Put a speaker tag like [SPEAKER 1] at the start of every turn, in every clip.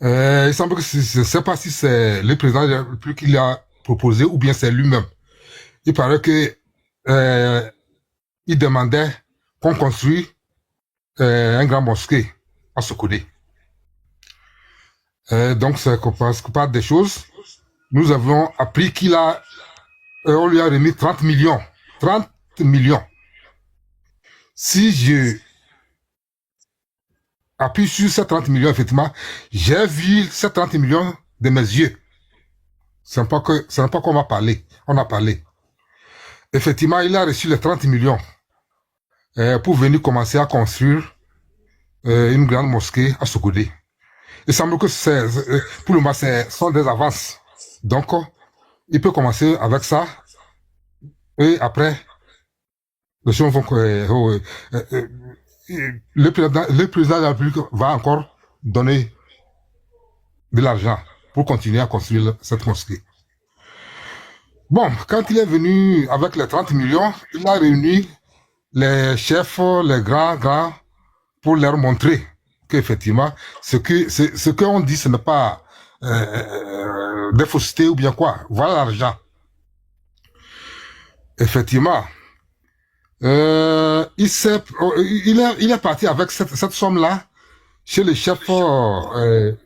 [SPEAKER 1] Il semble que je ne sais pas si c'est le président de la République qui l'a proposé ou bien c'est lui-même. Il paraît que euh, il demandait qu'on construise un grand mosquée à Sokodé. Donc c'est parce que par des choses, nous avons appris on lui a remis 30 millions. 30 millions. Si je appuie sur ces 30 millions, effectivement, j'ai vu ces 30 millions de mes yeux. Ce n'est pas qu'on m'a parlé. On a parlé. Effectivement, il a reçu les 30 millions pour venir commencer à construire une grande mosquée à Sokodé. Il semble que pour le moment, ce sont des avances. Donc, il peut commencer avec ça. Et après, les gens vont... le président de la République va encore donner de l'argent pour continuer à construire cette mosquée. Bon, quand il est venu avec les 30 millions, il a réuni les chefs, les grands, pour leur montrer qu'effectivement, ce qu'on dit, ce n'est pas des faussetés ou bien quoi. Voilà l'argent. Effectivement, il est parti avec cette somme-là chez les chefs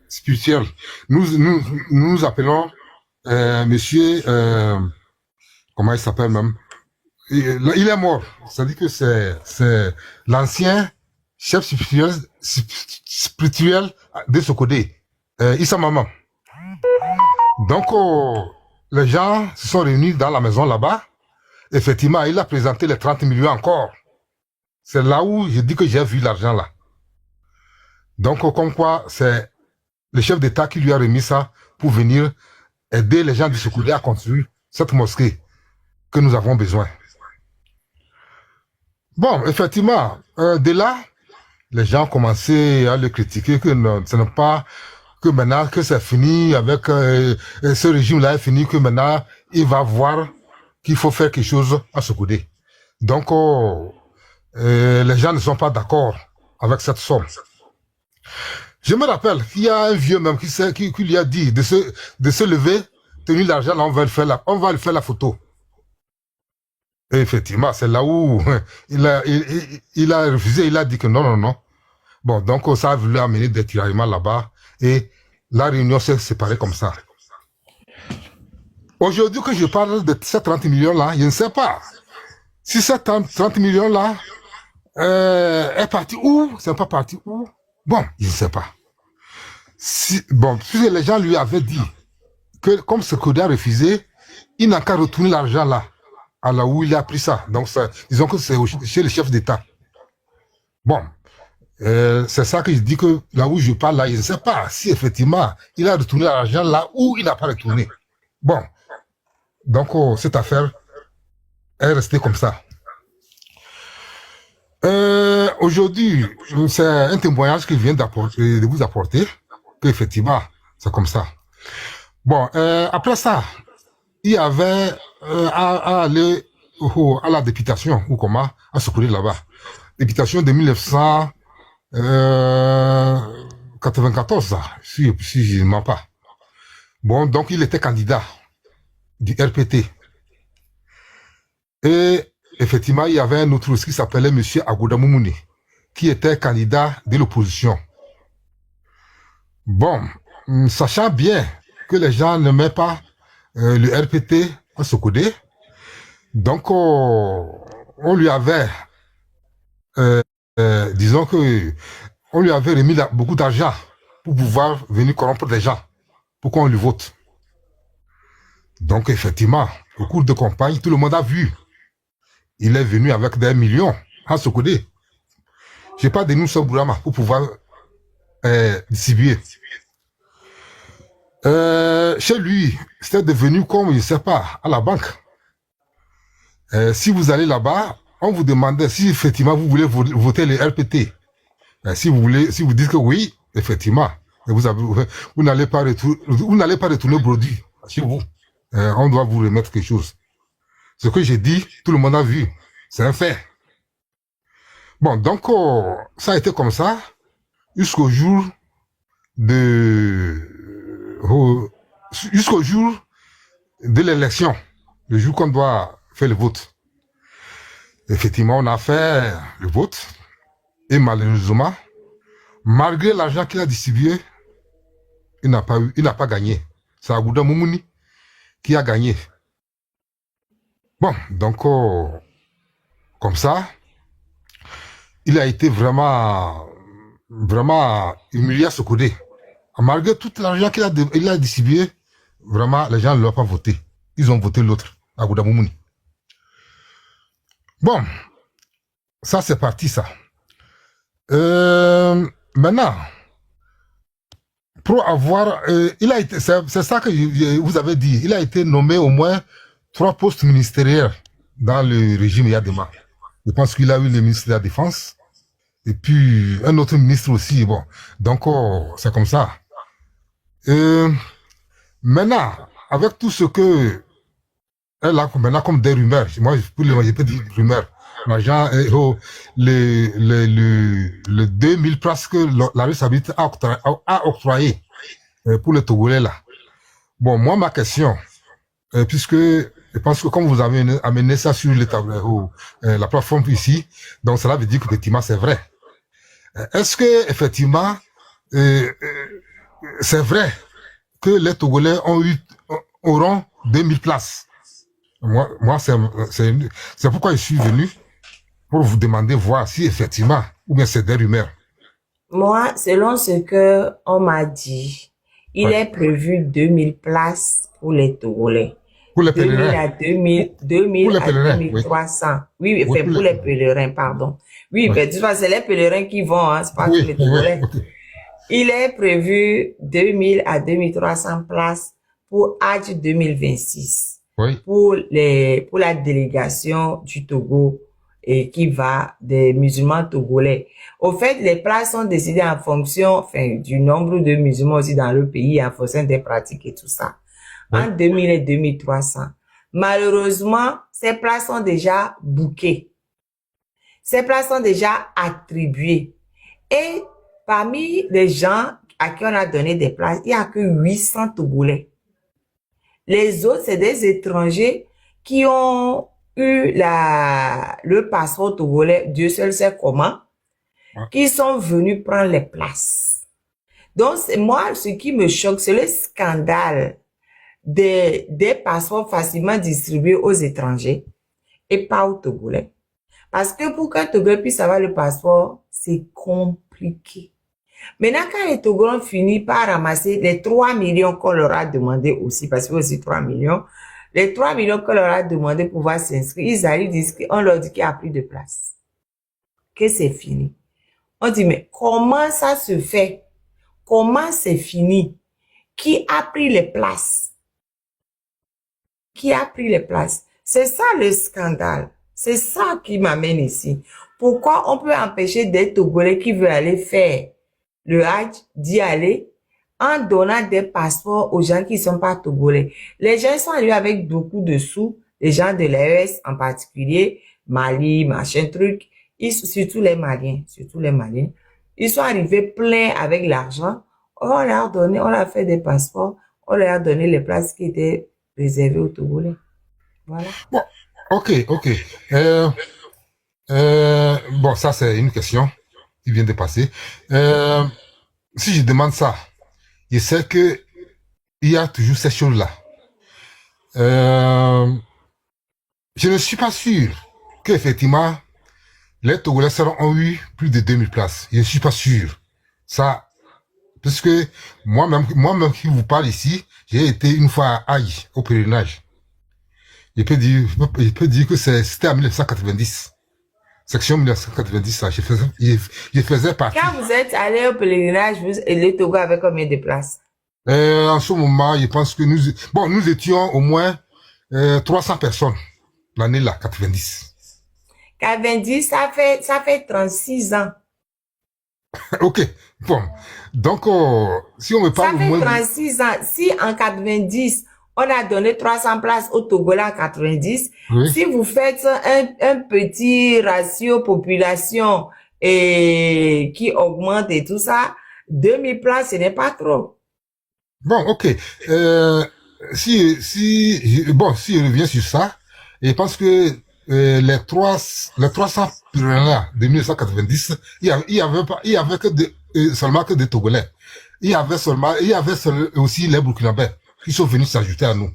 [SPEAKER 1] spirituels. Nous appelons monsieur, comment il s'appelle même? Il est mort. C'est-à-dire que c'est l'ancien chef spirituel de Sokodé, Issa Maman. Donc, les gens se sont réunis dans la maison là-bas. Effectivement, il a présenté les 30 millions encore. C'est là où je dis que j'ai vu l'argent là. Donc, comme quoi, c'est le chef d'État qui lui a remis ça pour venir aider les gens de Sokodé à construire cette mosquée que nous avons besoin. Bon, effectivement, de là, les gens ont commencé à le critiquer, que ce n'est pas que maintenant que c'est fini avec ce régime-là est fini, que maintenant il va voir qu'il faut faire quelque chose à Sokodé. Donc, les gens ne sont pas d'accord avec cette somme. Je me rappelle qu'il y a un vieux même qui lui a dit de se lever, tenir l'argent, on va lui faire la photo. Et effectivement, c'est là où il a refusé, il a dit que non. Bon, donc ça a voulu amener des tiraillements là-bas et la réunion s'est séparée comme ça. Aujourd'hui que je parle de ces 30 millions-là, je ne sais pas si ces 30 millions-là est parti où, c'est pas parti où. Bon, je ne sais pas. Si les gens lui avaient dit que comme ce code a refusé, il n'a qu'à retourner l'argent là, à là où il a pris ça. Donc, disons que c'est chez le chef d'État. Bon, c'est ça que je dis que là où je parle là, je ne sais pas si effectivement il a retourné l'argent là où il n'a pas retourné. Bon, donc cette affaire est restée comme ça. Aujourd'hui, c'est un témoignage que je viens de vous apporter, qu'effectivement, c'est comme ça. Bon, après ça, il y avait à aller à la députation, ou comment, à secourir là-bas. Députation de 1994, si je ne mens pas. Bon, donc il était candidat du RPT. Et effectivement, il y avait un autre aussi qui s'appelait M. Agouda Moumouni, qui était candidat de l'opposition. Bon, sachant bien que les gens n'aimaient pas le RPT à Sokodé, donc on lui avait, disons que, on lui avait remis beaucoup d'argent pour pouvoir venir corrompre les gens, pour qu'on lui vote. Donc effectivement, au cours de campagne, tout le monde a vu. Il est venu avec des millions à Sokodé. Je n'ai pas de nous sur Bourama pour pouvoir distribuer. Chez lui, c'était devenu comme, je ne sais pas, à la banque. Si vous allez là-bas, on vous demandait si effectivement vous voulez voter les RPT. Si vous dites que oui, effectivement, vous n'allez pas retourner produit chez vous. On doit vous remettre quelque chose. Ce que j'ai dit, tout le monde a vu. C'est un fait. Bon, donc, ça a été comme ça jusqu'au jour de jusqu'au jour de l'élection, le jour qu'on doit faire le vote. Effectivement, on a fait le vote et malheureusement, malgré l'argent qu'il a distribué, il n'a pas gagné. C'est Agouda Moumouni qui a gagné. Bon, donc, comme ça, il a été vraiment humilié à ce côté. Malgré tout l'argent qu'il a distribué, vraiment, les gens ne l'ont pas voté. Ils ont voté l'autre, Agouda Moumouni. Bon, ça c'est parti, ça. Maintenant, pour avoir, il a été, c'est ça que vous avez dit, il a été nommé au moins 3 postes ministériels dans le régime Yadema. Je pense qu'il a eu le ministre de la Défense et puis un autre ministre aussi. Bon, donc c'est comme ça. Maintenant, avec tout ce que elle a maintenant comme des rumeurs, moi je peux dire rumeurs. L'argent, le 2000 places que l'Arabie Saoudite a octroyé pour les Togolais là. Bon, moi ma question, puisque je pense que comme vous avez amené ça sur la plateforme ici, donc cela veut dire qu'effectivement c'est vrai. Est-ce que effectivement c'est vrai que les Togolais auront 2000 places? Moi c'est pourquoi je suis venu pour vous demander voir si effectivement ou bien c'est des rumeurs.
[SPEAKER 2] Moi, selon ce que on m'a dit, il est prévu 2000 places pour les Togolais.
[SPEAKER 1] Pour les
[SPEAKER 2] 2000
[SPEAKER 1] pèlerins.
[SPEAKER 2] à 2000 à 2300. Oui,
[SPEAKER 1] Oui,
[SPEAKER 2] pour les pèlerins, pardon. Oui, mais tu vois, c'est les pèlerins qui vont, hein, c'est pas tous les Togolais. Il est prévu 2000 à 2300 places pour Hajj 2026. Pour la délégation du Togo et qui va des musulmans togolais. Au fait, les places sont décidées en fonction, du nombre de musulmans aussi dans le pays, en fonction des pratiques et tout ça. En 2000 et 2300. Malheureusement, ces places sont déjà bookées. Ces places sont déjà attribuées. Et parmi les gens à qui on a donné des places, il n'y a que 800 Togolais. Les autres, c'est des étrangers qui ont eu le passeport togolais, Dieu seul sait comment, qui sont venus prendre les places. Donc, moi, ce qui me choque, c'est le scandale des passeports facilement distribués aux étrangers et pas aux Togolais. Parce que pour qu'un Togolais puisse avoir le passeport, c'est compliqué. Maintenant, quand les Togolais ont fini par ramasser les 3 millions qu'on leur a demandé aussi, parce qu'il y a aussi 3 millions, les 3 millions qu'on leur a demandé pour pouvoir s'inscrire, ils arrivent, on leur dit qu'il n'y a plus de place. Que c'est fini. On dit, mais comment ça se fait? Comment c'est fini? Qui a pris les places? Qui a pris les places? C'est ça le scandale. C'est ça qui m'amène ici. Pourquoi on peut empêcher des Togolais qui veulent aller faire le Hajj d'y aller en donnant des passeports aux gens qui ne sont pas Togolais? Les gens sont allés avec beaucoup de sous, les gens de l'AES en particulier, Mali, machin truc, surtout les Maliens. Ils sont arrivés pleins avec l'argent. On leur a donné, on leur a fait des passeports, on leur a donné les places qui étaient réservées aux Togolais. Voilà.
[SPEAKER 1] Bon, ok. Bon, ça c'est une question qui vient de passer. Si je demande ça, je sais que il y a toujours ces choses-là. Je ne suis pas sûr qu'effectivement les Togolais ont eu plus de 2000 places. Je ne suis pas sûr. Ça, parce que moi-même qui vous parle ici, j'ai été une fois à Haï, au pèlerinage. Je peux dire que c'était en 1990. Section 1990, là, je faisais partie.
[SPEAKER 2] Quand vous êtes allé au pèlerinage, le Togo avait combien de places?
[SPEAKER 1] En ce moment, je pense que nous étions au moins 300 personnes l'année là, 90.
[SPEAKER 2] 90, ça fait 36 ans.
[SPEAKER 1] Ok, bon. Donc, si on me parle
[SPEAKER 2] ça fait 36 ans. Si en 90, on a donné 300 places au Togolais en 90, si vous faites un petit ratio population et qui augmente et tout ça, 2000 places, ce n'est pas trop.
[SPEAKER 1] Bon, ok. Si je reviens sur ça, et parce que les 300 pèlerins de 1990, il y avait que seulement que des Togolais. Aussi les Burkinabés qui sont venus s'ajouter à nous.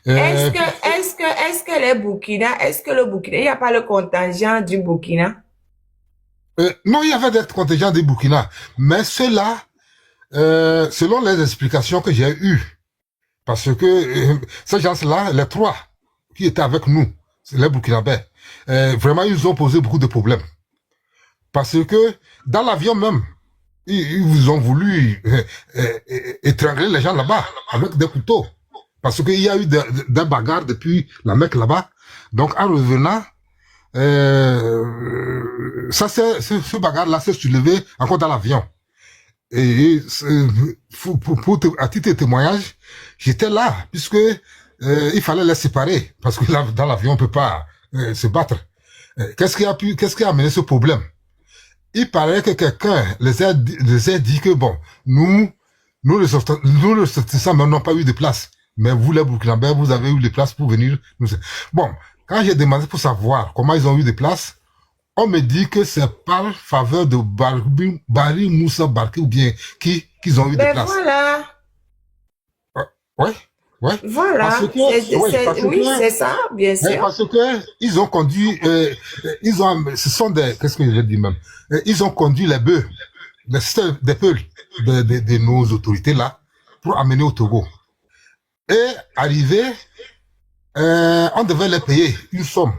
[SPEAKER 2] Est-ce
[SPEAKER 1] Euh,
[SPEAKER 2] que, est-ce que les Burkina, est-ce que le Burkina, il n'y a pas le contingent du Burkina?
[SPEAKER 1] non, il y avait des contingents des Burkina, mais ceux-là, selon les explications que j'ai eues, parce que ces gens-là, les trois qui étaient avec nous, les Burkinabés, vraiment, ils ont posé beaucoup de problèmes. Parce que dans l'avion même, ils vous ont voulu étrangler les gens là-bas avec des couteaux. Parce qu'il y a eu des bagarres depuis la Mecque là-bas. Donc, en revenant, ce bagarre-là s'est soulevé encore dans l'avion. Et à titre de témoignage, j'étais là, puisque il fallait les séparer, parce que là, dans l'avion, on peut pas se battre. Qu'est-ce qui a amené ce problème? Il paraît que quelqu'un les a dit que bon, nous les sortissants n'ont pas eu de place. Mais vous, les Burkinabés, vous avez eu des places pour venir. Bon, quand j'ai demandé pour savoir comment ils ont eu des places, on me dit que c'est par faveur de Barry Moussa Barké ou bien qu'ils ont eu des
[SPEAKER 2] Ben
[SPEAKER 1] places.
[SPEAKER 2] voilà.
[SPEAKER 1] Ouais, ouais.
[SPEAKER 2] Voilà.
[SPEAKER 1] Parce que,
[SPEAKER 2] Oui, c'est ça, bien sûr.
[SPEAKER 1] Parce que ils ont conduit, ce sont qu'est-ce que j'ai dit même? Ils ont conduit les bœufs, des peuples de nos autorités là, pour amener au Togo. Et arrivé, on devait les payer une somme.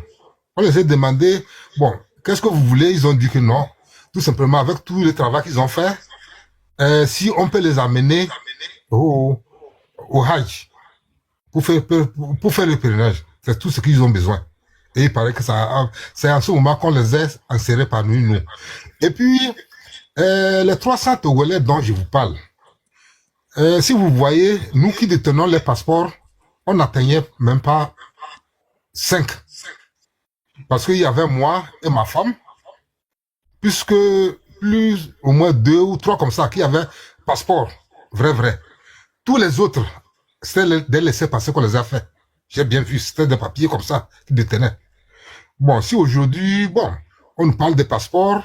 [SPEAKER 1] On les a demandé, bon, qu'est-ce que vous voulez? Ils ont dit que non. Tout simplement, avec tout le travail qu'ils ont fait, si on peut les amener au Hajj pour faire le pèlerinage. C'est tout ce qu'ils ont besoin. Et il paraît que c'est en ce moment qu'on les a insérés parmi nous. Et puis, les 300 Togolais dont je vous parle, si vous voyez, nous qui détenons les passeports, on n'atteignait même pas 5. Parce qu'il y avait moi et ma femme, puisque plus au moins 2 ou 3 comme ça qui avaient passeport, vrai. Tous les autres, c'était des laissés-passer qu'on les a fait. J'ai bien vu, c'était des papiers comme ça qui détenaient. Bon, si aujourd'hui, bon, on nous parle des passeports,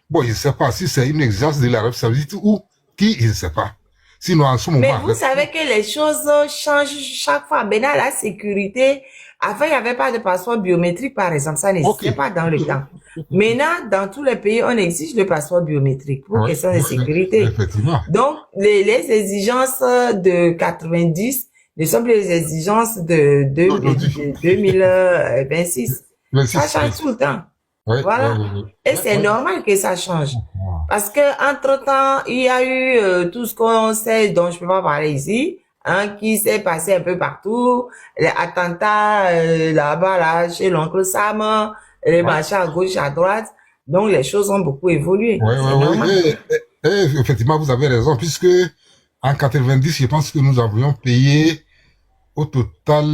[SPEAKER 1] bon, je ne sais pas si c'est une exigence de l'Arabie Saoudite ou qui, je ne sais pas. Sinon, en ce moment...
[SPEAKER 2] Mais vous savez que les choses changent chaque fois. Maintenant, la sécurité, avant, il n'y avait pas de passeport biométrique, par exemple. Ça n'existait pas dans le temps. Maintenant, dans tous les pays, on exige le passeport biométrique pour question de sécurité.
[SPEAKER 1] Effectivement.
[SPEAKER 2] Donc, les exigences de 90 ne sont plus les exigences de 2026. Ça change tout le temps. Voilà. Et c'est normal que ça change. Parce que entre-temps, il y a eu tout ce qu'on sait, dont je peux pas parler ici, hein, qui s'est passé un peu partout, les attentats là-bas, là, chez l'oncle Sam, les marchés à gauche, à droite. Donc, les choses ont beaucoup évolué.
[SPEAKER 1] Oui. Et effectivement, vous avez raison, puisque en 90, je pense que nous avions payé au total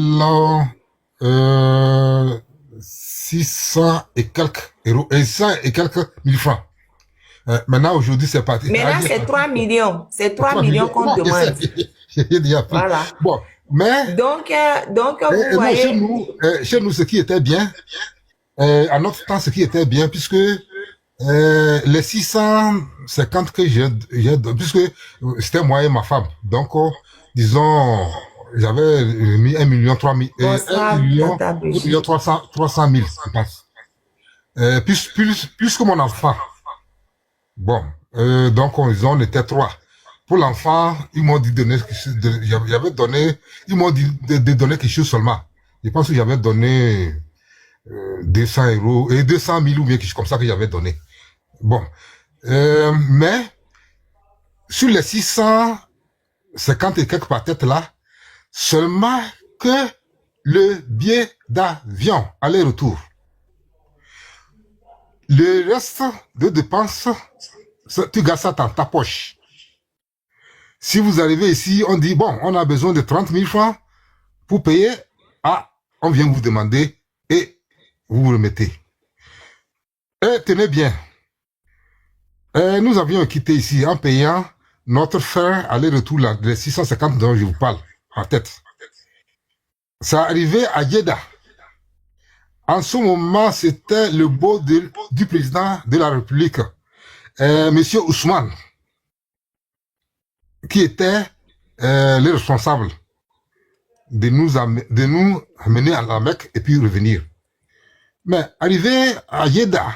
[SPEAKER 1] 600 et quelques euros, et 100 et quelques mille francs. Maintenant, aujourd'hui, c'est parti.
[SPEAKER 2] Maintenant, c'est 3 millions. C'est 3 millions qu'on demande.
[SPEAKER 1] J'ai déjà pris.
[SPEAKER 2] Voilà.
[SPEAKER 1] Bon, mais...
[SPEAKER 2] Donc vous voyez...
[SPEAKER 1] Chez nous, ce qui était bien, à notre temps, ce qui était bien, puisque les 650 que j'ai, puisque c'était moi et ma femme. Donc, disons, j'avais mis 1 million 3 000, 1 million 300 000, je pense. Plus que mon enfant. Bon, donc on était 3. Pour l'enfant, ils m'ont dit ils m'ont dit de donner quelque chose seulement. Je pense que j'avais donné 200 euros et 200 000 ou bien quelque chose comme ça que j'avais donné. Bon, mais sur les 650 et quelques par tête là, seulement que le billet d'avion aller-retour. Le reste de dépenses, tu gardes ça dans ta poche. Si vous arrivez ici, on dit, bon, on a besoin de 30 000 francs pour payer. Ah, on vient vous demander et vous vous remettez. Et tenez bien, nous avions quitté ici en payant notre frais aller-retour, les 650 dont je vous parle, par tête. Ça arrivait à Jeddah. En ce moment, c'était le beau du président de la République, Monsieur Ousmane, qui était le responsable de nous amener à la Mecque et puis revenir. Mais arrivé à Jeddah,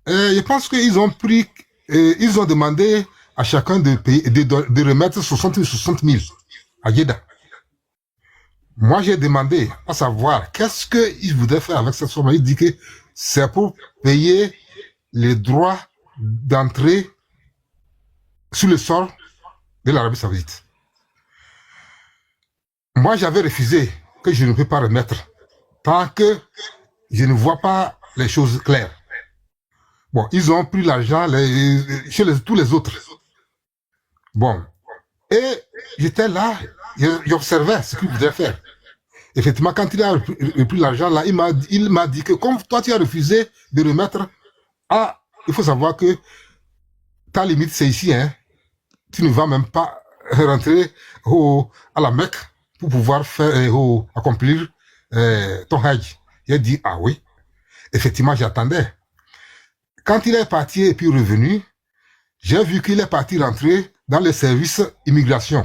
[SPEAKER 1] je pense qu'ils ont pris, ils ont demandé à chacun de remettre 60 000 à Jeddah. Moi, j'ai demandé à savoir qu'est-ce qu'ils voudraient faire avec cette somme. Il dit que c'est pour payer les droits d'entrée sur le sol de l'Arabie Saoudite. Moi, j'avais refusé que je ne peux pas remettre tant que je ne vois pas les choses claires. Bon, ils ont pris l'argent chez tous les autres. Bon, et j'étais là, j'observais ce qu'ils voudraient faire. Effectivement, quand il a repris l'argent là, il m'a dit que comme toi tu as refusé de remettre, il faut savoir que ta limite c'est ici, hein. Tu ne vas même pas rentrer à la Mecque pour pouvoir accomplir ton Hajj. Il a dit, ah oui. Effectivement, j'attendais. Quand il est parti et puis revenu, j'ai vu qu'il est parti rentrer dans les services immigration.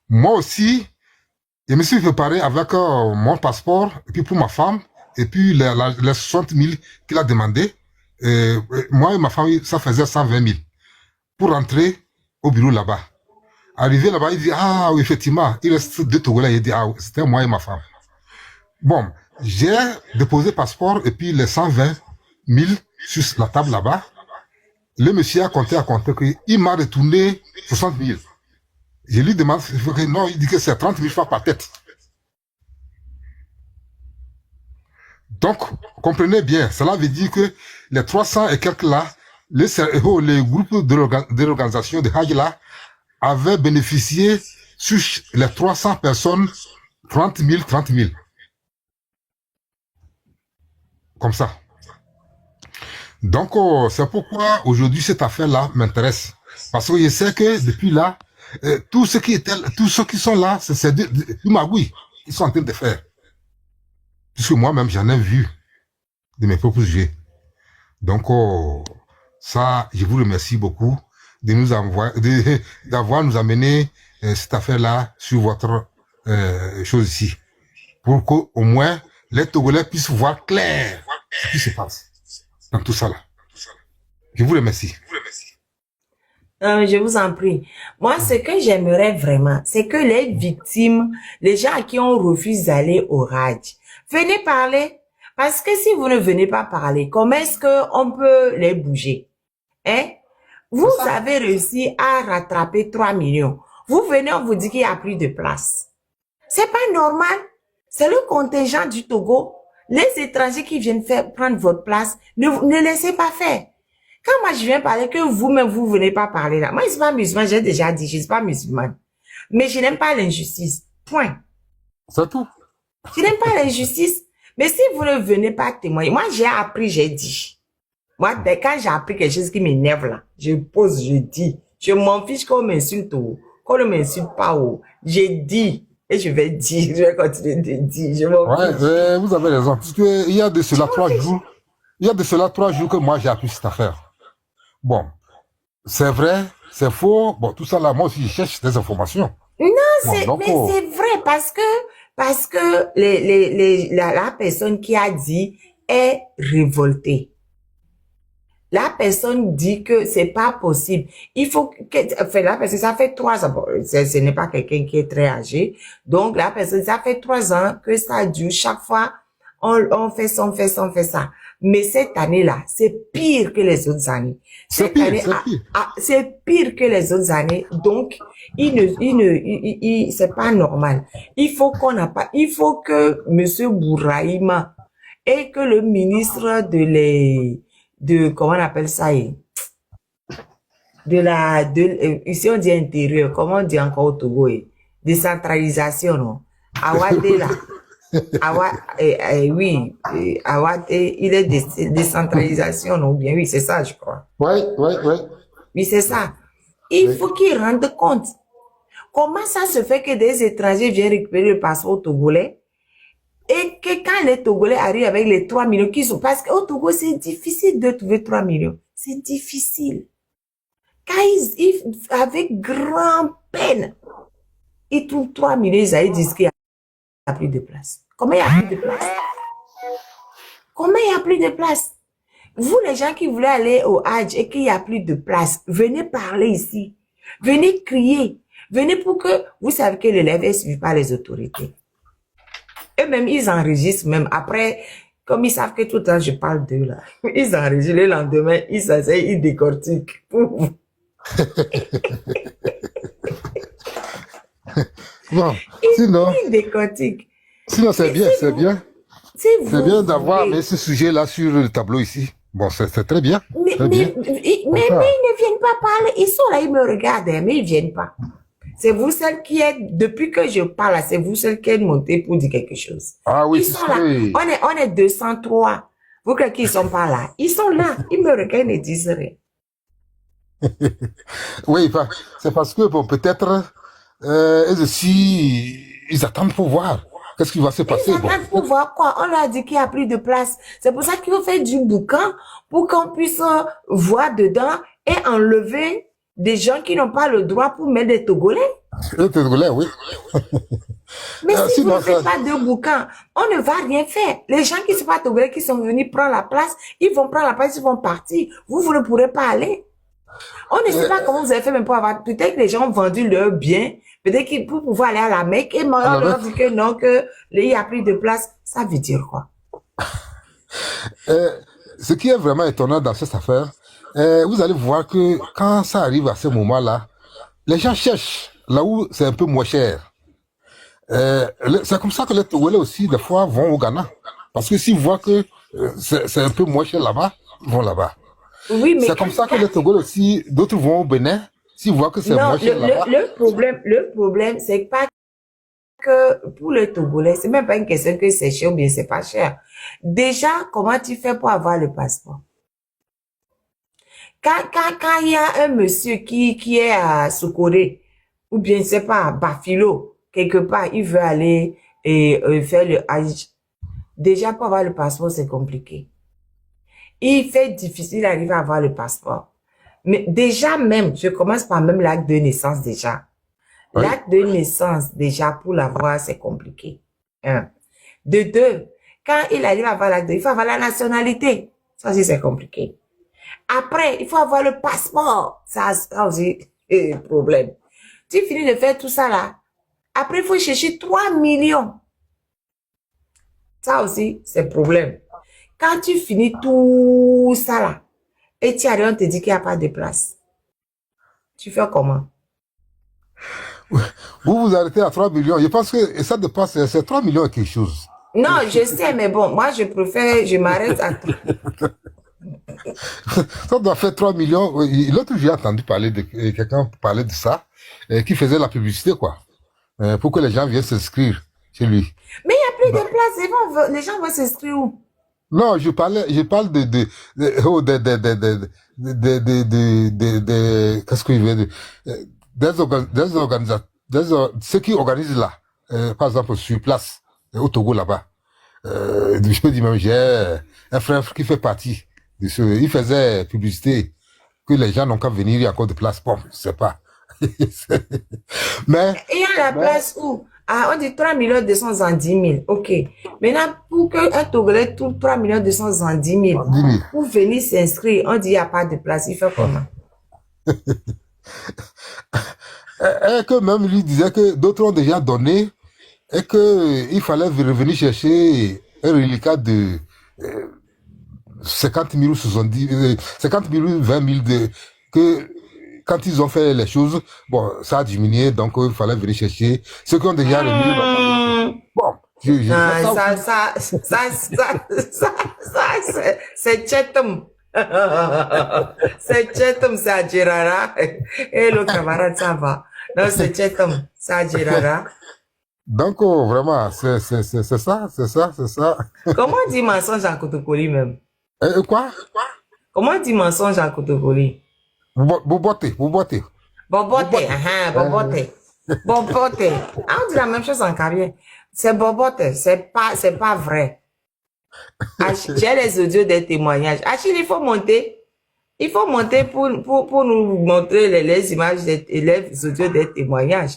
[SPEAKER 1] Moi aussi, je me suis préparé avec mon passeport, et puis pour ma femme, et puis les 60 000 qu'il a demandé. Moi et ma femme, ça faisait 120 000 pour rentrer au bureau là-bas. Arrivé là-bas, il dit, ah oui, effectivement, il reste 2 Togolais. Il dit, ah oui, c'était moi et ma femme. Bon, j'ai déposé passeport et puis les 120 000 sur la table là-bas. Le monsieur a compté, qu'il m'a retourné 60 000. Je lui demande, non, il dit que c'est 30 000 francs par tête. Donc, comprenez bien, cela veut dire que les 300 et quelques là, les groupes de l'organisation de Hajj là, avaient bénéficié sur les 300 personnes 30 000. Comme ça. Donc, c'est pourquoi aujourd'hui cette affaire-là m'intéresse. Parce que je sais que depuis là, tous ceux qui sont là, c'est du magouille qu'ils sont en train de faire. Puisque moi-même, j'en ai vu de mes propres yeux. Donc, ça, je vous remercie beaucoup de d'avoir nous amené cette affaire-là sur votre chose ici. Pour qu'au moins, les Togolais puissent voir clair ce qui se passe dans tout ça là. Je vous remercie.
[SPEAKER 2] Je vous en prie. Moi, ce que j'aimerais vraiment, c'est que les victimes, les gens qui ont refusé d'aller au Hajj, venez parler. Parce que si vous ne venez pas parler, comment est-ce qu'on peut les bouger? Hein? Vous avez réussi à rattraper 3 millions. Vous venez, on vous dit qu'il n'y a plus de place. C'est pas normal. C'est le contingent du Togo. Les étrangers qui viennent prendre votre place, ne laissez pas faire. Quand moi je viens parler, que vous-même vous venez pas parler là. Moi, je suis pas musulman, j'ai déjà dit, je suis pas musulmane. Mais je n'aime pas l'injustice. Point.
[SPEAKER 1] C'est tout.
[SPEAKER 2] Je n'aime pas l'injustice. Mais si vous ne venez pas témoigner, moi j'ai appris, j'ai dit. Moi, quand j'ai appris quelque chose qui m'énerve là, je pose, je dis. Je m'en fiche qu'on m'insulte ou qu'on ne m'insulte pas ou. J'ai dit. Et je vais dire, je vais continuer de dire. Je m'en fiche.
[SPEAKER 1] Vous avez raison. Parce que il y a de cela 3 jours. Il y a de cela 3 jours que moi j'ai appris cette affaire. Bon, c'est vrai, c'est faux. Bon, tout ça là, moi aussi je cherche des informations.
[SPEAKER 2] Non, mais c'est vrai parce que la personne qui a dit est révoltée. La personne dit que c'est pas possible. Il faut que, enfin, la personne, ça fait 3 ans. Bon, ce n'est pas quelqu'un qui est très âgé. Donc, la personne, ça fait 3 ans que ça dure. Chaque fois, on fait ça, on fait ça, on fait ça. Mais cette année-là, c'est pire que les autres années.
[SPEAKER 1] C'est
[SPEAKER 2] pire que les autres années. Donc, c'est pas normal. Il faut que Monsieur Bourahima et que le ministre comment on appelle ça, ici on dit intérieur, comment on dit encore au Togo, décentralisation, non? Awade là. Oui, il est décentralisation, non? Bien, oui, c'est ça, je crois.
[SPEAKER 1] Oui.
[SPEAKER 2] Oui, c'est ça. Il faut qu'il rende compte. Comment ça se fait que des étrangers viennent récupérer le passeport togolais et que quand les Togolais arrivent avec les 3 millions qui sont... Parce qu'au Togo, c'est difficile de trouver 3 millions. C'est difficile. Quand avec grand peine, ils trouvent 3 millions, ils disent qu'il n'y a plus de place. Comment il n'y a plus de place? Comment il n'y a plus de place? Vous, les gens qui voulaient aller au Hajj et qu'il n'y a plus de place, venez parler ici. Venez crier. Venez pour que vous savez que l'élève ne suit pas les autorités. Eux-mêmes, ils enregistrent même. Après, comme ils savent que tout le temps, je parle d'eux là. Ils enregistrent le lendemain, ils s'asseyent, ils décortiquent.
[SPEAKER 1] Bon,
[SPEAKER 2] Ils décortiquent.
[SPEAKER 1] Sinon c'est bien, c'est bien.
[SPEAKER 2] C'est
[SPEAKER 1] bien d'avoir ce sujet-là sur le tableau ici. Bon, c'est très bien.
[SPEAKER 2] Mais ils ne viennent pas parler. Ils sont là, ils me regardent, mais ils ne viennent pas. C'est vous seul qui êtes, depuis que je parle, c'est vous seul qui êtes monté pour dire quelque chose.
[SPEAKER 1] Ah oui,
[SPEAKER 2] ils sont là. On est 203. Vous croyez qu'ils ne sont pas là? Ils sont là. Ils me regardent et disent rien.
[SPEAKER 1] Oui, c'est parce que, bon, peut-être, eux aussi, ils attendent pour voir. Qu'est-ce qui va se passer?
[SPEAKER 2] Ils attendent pour voir quoi? On leur a dit qu'il n'y a plus de place. C'est pour ça qu'ils ont fait du boucan pour qu'on puisse voir dedans et enlever des gens qui n'ont pas le droit pour mettre des Togolais.
[SPEAKER 1] Les Togolais, oui.
[SPEAKER 2] Mais si vous ne faites pas de boucan, on ne va rien faire. Les gens qui ne sont pas Togolais, qui sont venus prendre la place, ils vont prendre la place, ils vont partir. Vous ne pourrez pas aller. On ne sait pas comment vous avez fait même pour avoir... Peut-être que les gens ont vendu leurs biens. Peut-être qu'ils pour pouvoir aller à la Mecque. Et moi, on leur dit que non, qu'il n'y a plus de place. Ça veut dire quoi?
[SPEAKER 1] Ce qui est vraiment étonnant dans cette affaire, vous allez voir que quand ça arrive à ce moment-là, les gens cherchent là où c'est un peu moins cher. C'est comme ça que les Togolais aussi, des fois, vont au Ghana. Parce que s'ils voient que c'est un peu moins cher là-bas, ils vont là-bas.
[SPEAKER 2] Oui, mais
[SPEAKER 1] c'est comme ça que les Togolais aussi, d'autres vont au Bénin, s'ils voient que c'est moins cher là-bas.
[SPEAKER 2] Le problème, c'est pas que pour les Togolais, c'est même pas une question que c'est cher ou bien c'est pas cher. Déjà, comment tu fais pour avoir le passeport? Quand il y a un monsieur qui est à Sokoré, ou bien, je sais pas, à Bafilo, quelque part, il veut aller faire le Hajj. Déjà, pour avoir le passeport, c'est compliqué. Il fait difficile d'arriver à avoir le passeport. Mais déjà même, je commence par même l'acte de naissance déjà. Oui. L'acte de naissance, déjà, pour l'avoir, c'est compliqué. Un. De deux, quand il arrive à avoir l'acte, il faut avoir la nationalité. Ça aussi, c'est compliqué. Après, il faut avoir le passeport. Ça aussi, problème. Tu finis de faire tout ça là. Après, il faut chercher 3 millions. Ça aussi, c'est problème. Quand tu finis tout ça là, et tu arrives, on te dit qu'il n'y a pas de place. Tu fais comment?
[SPEAKER 1] Vous vous arrêtez à 3 millions. Je pense que ça dépasse, c'est 3 millions et quelque chose.
[SPEAKER 2] Non, je sais, mais bon, moi je préfère, je m'arrête à 3.
[SPEAKER 1] Ça doit faire 3 millions. L'autre, j'ai entendu parler de quelqu'un parler de ça, qui faisait la publicité, quoi. Pour que les gens viennent s'inscrire chez lui.
[SPEAKER 2] Mais il n'y a plus de place. Les gens vont s'inscrire où?
[SPEAKER 1] Non, je parle qu'est-ce que je veux dire? Ceux qui organisent là, par exemple, sur place, au Togo là-bas. Je peux dire même, j'ai un frère qui fait partie de ce, il faisait publicité que les gens n'ont qu'à venir, il y a encore de place. Bon, je sais pas. Mais.
[SPEAKER 2] Il y a la place où? Ah, on dit 3 210 000. OK. Maintenant, pour qu'un Togolais trouve 3 210 000, pour venir s'inscrire, on dit il n'y a pas de place. Il fait comment?
[SPEAKER 1] Et que même lui disait que d'autres ont déjà donné et qu'il fallait revenir chercher un reliquat de 50 000 ou 70 50 000 ou 20 000 que quand ils ont fait les choses, bon, ça a diminué, donc il fallait venir chercher ceux qui ont déjà remis. Bon,
[SPEAKER 2] c'est Chetum. C'est Chetum, c'est à Girara. Et le camarade, ça va. Non, c'est Chetum, c'est à Girara.
[SPEAKER 1] Donc, vraiment, c'est ça.
[SPEAKER 2] Comment on dit mensonge en Kotokoli même?
[SPEAKER 1] Quoi?
[SPEAKER 2] Comment on dit mensonge en Kotokoli?
[SPEAKER 1] Bobote.
[SPEAKER 2] Bobote. Bobote. On dit la même chose en carrière. C'est bobote. C'est pas vrai. J'ai les audios des témoignages. Achille, il faut monter. Il faut monter pour nous montrer les images les audios des témoignages.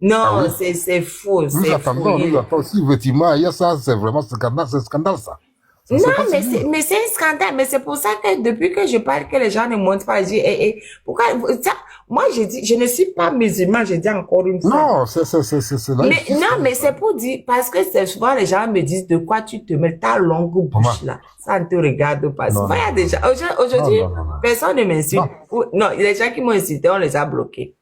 [SPEAKER 2] Non,
[SPEAKER 1] Ah oui.
[SPEAKER 2] c'est faux,
[SPEAKER 1] Nous
[SPEAKER 2] c'est
[SPEAKER 1] attendons,
[SPEAKER 2] fouillé.
[SPEAKER 1] nous attendons. Si effectivement, il y a ça, c'est vraiment c'est scandale, ça. Ça,
[SPEAKER 2] Non,
[SPEAKER 1] c'est pas sérieux.
[SPEAKER 2] mais c'est un scandale. Mais c'est pour ça que depuis que je parle, que les gens ne montent pas, je dis, pourquoi, ça, moi, je dis, je ne suis pas musulman, je dis encore une fois.
[SPEAKER 1] Non, c'est la
[SPEAKER 2] Mais
[SPEAKER 1] justice.
[SPEAKER 2] non, mais c'est pour dire, parce que c'est souvent les gens me disent de quoi tu te mets ta longue bouche
[SPEAKER 1] Maman.
[SPEAKER 2] là. Ça ne te regarde pas.
[SPEAKER 1] Non,
[SPEAKER 2] Souvent, il y a
[SPEAKER 1] non,
[SPEAKER 2] des
[SPEAKER 1] non,
[SPEAKER 2] gens,
[SPEAKER 1] non.
[SPEAKER 2] aujourd'hui,
[SPEAKER 1] Non, non, non, non.
[SPEAKER 2] personne ne m'insulte.
[SPEAKER 1] Non.
[SPEAKER 2] Non, les gens qui m'ont insulté, on les a bloqués.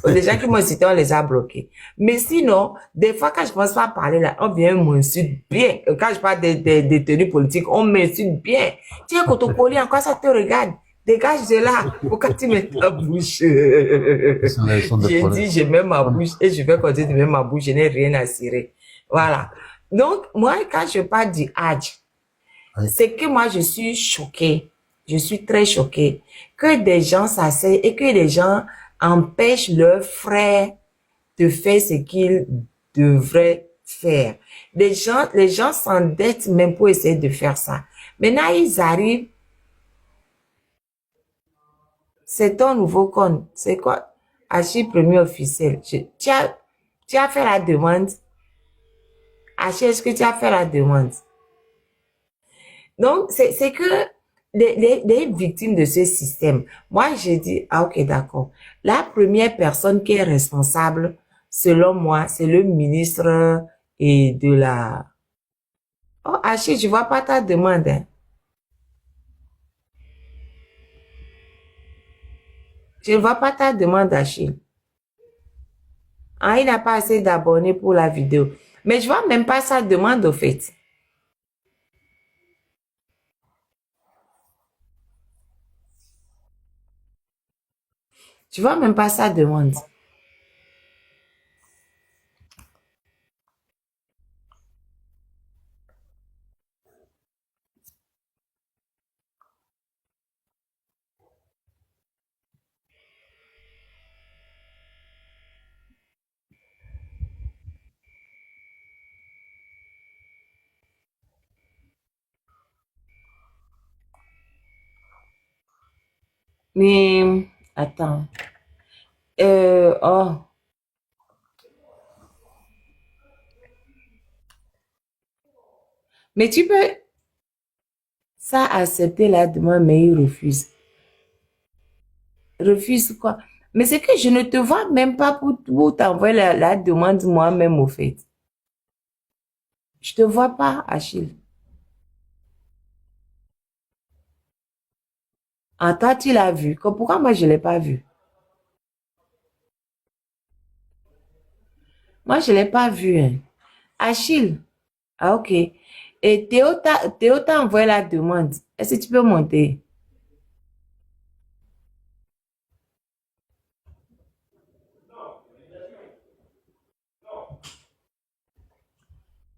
[SPEAKER 2] Les gens qui m'ont insulté, on les a bloqués. Mais sinon, des fois, quand je pense pas parler là, on vient m'insulter bien. Quand je parle des tenues politiques, on m'insulte bien. Tiens, quand on colle, en quoi ça te regarde? Dégage de là. Pourquoi tu mets ta bouche? J'ai dit, je mets ma bouche et je vais continuer de mettre ma bouche. Je n'ai rien à cirer. Voilà. Donc, moi, quand je parle du Hajj,
[SPEAKER 1] Oui.
[SPEAKER 2] c'est que moi, je suis choquée. Je suis très choquée que des gens s'asseyent et que des gens empêchent leurs frères de faire ce qu'ils devraient faire. Les gens s'endettent même pour essayer de faire ça. Maintenant, ils arrivent. C'est ton nouveau compte. C'est quoi? Achille premier officiel. Tu as fait la demande. Achille, est-ce que tu as fait la demande? Donc, c'est que les victimes de ce système, moi, j'ai dit, ah, ok, d'accord. La première personne qui est responsable, selon moi, c'est le ministre et de la... Oh, Achille, je vois pas ta demande, hein. Je ne vois pas ta demande, Achille. Ah, il n'a pas assez d'abonnés pour la vidéo. Mais je vois même pas sa demande, au fait. Tu vois même pas sa demande. Mais, attends. Oh. Mais tu peux, ça, accepter la demande, mais il refuse. Refuse quoi? Mais c'est que je ne te vois même pas pour t'envoyer la demande moi-même, au fait. Je te vois pas, Achille. Ah, toi, tu l'as vu. Pourquoi moi, je l'ai pas vu? Moi, je l'ai pas vu, hein. Achille. Ah, ok. Et Théo t'a envoyé la demande. Est-ce que tu peux monter?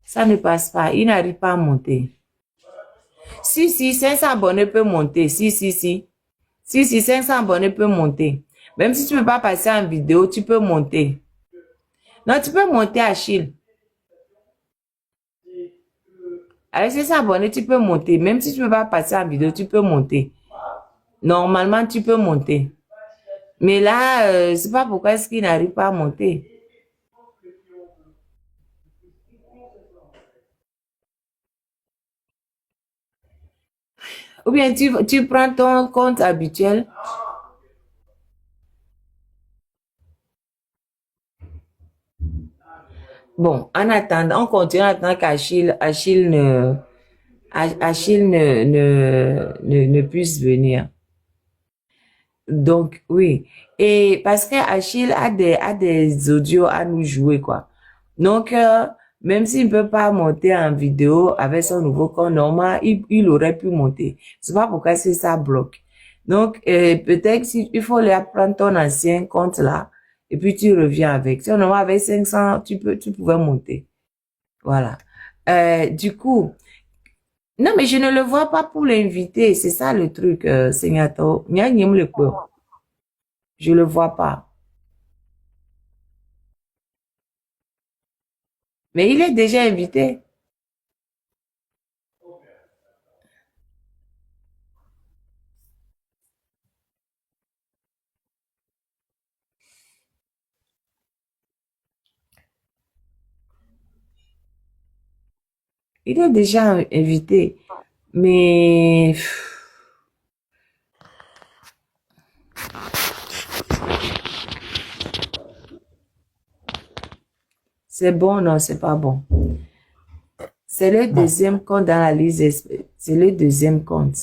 [SPEAKER 2] Ça ne passe pas. Il n'arrive pas à monter. Si, 500 abonnés peut monter. Si, 500 abonnés peut monter. Même si tu ne peux pas passer en vidéo, tu peux monter. Non, tu peux monter, Achille. Avec 500 abonnés, tu peux monter. Même si tu ne peux pas passer en vidéo, tu peux monter. Normalement, tu peux monter. Mais là, c'est pas pourquoi est-ce qu'il n'arrive pas à monter. Ou bien tu prends ton compte habituel. Bon, en attendant, on continue en attendant qu'Achille ne puisse venir. Donc, oui. Et parce que Achille a des audios à nous jouer, quoi. Donc, même s'il ne peut pas monter en vidéo avec son nouveau compte normal, il aurait pu monter. C'est pas pourquoi c'est ça bloque. Donc, peut-être il faut lui apprendre ton ancien compte là, et puis tu reviens avec. Si on avec 500, tu pouvais monter. Voilà. Du coup, non, mais je ne le vois pas pour l'inviter. C'est ça le truc, Segnato. Je le vois pas. Mais il est déjà invité. Il est déjà invité. Mais c'est bon, non, c'est pas bon. C'est le
[SPEAKER 1] Bon,
[SPEAKER 2] deuxième compte dans la liste. C'est le deuxième compte.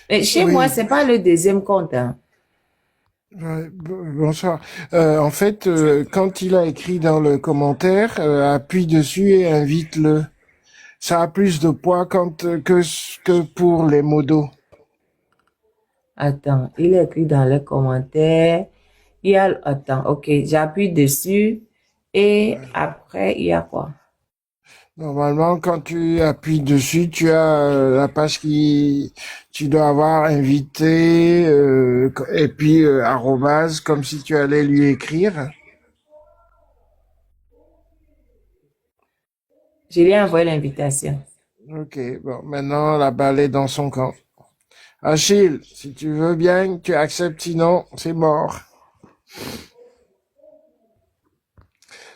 [SPEAKER 2] Mais chez moi,
[SPEAKER 3] Oui,
[SPEAKER 2] c'est pas le deuxième compte, hein.
[SPEAKER 3] bonsoir. En fait, quand il a écrit dans le commentaire, appuie dessus et invite-le. Ça a plus de poids que pour les modos.
[SPEAKER 2] Attends, il est écrit dans les commentaires. Attends, ok, j'appuie dessus. Et après, il y a quoi?
[SPEAKER 3] Normalement, quand tu appuies dessus, tu as la page tu dois avoir invité et puis arrobase, comme si tu allais lui écrire.
[SPEAKER 2] Je lui ai envoyé l'invitation.
[SPEAKER 3] Ok, bon, maintenant la balle est dans son camp. Achille, si tu veux bien, tu acceptes, sinon c'est mort.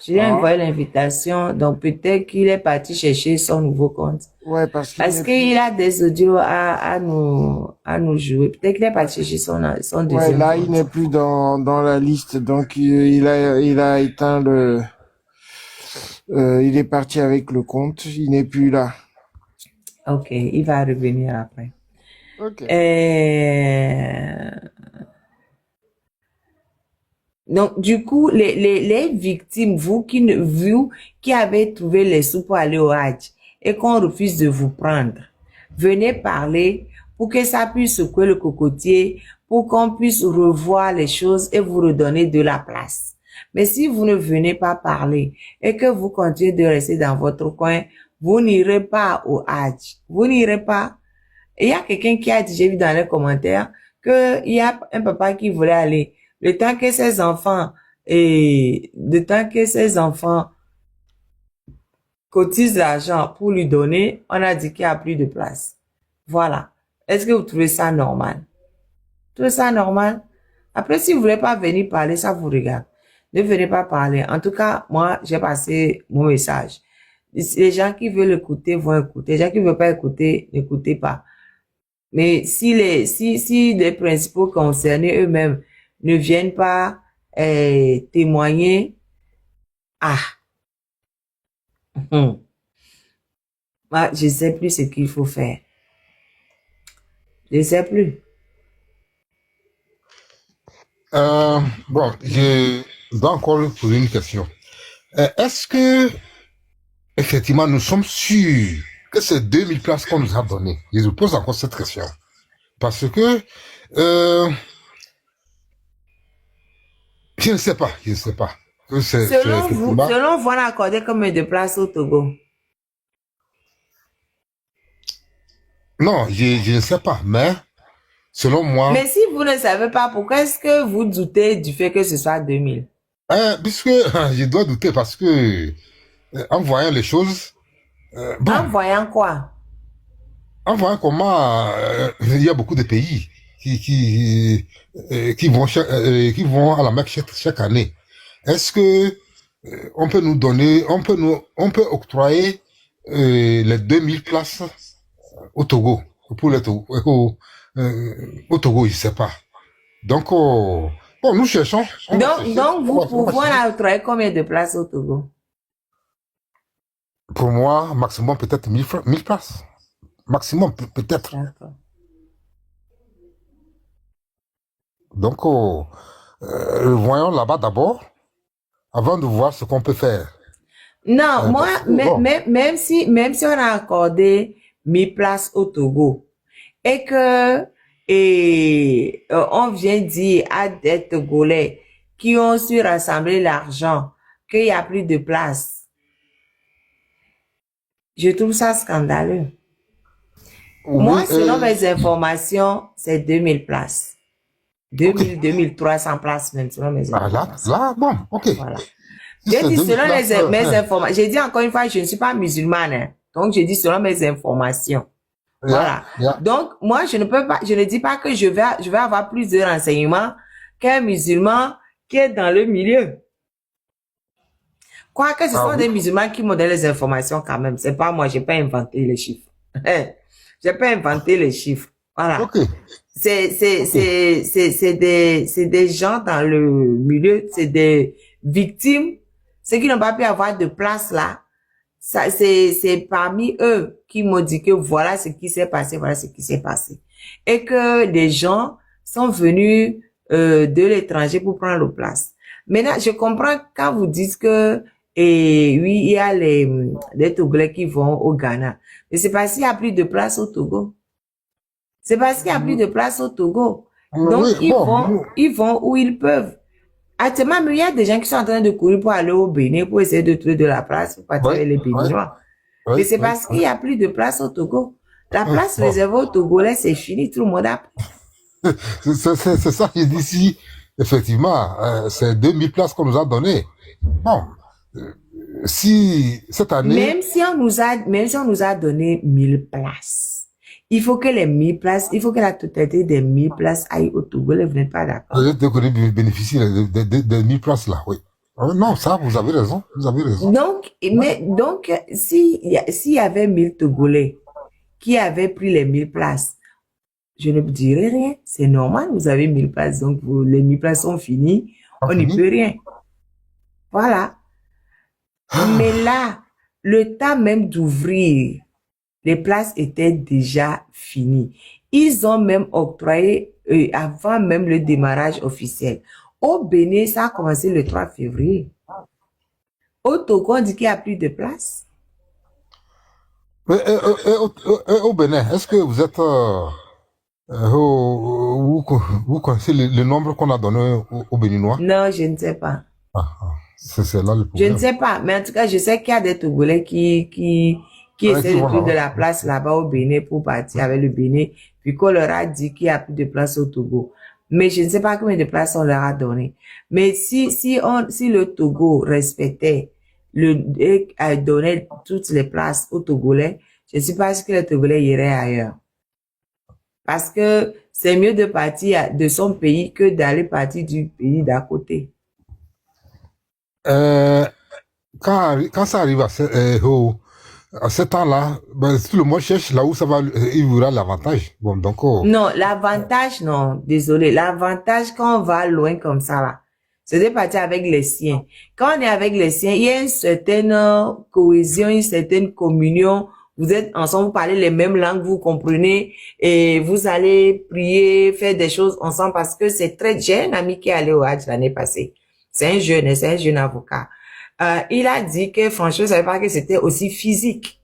[SPEAKER 2] Je lui ai
[SPEAKER 3] Ah,
[SPEAKER 2] envoyé l'invitation. Donc, peut-être qu'il est parti chercher son nouveau compte.
[SPEAKER 3] ouais, parce qu'il
[SPEAKER 2] Parce
[SPEAKER 3] n'est
[SPEAKER 2] qu'il
[SPEAKER 3] plus.
[SPEAKER 2] a des audios à nous jouer. Peut-être qu'il est parti chercher son
[SPEAKER 3] Ouais,
[SPEAKER 2] deuxième
[SPEAKER 3] là, il
[SPEAKER 2] compte.
[SPEAKER 3] n'est plus dans la liste, donc il a éteint il est parti avec le compte, il n'est plus là.
[SPEAKER 2] Ok, il va revenir après.
[SPEAKER 3] Ok.
[SPEAKER 2] Euh, Donc, du coup, les victimes, vous qui avez trouvé les sous pour aller au Hajj et qu'on refuse de vous prendre, venez parler pour que ça puisse secouer le cocotier, pour qu'on puisse revoir les choses et vous redonner de la place. Mais si vous ne venez pas parler et que vous continuez de rester dans votre coin, vous n'irez pas au Hajj. Vous n'irez pas. Et il y a quelqu'un qui a dit, j'ai vu dans les commentaires, qu'il y a un papa qui voulait aller. Le temps que ses enfants cotisent l'argent pour lui donner, on a dit qu'il n'y a plus de place. Voilà. Est-ce que vous trouvez ça normal? Vous trouvez ça normal? Après, si vous voulez pas venir parler, ça vous regarde. Ne venez pas parler. En tout cas, moi, j'ai passé mon message. Les gens qui veulent écouter vont écouter. Les gens qui ne veulent pas écouter, n'écoutez pas. Mais si les principaux concernés eux-mêmes ne viennent pas témoigner, ah, moi, je sais plus ce qu'il faut faire. Je sais plus.
[SPEAKER 1] bon, je dois encore poser une question. Est-ce que, effectivement, nous sommes sûrs que ces 2000 places qu'on nous a données, je vous pose encore cette question. Parce que, je ne sais pas. Que c'est effectivement,
[SPEAKER 2] Selon vous, on a accordé combien de places au Togo?
[SPEAKER 1] non, je ne sais pas, mais selon moi,
[SPEAKER 2] Mais si vous ne savez pas, pourquoi est-ce que vous doutez du fait que ce soit 2000?
[SPEAKER 1] puisque je dois douter parce que, en voyant les choses, bon,
[SPEAKER 2] En voyant quoi?
[SPEAKER 1] en voyant comment il y a beaucoup de pays qui vont à la Mecque chaque année. Est-ce que on peut nous donner, on peut octroyer les 2000 places au Togo, pour le Togo, au Togo, je sais pas. Donc, bon, nous cherchons, on va chercher,
[SPEAKER 2] Donc vous
[SPEAKER 1] on va
[SPEAKER 2] pouvez
[SPEAKER 1] chercher.
[SPEAKER 2] octroyer combien de places au Togo?
[SPEAKER 1] Pour moi, maximum peut-être 1000 places. Maximum, peut-être.
[SPEAKER 2] D'accord.
[SPEAKER 1] Donc, voyons là-bas d'abord, avant de voir ce qu'on peut faire.
[SPEAKER 2] Non, moi,
[SPEAKER 1] Parce que, bon,
[SPEAKER 2] même si on a accordé 1000 places au Togo et que on vient dire à des Togolais qui ont su rassembler l'argent qu'il n'y a plus de place, je trouve ça scandaleux.
[SPEAKER 1] oui,
[SPEAKER 2] Moi, selon mes informations, c'est 2000 places.
[SPEAKER 1] Ok.
[SPEAKER 2] 2300 places même, selon mes
[SPEAKER 1] Ah,
[SPEAKER 2] informations.
[SPEAKER 1] là, bon, ok.
[SPEAKER 2] Voilà.
[SPEAKER 1] Si
[SPEAKER 2] J'ai
[SPEAKER 1] c'est
[SPEAKER 2] dit
[SPEAKER 1] 2000
[SPEAKER 2] selon
[SPEAKER 1] places,
[SPEAKER 2] mes informations. J'ai dit encore une fois, je ne suis pas musulmane, hein. Donc, j'ai dit selon mes informations.
[SPEAKER 1] yeah,
[SPEAKER 2] Voilà.
[SPEAKER 1] yeah.
[SPEAKER 2] Donc, moi, je ne dis pas que je vais avoir plus de renseignements qu'un musulman qui est dans le milieu. Quoique ce
[SPEAKER 1] Ah
[SPEAKER 2] sont
[SPEAKER 1] oui.
[SPEAKER 2] des musulmans qui m'ont donné les informations quand même. C'est pas moi, j'ai pas inventé les chiffres. J'ai pas inventé les chiffres. Voilà.
[SPEAKER 1] Ok, ok.
[SPEAKER 2] C'est des gens dans le milieu, c'est des victimes, ceux qui n'ont pas pu avoir de place là. Ça, c'est parmi eux qui m'ont dit que voilà ce qui s'est passé, voilà ce qui s'est passé. Et que des gens sont venus de l'étranger pour prendre leur place. Maintenant, je comprends quand vous dites que, et oui, il y a les Togolais qui vont au Ghana. Mais c'est parce qu'il n'y a plus de place au Togo. C'est parce qu'il n'y a plus de place au Togo. Donc,
[SPEAKER 1] Oui, bon,
[SPEAKER 2] ils vont où ils peuvent. Actuellement, il y a des gens qui sont en train de courir pour aller au Bénin, pour essayer de trouver de la place pour partir
[SPEAKER 1] oui,
[SPEAKER 2] avec les
[SPEAKER 1] oui,
[SPEAKER 2] Béninois.
[SPEAKER 1] oui,
[SPEAKER 2] Mais c'est
[SPEAKER 1] oui,
[SPEAKER 2] parce qu'il n'y a plus de place au Togo. La
[SPEAKER 1] oui.
[SPEAKER 2] place
[SPEAKER 1] Bon,
[SPEAKER 2] réservée aux Togolais, c'est fini, tout le monde a pris.
[SPEAKER 1] c'est ça que je dis ici. Effectivement, c'est 2000 places qu'on nous a données. Bon, euh, si cette année,
[SPEAKER 2] Même si on nous a donné 1000 places, il faut que les 1000 places, il faut que la totalité des 1000 places aille au Togolais, vous n'êtes pas d'accord?
[SPEAKER 1] peut-être que nous bénéficie de 1000 places là, oui. Non, ça, vous avez raison, vous avez raison. Ouais.
[SPEAKER 2] Donc, s'il y avait 1000 Togolais qui avaient pris les 1000 places, je ne dirais rien. C'est normal, vous avez 1000 places, donc les 1000 places sont finies,
[SPEAKER 1] On
[SPEAKER 2] on n'y
[SPEAKER 1] finit.
[SPEAKER 2] peut rien. Voilà. Mais là, le temps même d'ouvrir, les places étaient déjà finies. Ils ont même octroyé, avant même le démarrage officiel. Au Bénin, ça a commencé le 3 février. Au Togo, on dit qu'il n'y a plus de place.
[SPEAKER 1] Au Bénin, est-ce que vous êtes, vous connaissez le nombre qu'on a donné aux Béninois?
[SPEAKER 2] Non, je ne sais pas.
[SPEAKER 1] C'est là le
[SPEAKER 2] Je ne
[SPEAKER 1] problème.
[SPEAKER 2] sais pas, mais en tout cas, je sais qu'il y a des Togolais qui
[SPEAKER 1] Qui
[SPEAKER 2] essaient de
[SPEAKER 1] vont
[SPEAKER 2] trouver de
[SPEAKER 1] là-bas.
[SPEAKER 2] la place là-bas au Bénin pour partir avec le Bénin, puis qu'on leur a dit qu'il n'y a plus de place au Togo. Mais je ne sais pas combien de places on leur a donné. Mais si le Togo respectait et donnait toutes les places aux Togolais, je ne sais pas si que les Togolais iraient ailleurs. Parce que c'est mieux de partir de son pays que d'aller partir du pays d'à côté.
[SPEAKER 1] Euh, quand ça arrive à ce temps-là, ben, tout le monde cherche là où ça va, il y aura l'avantage. Bon, donc,
[SPEAKER 2] Non, l'avantage, non, désolé. L'avantage quand on va loin comme ça, là, c'est de partir avec les siens. Quand on est avec les siens, il y a une certaine cohésion, une certaine communion. Vous êtes ensemble, vous parlez les mêmes langues, vous comprenez, et vous allez prier, faire des choses ensemble parce que c'est très... J'ai un ami qui est allé au Hajj l'année passée. C'est un jeune avocat. Il a dit que franchement, je savais pas que c'était aussi physique.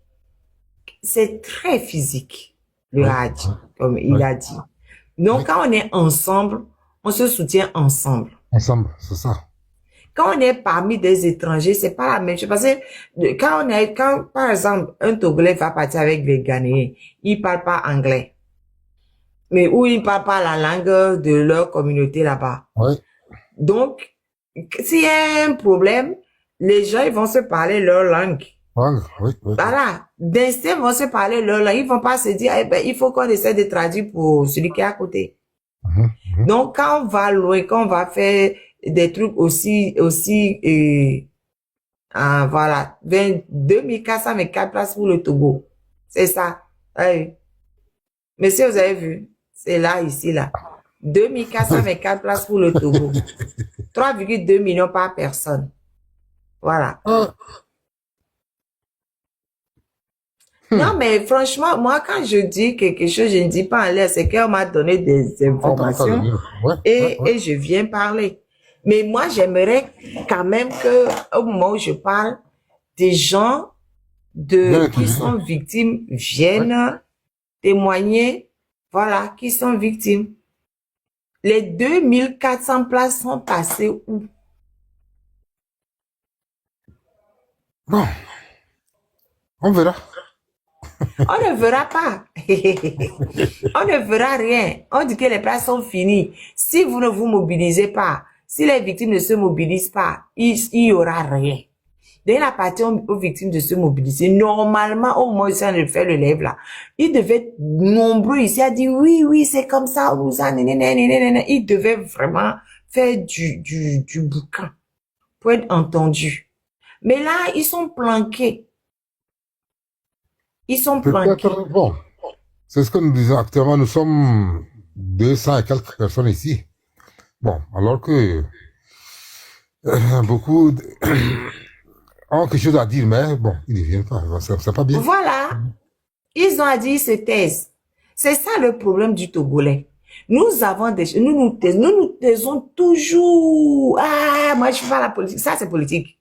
[SPEAKER 2] C'est très physique, le
[SPEAKER 1] oui,
[SPEAKER 2] Hajj, comme il
[SPEAKER 1] oui,
[SPEAKER 2] a dit. Donc,
[SPEAKER 1] oui,
[SPEAKER 2] quand on est ensemble, on se soutient ensemble.
[SPEAKER 1] ensemble, c'est ça.
[SPEAKER 2] Quand on est parmi des étrangers, c'est pas la même chose. Parce que quand, par exemple, un Togolais va partir avec des Ghanéens, ils parlent pas anglais. Mais ou ils parlent pas la langue de leur communauté là-bas.
[SPEAKER 1] Oui,
[SPEAKER 2] Donc, s'il y a un problème, les gens, ils vont se parler leur langue.
[SPEAKER 1] oui, oui, oui.
[SPEAKER 2] Voilà. D'instinct, ils vont se parler leur langue. Ils vont pas se dire, eh ben, il faut qu'on essaie de traduire pour celui qui est à côté. Donc, quand on va loin, quand on va faire des trucs voilà, 2404 places pour le Togo. C'est ça. Oui. Mais si vous avez vu, c'est là, ici, là. 2424 places pour le Togo. 3,2 millions par personne. Voilà. Non, mais franchement, moi, quand je dis quelque chose, je ne dis pas en l'air, c'est qu'on m'a donné des informations
[SPEAKER 1] Ouais, ouais, ouais.
[SPEAKER 2] et je viens parler. Mais moi, j'aimerais quand même que, au moment où je parle, des gens
[SPEAKER 1] Bien
[SPEAKER 2] qui
[SPEAKER 1] étudié.
[SPEAKER 2] sont victimes
[SPEAKER 1] Ouais.
[SPEAKER 2] viennent témoigner, voilà, qui sont victimes. Les 2400 places sont passées où?
[SPEAKER 1] Bon, on verra.
[SPEAKER 2] On ne verra pas. On ne verra rien. On dit que les places sont finies. Si vous ne vous mobilisez pas, si les victimes ne se mobilisent pas, il y aura rien. Dès la partie aux victimes de se mobiliser, normalement, au moins, ça ne fait le lève là. Ils devaient être nombreux ici à dire oui, oui, c'est comme ça, ou ça, ils devaient vraiment faire du boucan pour être entendus. Mais là, ils sont planqués. Ils sont planqués.
[SPEAKER 1] Peut-être, bon, c'est ce que nous disons actuellement, nous sommes 200 et quelques personnes ici. Bon, alors que beaucoup ont quelque chose à dire, mais bon, ils ne viennent pas, c'est pas bien.
[SPEAKER 2] Voilà. Ils ont à dire, ils se taisent. C'est ça le problème du Togolais. Nous avons des choses, nous nous taisons toujours. Ah, moi, je fais pas la politique. Ça, c'est politique.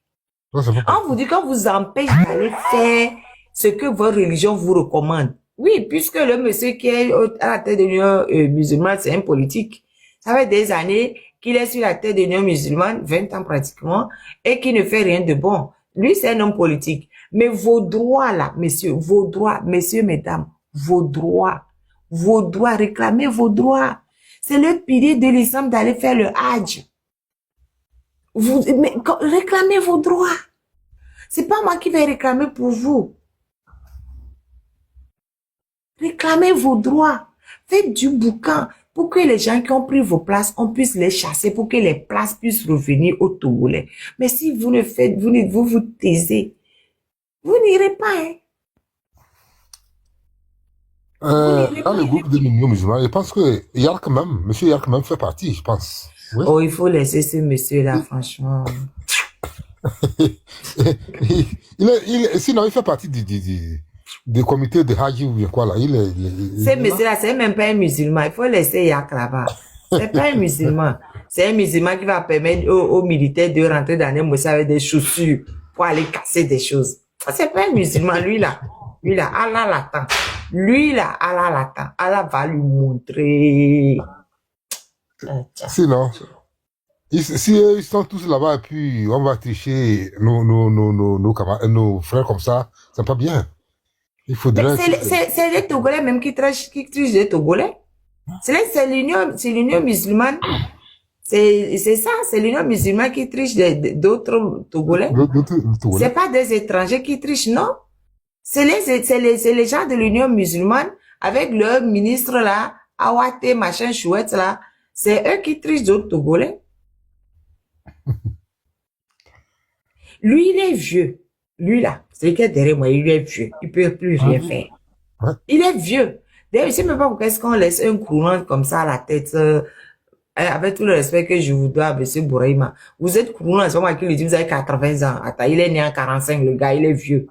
[SPEAKER 1] Ça, c'est pas
[SPEAKER 2] On vous dit qu'on vous empêche d'aller faire ce que votre religion vous recommande. Oui, puisque le monsieur qui est à la tête de l'Union musulmane, c'est un politique. Ça fait des années qu'il est sur la tête de l'Union musulmane, 20 ans pratiquement, et qui ne fait rien de bon. Lui, c'est un homme politique. Mais vos droits là, messieurs, vos droits, messieurs, mesdames, vos droits, réclamez vos droits. C'est le pilier de l'islam d'aller faire le hajj. Réclamez vos droits. C'est pas moi qui vais réclamer pour vous. Réclamez vos droits. Faites du boucan pour que les gens qui ont pris vos places, on puisse les chasser pour que les places puissent revenir aux Togolais. Mais si vous ne faites, vous vous taisez, vous n'irez pas, hein.
[SPEAKER 1] Dans le groupe de l'Union musulmane, je pense que Yark même, monsieur Yark même fait partie, je pense. Oui.
[SPEAKER 2] Oh, il faut laisser ce monsieur-là, franchement.
[SPEAKER 1] Sinon, il fait partie du comité de Haji ou bien quoi là.
[SPEAKER 2] Ce monsieur-là, c'est même pas un musulman. Il faut laisser Yak là-bas. C'est pas un musulman. C'est un musulman qui va permettre aux militaires de rentrer dans les mosquées avec des chaussures pour aller casser des choses. C'est pas un musulman, lui là. Lui là, Allah l'attend. Lui là, Allah l'attend. Allah va lui montrer.
[SPEAKER 1] Sinon, si ils sont tous là-bas et puis on va tricher nos frères comme ça, c'est pas bien. Il faudrait.
[SPEAKER 2] C'est les Togolais même qui trichent les Togolais. C'est l'Union musulmane. C'est ça, c'est l'Union musulmane qui triche d'autres Togolais. C'est pas des étrangers qui trichent, non. C'est les gens de l'Union musulmane avec leur ministre là, Awate, machin chouette là. C'est eux qui trichent d'autres Togolais. Lui, il est vieux. Lui là, c'est qui est derrière moi, il est vieux. Il peut plus rien faire.
[SPEAKER 1] Ouais.
[SPEAKER 2] Il est vieux. D'ailleurs, je sais même pas pourquoi est-ce qu'on laisse un couronne comme ça à la tête. Avec tout le respect que je vous dois, monsieur Bouraïma. Vous êtes couronne, c'est moi qui lui dis, vous avez 80 ans. Attends, il est né en 45, le gars, il est vieux.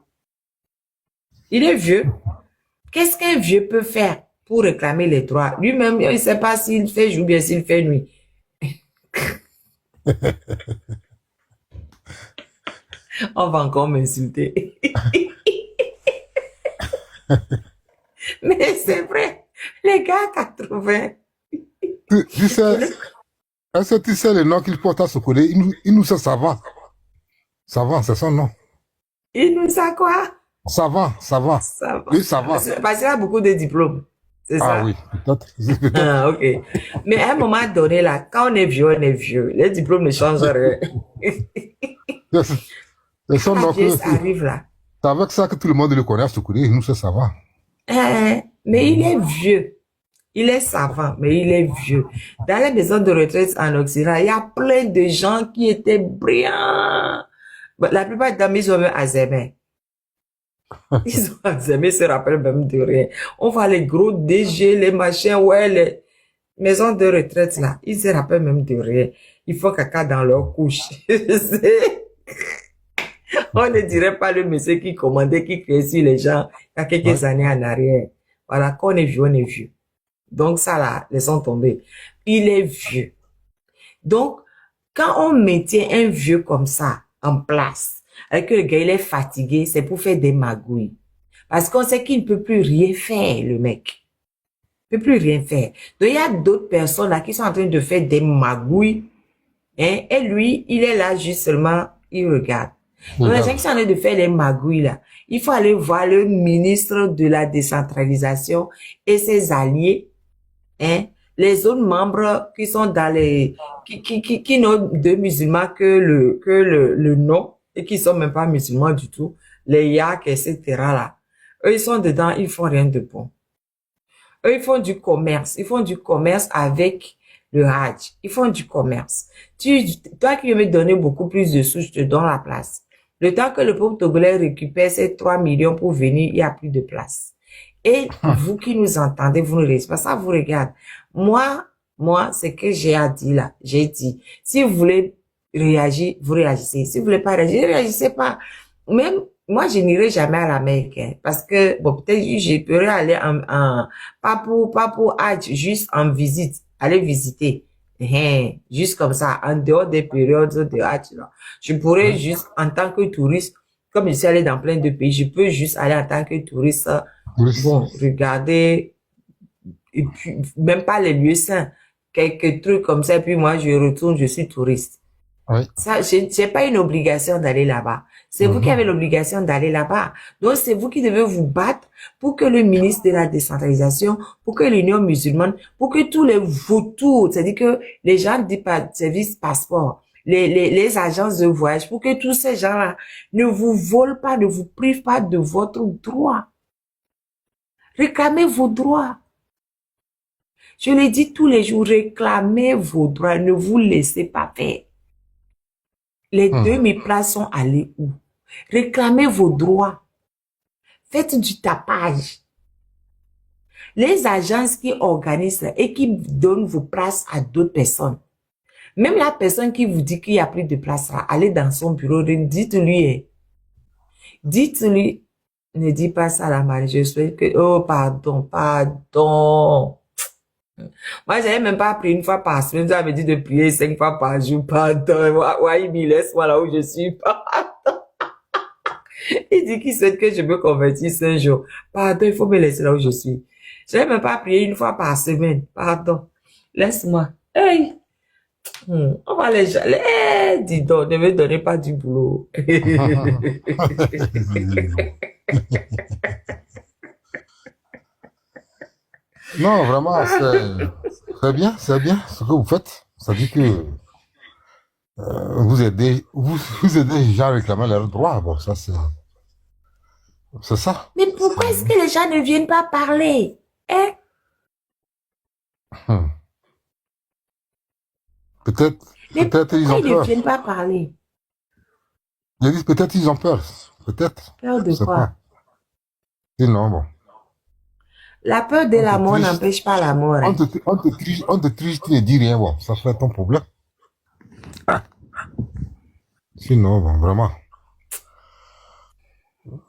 [SPEAKER 2] Il est vieux. Qu'est-ce qu'un vieux peut faire pour réclamer les droits? Lui-même, il ne sait pas s'il fait jour ou bien s'il fait nuit. On va encore m'insulter. Mais c'est vrai. Les gars, 80.
[SPEAKER 1] Tu sais, est-ce que tu sais le nom qu'il porte à ce collet? Il nous sait savant. Savant, c'est son nom.
[SPEAKER 2] Il nous a quoi?
[SPEAKER 1] Savant. Oui, savant.
[SPEAKER 2] Parce qu'il a beaucoup de diplômes. C'est ça?
[SPEAKER 1] Ah oui, peut-être.
[SPEAKER 2] Ah, ok. Mais à un moment donné, là, quand on est vieux, on est vieux. Les diplômes ne changent rien.
[SPEAKER 1] C'est son nom que.
[SPEAKER 2] Ça arrive là.
[SPEAKER 1] C'est avec ça que tout le monde le connaît, ce collet. Il nous sait savant.
[SPEAKER 2] Mais il est vieux. Il est savant, mais il est vieux. Dans les maisons de retraite en Occident, il y a plein de gens qui étaient brillants. La plupart d'amis, ils ont même Alzheimer. Ils ont Alzheimer, se rappellent même de rien. On voit les gros DG, les machins, ouais, les maisons de retraite là, ils se rappellent même de rien. Ils font caca dans leur couche. On ne dirait pas le monsieur qui commandait, qui criait sur les gens il y a quelques années en arrière. Voilà, quand on est vieux, on est vieux. Donc ça là, laissons tomber. Il est vieux. Donc, quand on maintient un vieux comme ça en place, avec que le gars il est fatigué, c'est pour faire des magouilles. Parce qu'on sait qu'il ne peut plus rien faire, le mec. Il ne peut plus rien faire. Donc il y a d'autres personnes là qui sont en train de faire des magouilles. Hein, et lui, il est là juste seulement, il regarde. Donc, les gens
[SPEAKER 1] Regarde.
[SPEAKER 2] qui sont en train de faire les magouilles, là, il faut aller voir le ministre de la décentralisation et ses alliés, hein, les autres membres qui sont dans les, qui n'ont de musulmans que le nom et qui sont même pas musulmans du tout, les yaks, etc. là. Eux, ils sont dedans, ils font rien de bon. Eux, ils font du commerce. Ils font du commerce avec le Hajj. Ils font du commerce. Toi qui veux me donner beaucoup plus de sous, je te donne la place. Le temps que le peuple togolais récupère ces 3 millions pour venir, il n'y a plus de place. Et vous qui nous entendez, vous ne restez pas. Ça vous regarde. Moi, c'est que j'ai à dire là. J'ai dit. Si vous voulez réagir, vous réagissez. Si vous voulez pas réagir, réagissez pas. Même, moi, je n'irai jamais à l'Amérique, hein, parce que, bon, peut-être, je pourrais aller pas pour Hajj, juste en visite, aller visiter. Hein, juste comme ça, en dehors des périodes de Hajj, là. Je pourrais juste, en tant que touriste, comme je suis allé dans plein de pays, je peux juste aller en tant que touriste,
[SPEAKER 1] Touriste.
[SPEAKER 2] bon, regarder, et puis, même pas les lieux saints, quelques trucs comme ça, et puis moi, je retourne, je suis touriste.
[SPEAKER 1] Oui.
[SPEAKER 2] Ça, j'ai pas une obligation d'aller là-bas. C'est vous qui avez l'obligation d'aller là-bas. Donc, c'est vous qui devez vous battre pour que le ministre de la décentralisation, pour que l'Union musulmane, pour que tous les vautours, c'est-à-dire que les gens du service passeport, les agences de voyage, pour que tous ces gens-là ne vous volent pas, ne vous privent pas de votre droit. Réclamez vos droits. Je le dis tous les jours, réclamez vos droits, ne vous laissez pas faire. Les 2000 places sont allées où? Réclamez vos droits. Faites du tapage. Les agences qui organisent et qui donnent vos places à d'autres personnes. Même la personne qui vous dit qu'il n'y a plus de place là, allez dans son bureau, dites-lui, ne dis pas ça à la Marie, je souhaite que, oh, pardon. Moi, j'avais même pas prié une fois par semaine. Ça me dit de prier 5 fois par jour. Pardon. Ouais, laisse-moi là où je suis. Pardon. Il dit qu'il souhaite que je me convertisse un jour. Pardon, il faut me laisser là où je suis. J'avais même pas prié une fois par semaine. Pardon. Laisse-moi. Hey. On va les gens. Dis donc, ne me donnez pas du boulot.
[SPEAKER 1] Non, vraiment, c'est bien ce que vous faites. Ça dit que vous aidez les gens à réclamer leurs droits. Bon, ça, c'est ça.
[SPEAKER 2] Mais pourquoi est-ce que les gens ne viennent pas parler? Hein?
[SPEAKER 1] Peut-être ils ont
[SPEAKER 2] Pourquoi ils ne
[SPEAKER 1] peur.
[SPEAKER 2] viennent pas parler?
[SPEAKER 1] Je dis peut-être ils ont peur. Peut-être.
[SPEAKER 2] Peur de
[SPEAKER 1] Je sais
[SPEAKER 2] quoi?
[SPEAKER 1] pas. Sinon, bon.
[SPEAKER 2] La peur de la mort n'empêche pas la mort.
[SPEAKER 1] On
[SPEAKER 2] Hein.
[SPEAKER 1] te triche, tu ne dis rien, bon, ça fait ton problème. Sinon, bon, vraiment.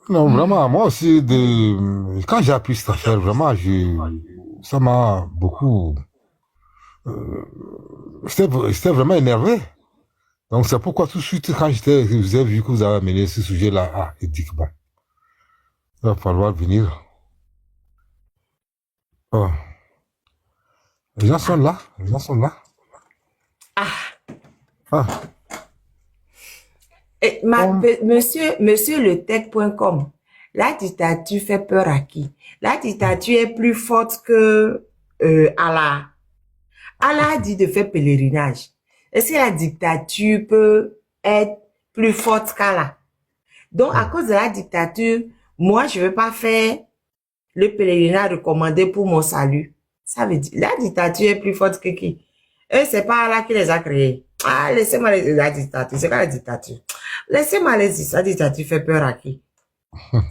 [SPEAKER 1] Non, vraiment, moi aussi, quand j'ai appris cette affaire, vraiment, ça m'a beaucoup, j'étais vraiment énervé. Donc, c'est pourquoi tout de suite, quand vous avez vu que vous avez amené ce sujet-là, j'ai dit que bon, il va falloir venir. Oh. Les gens sont là. Ah,
[SPEAKER 2] Et monsieur letech.com, la dictature fait peur à qui? La dictature est plus forte que Allah. Allah dit de faire pèlerinage. Est-ce que la dictature peut être plus forte qu'Allah? Donc, à cause de la dictature, moi, je ne veux pas faire le pèlerinage recommandé pour mon salut. Ça veut dire, la dictature est plus forte que qui? Et c'est pas Allah qui les a créés. Ah, laissez-moi la dictature. C'est quoi la dictature? Laissez-moi les dire, la dictature fait peur à qui?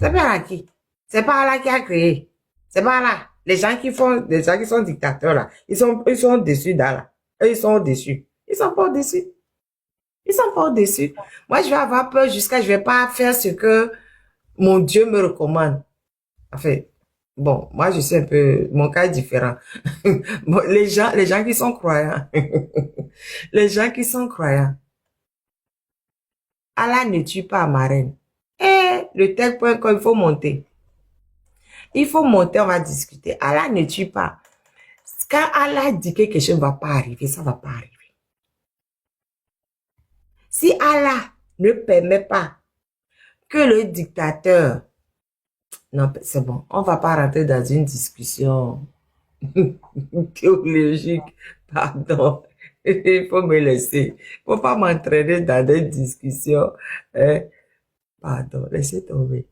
[SPEAKER 2] C'est peur à qui? C'est pas Allah qui a créé. C'est pas Allah. Les gens qui sont dictateurs là, ils sont déçus d'Allah. Eux, ils sont déçus. Ils sont pas déçus. Ils sont pas déçus. Moi, je vais avoir peur jusqu'à, je vais pas faire ce que mon Dieu me recommande. En fait, bon, moi, je suis un peu, mon cas est différent. Bon, les gens qui sont croyants, les gens qui sont croyants, Allah ne tue pas ma reine. Le tech.com, il faut monter. Il faut monter, on va discuter. Allah ne tue pas. Quand Allah dit que quelque chose ne va pas arriver, ça ne va pas arriver. Si Allah ne permet pas que le dictateur... Non, c'est bon, on va pas rentrer dans une discussion théologique. Pardon, il faut me laisser. Il faut pas m'entraîner dans des discussions. Hein. Pardon, laissez tomber.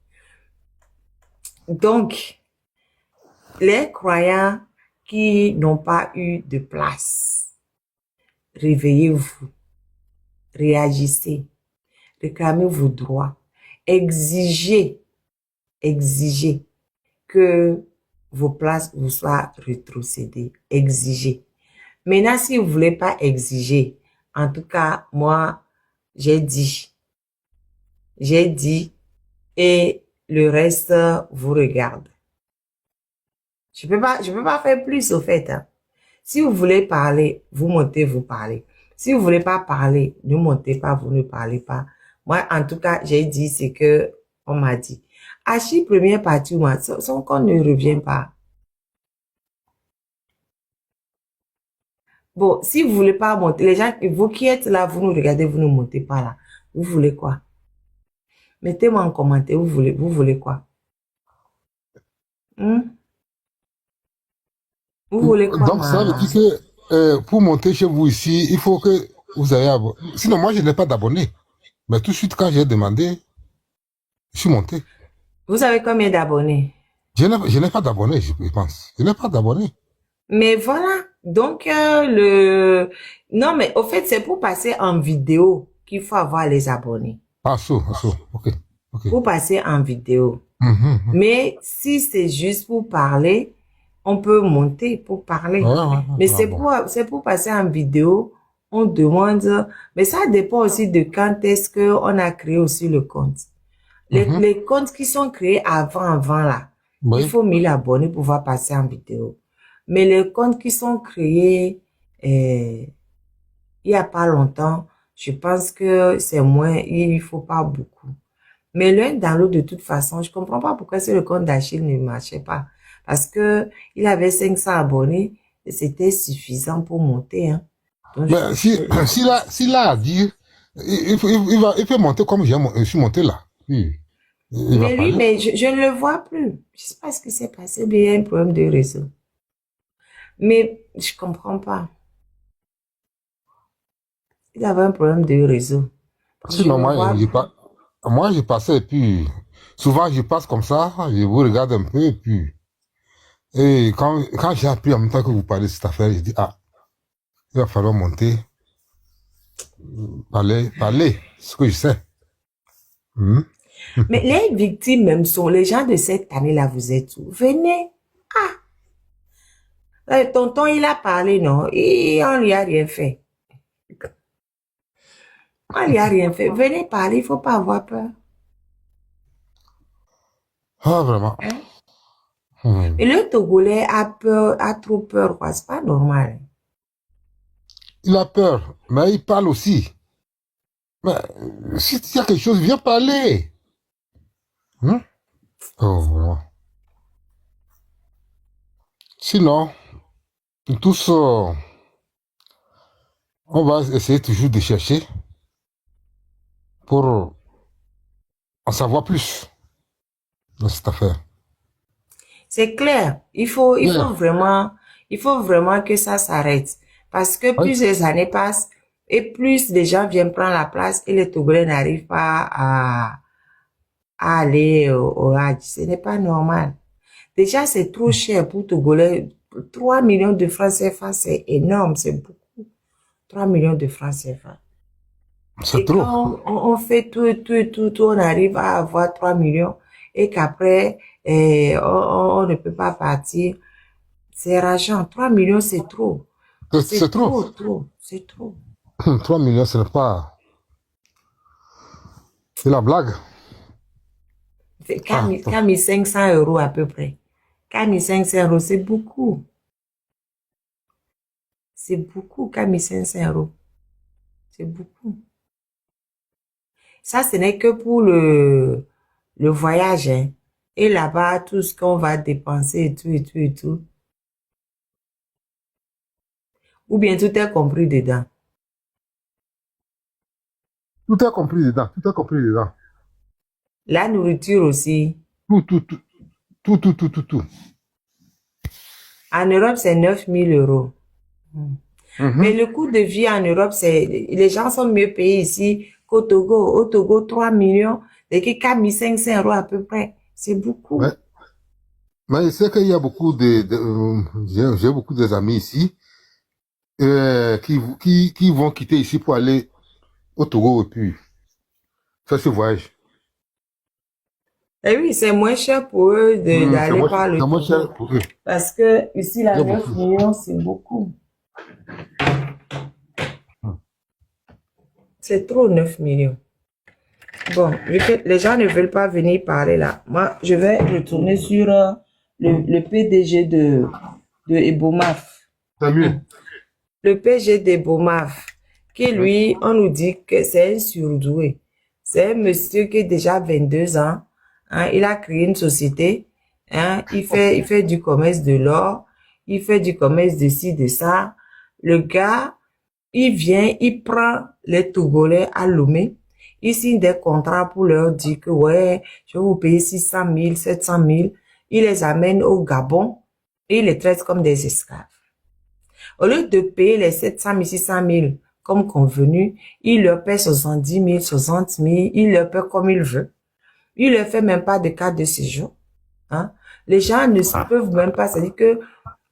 [SPEAKER 2] Donc, les croyants qui n'ont pas eu de place, réveillez-vous, réagissez, réclamez vos droits, exigez que vos places vous soient rétrocédées, exigez. Maintenant, si vous voulez pas exiger, en tout cas, moi, j'ai dit, et le reste vous regarde. Je peux pas faire plus au fait. Hein. Si vous voulez parler, vous montez, vous parlez. Si vous voulez pas parler, ne montez pas, vous ne parlez pas. Moi, en tout cas, j'ai dit ce que on m'a dit. Hachi, première partie, moi, son compte ne revient pas. Bon, si vous voulez pas monter, les gens, vous qui êtes là, vous nous regardez, vous ne montez pas là. Vous voulez quoi? Mettez-moi en commentaire, vous voulez quoi? Hmm? Vous voulez quoi,
[SPEAKER 1] Donc, ça veut dire que pour monter chez vous ici, il faut que vous ayez abonné. Sinon, moi, je n'ai pas d'abonnés. Mais tout de suite, quand j'ai demandé, je suis monté.
[SPEAKER 2] Vous avez combien d'abonnés?
[SPEAKER 1] Je n'ai pas d'abonnés, je pense. Je n'ai pas d'abonnés.
[SPEAKER 2] Mais voilà. Donc, non, mais au fait, c'est pour passer en vidéo qu'il faut avoir les abonnés.
[SPEAKER 1] Ah, ça, ok.
[SPEAKER 2] Pour passer en vidéo. Mais si c'est juste pour parler, on peut monter pour parler. Mais c'est pour passer en vidéo, on demande, mais ça dépend aussi de quand est-ce qu'on a créé aussi le compte. Les comptes qui sont créés avant là, il faut 1000 abonnés pour pouvoir passer en vidéo. Mais les comptes qui sont créés il y a pas longtemps, je pense que c'est moins, il faut pas beaucoup. Mais l'un dans l'autre, de toute façon, je comprends pas pourquoi le compte d'Achille ne marchait pas. Parce que il avait 500 abonnés et c'était suffisant pour monter. Hein. Donc,
[SPEAKER 1] mais s'il a à dire, il peut monter comme je suis monté là.
[SPEAKER 2] Mais lui, mais je ne le vois plus. Je sais pas ce qui s'est passé, mais il y a un problème de réseau. Mais je comprends pas. Il avait un problème de réseau.
[SPEAKER 1] Sinon, moi, je passais et puis, souvent, je passe comme ça, je vous regarde un peu et puis, et quand j'ai appris en même temps que vous parlez de cette affaire, je dis, ah, il va falloir monter, parler, ce que je sais.
[SPEAKER 2] Mais les victimes même sont les gens de cette année-là, vous êtes où? Venez. Ah. Tonton, il a parlé, non? Et on lui a rien fait. On lui a rien fait. Venez parler, il faut pas avoir peur.
[SPEAKER 1] Ah, vraiment.
[SPEAKER 2] Hein? Et le Togolais a trop peur, quoi. C'est pas normal.
[SPEAKER 1] Il a peur, mais il parle aussi. Mais si il y a quelque chose, viens parler. Oh, vraiment. Sinon, tous, on va essayer toujours de chercher pour en savoir plus dans cette affaire.
[SPEAKER 2] C'est clair. Il faut vraiment que ça s'arrête. Parce que plus les années passent et plus les gens viennent prendre la place et les Togolais n'arrivent pas à aller au Hadj. Ce n'est pas normal. Déjà, c'est trop cher pour Togolais. 3 millions de francs CFA, c'est énorme, c'est beaucoup. 3 millions de francs CFA.
[SPEAKER 1] C'est trop.
[SPEAKER 2] Quand on fait tout, on arrive à avoir 3 millions et qu'après, on ne peut pas partir. C'est rageant. 3 millions, c'est trop.
[SPEAKER 1] C'est trop.
[SPEAKER 2] C'est trop.
[SPEAKER 1] 3 millions, ce n'est pas... C'est la blague.
[SPEAKER 2] C'est 4500 euros à peu près. 4500 euros, c'est beaucoup. C'est beaucoup, 4500 euros. C'est beaucoup. Ça, ce n'est que pour le voyage. Hein. Et là-bas, tout ce qu'on va dépenser et tout. Ou bien tout est compris dedans.
[SPEAKER 1] Tout est compris dedans.
[SPEAKER 2] La nourriture aussi.
[SPEAKER 1] Tout, tout, tout, tout, tout, tout, tout, tout.
[SPEAKER 2] En Europe, c'est 9 000 euros. Mais
[SPEAKER 1] Mhm.
[SPEAKER 2] le coût de vie en Europe, les gens sont mieux payés ici qu'au Togo. Au Togo, 3 millions, et que 4 500 € à peu près. C'est beaucoup.
[SPEAKER 1] Ouais. Mais je sais qu'il y a beaucoup j'ai beaucoup des amis ici qui vont quitter ici pour aller au Togo et puis faire ce voyage.
[SPEAKER 2] Et oui, c'est moins cher pour eux d'aller par le
[SPEAKER 1] C'est moins cher
[SPEAKER 2] Togo.
[SPEAKER 1] pour eux.
[SPEAKER 2] Parce que ici,
[SPEAKER 1] Il y
[SPEAKER 2] la
[SPEAKER 1] a
[SPEAKER 2] 9
[SPEAKER 1] beaucoup.
[SPEAKER 2] millions, c'est beaucoup. C'est trop 9 millions. Bon, vu que les gens ne veulent pas venir parler là, moi, je vais retourner sur le PDG de Ebomaf.
[SPEAKER 1] C'est mieux.
[SPEAKER 2] Le PG d'Ebomaf, qui
[SPEAKER 1] Ouais.
[SPEAKER 2] lui, on nous dit que c'est un surdoué. C'est un monsieur qui a déjà 22 ans. Hein, il a créé une société. Hein, il fait du commerce de l'or. Il fait du commerce de ci, de ça. Le gars, il vient, il prend les Togolais à Lomé. Il signe des contrats pour leur dire que, ouais, je vais vous payer 600 000, 700 000. Il les amène au Gabon et il les traite comme des esclaves. Au lieu de payer les 700 000, 600 000 comme convenu, il leur paie 70 000, 60 000, il leur paie comme il veut. Il ne leur fait même pas de carte de séjour. Hein? Les gens ne peuvent même pas, c'est-à-dire que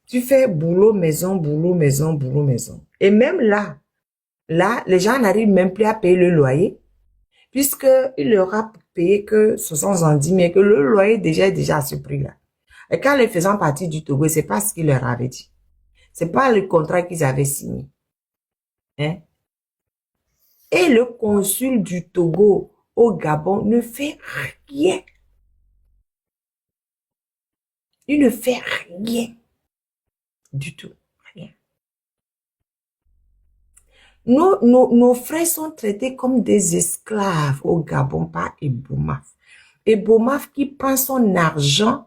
[SPEAKER 2] tu fais boulot, maison, boulot, maison, boulot, maison. Et même là, les gens n'arrivent même plus à payer le loyer, puisqu'il leur a payé que 70 000, que le loyer est déjà à ce prix-là. Et quand les faisant partie du Togo, c'est pas ce qu'il leur avait dit. C'est pas le contrat qu'ils avaient signé. Hein? Et le consul du Togo au Gabon ne fait rien. Il ne fait rien du tout. Rien. Nos frères sont traités comme des esclaves au Gabon par Ebomaf. Ebomaf qui prend son argent,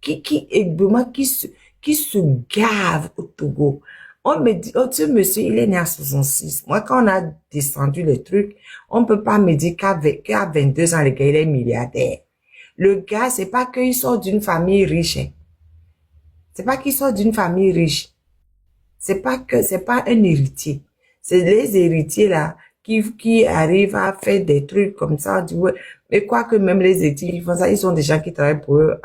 [SPEAKER 2] Ebomaf qui se gave au Togo. On me dit, oh, ce monsieur, il est né en 66. Moi, quand on a descendu le truc, on peut pas me dire qu'à 22 ans, le gars, il est milliardaire. Le gars, c'est pas qu'il sort d'une famille riche. Hein. C'est pas qu'il sort d'une famille riche. C'est pas un héritier. C'est les héritiers, là, qui arrivent à faire des trucs comme ça. Du ouais. Mais quoi que même les héritiers qui font ça, ils sont des gens qui travaillent pour eux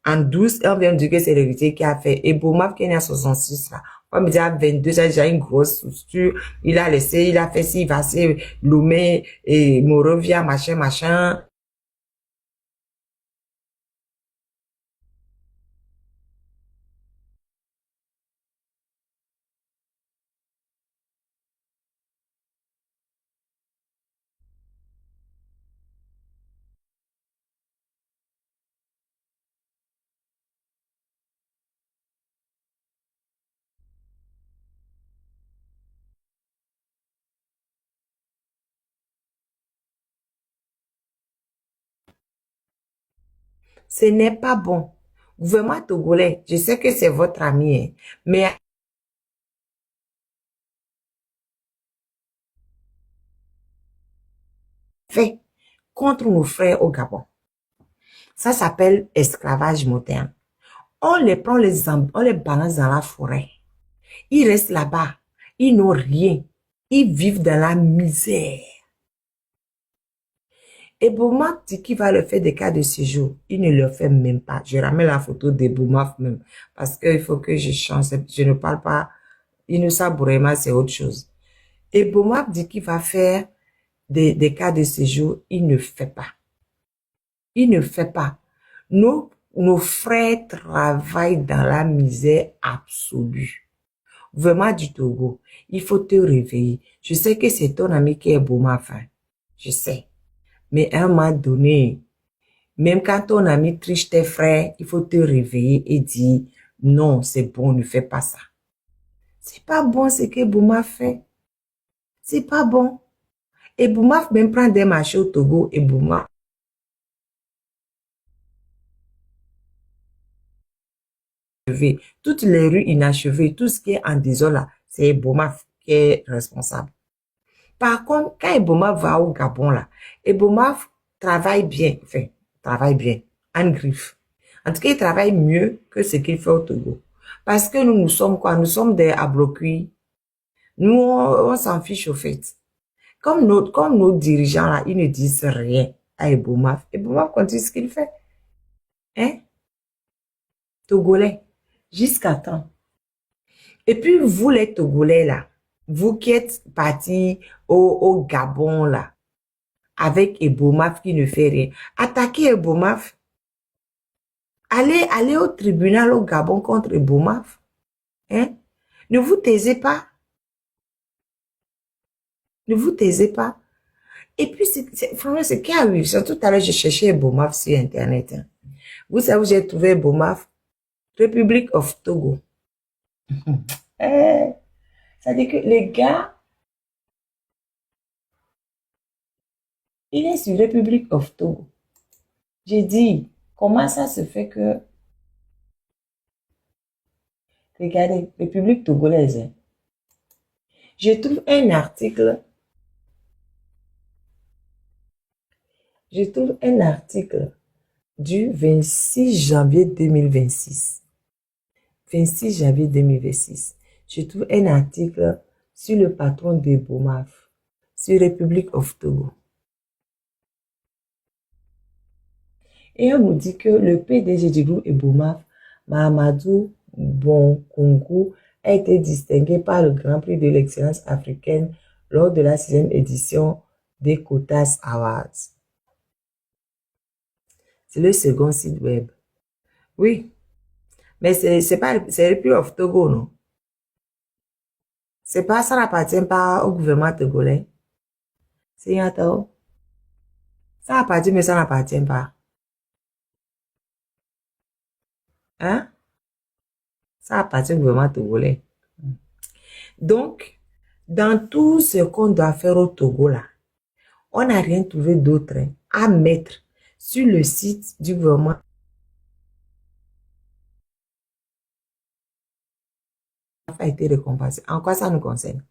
[SPEAKER 2] en douce, et on vient de dire que c'est l'héritier qui a fait. Et Boumaf, qui est né en 66, là, on me dit à 22 ans, déjà une grosse structure, il a laissé, il a fait ci, il va se Lomé, et Morovia, machin, machin. Ce n'est pas bon. Gouvernement togolais, je sais que c'est votre ami, hein, mais fait contre nos frères au Gabon. Ça s'appelle esclavage moderne. On les prend, on les balance dans la forêt. Ils restent là-bas. Ils n'ont rien. Ils vivent dans la misère. Et Boumaf dit qu'il va leur faire des cas de séjour. Il ne leur fait même pas. Je ramène la photo de Boumaf même. Parce qu'il faut que je change. Je ne parle pas. Inoussa Bourema, c'est autre chose. Et Boumaf dit qu'il va faire des cas de séjour. Il ne fait pas. Il ne fait pas. Nos frères travaillent dans la misère absolue. Vraiment du Togo, il faut te réveiller. Je sais que c'est ton ami qui est Boumaf. Je sais. Mais à un moment donné, même quand ton ami triche tes frères, il faut te réveiller et dire, non, c'est bon, ne fais pas ça. C'est pas bon ce que Boumaf fait. C'est pas bon. Et Boumaf même prend des marchés au Togo et Boumaf. Toutes les rues inachevées, tout ce qui est en désordre là, c'est Boumaf qui est responsable. Par contre, quand Eboma va au Gabon, là, Eboma travaille bien, enfin, travaille bien, en griffe. En tout cas, il travaille mieux que ce qu'il fait au Togo. Parce que nous sommes quoi? Nous sommes des abloquis. Nous, on s'en fiche au fait. Comme nos dirigeants, là, ils ne disent rien à Eboma. Eboma continue ce qu'il fait. Hein? Togolais. Jusqu'à quand? Et puis, vous, les Togolais, là, vous qui êtes partis au Gabon, là, avec Ebomaf qui ne fait rien. Attaquez Ebomaf. Allez au tribunal au Gabon contre Ebomaf. Hein? Ne vous taisez pas. Ne vous taisez pas. Et puis, franchement, ce qui arrive, tout à l'heure, je cherchais Ebomaf sur Internet. Hein. Vous savez où j'ai trouvé Ebomaf? République of Togo. Eh, ça dit que les gars, il est sur République of Togo. J'ai dit, comment ça se fait que, regardez, République togolaise, hein. Je trouve un article, du 26 janvier 2026. 26 janvier 2026. Je trouve un article sur le patron de Bomaf, sur République of Togo. Et on nous dit que le PDG du groupe Ebomaf, Mahamadou Bonkungu, a été distingué par le Grand Prix de l'excellence africaine lors de la 6e édition des Quotas Awards. C'est le second site web. Oui, mais c'est République of Togo, non? C'est pas, ça n'appartient pas au gouvernement togolais. C'est Yato. Ça appartient, mais ça n'appartient pas. Hein? Ça appartient au gouvernement togolais. Donc, dans tout ce qu'on doit faire au Togo, là, on n'a rien trouvé d'autre hein, à mettre sur le site du gouvernement. A été récompensé. En quoi ça nous concerne?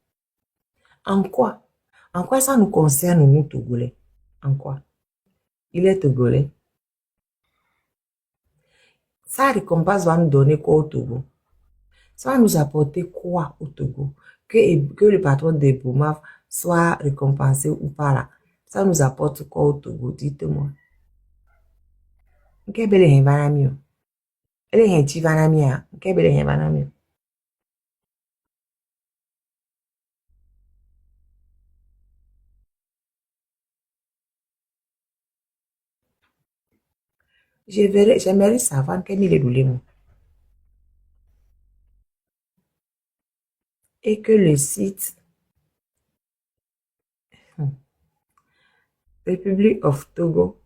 [SPEAKER 2] En quoi? En quoi ça nous concerne, nous, Togolais? En quoi? Il est Togolais. Sa récompense va nous donner quoi au Togo? Ça va nous apporter quoi au Togo? Que le patron des Boumaf soit récompensé ou pas là. Ça nous apporte quoi au Togo? Dites-moi. J'aimerais savoir quel est le limo. Et que le site République of Togo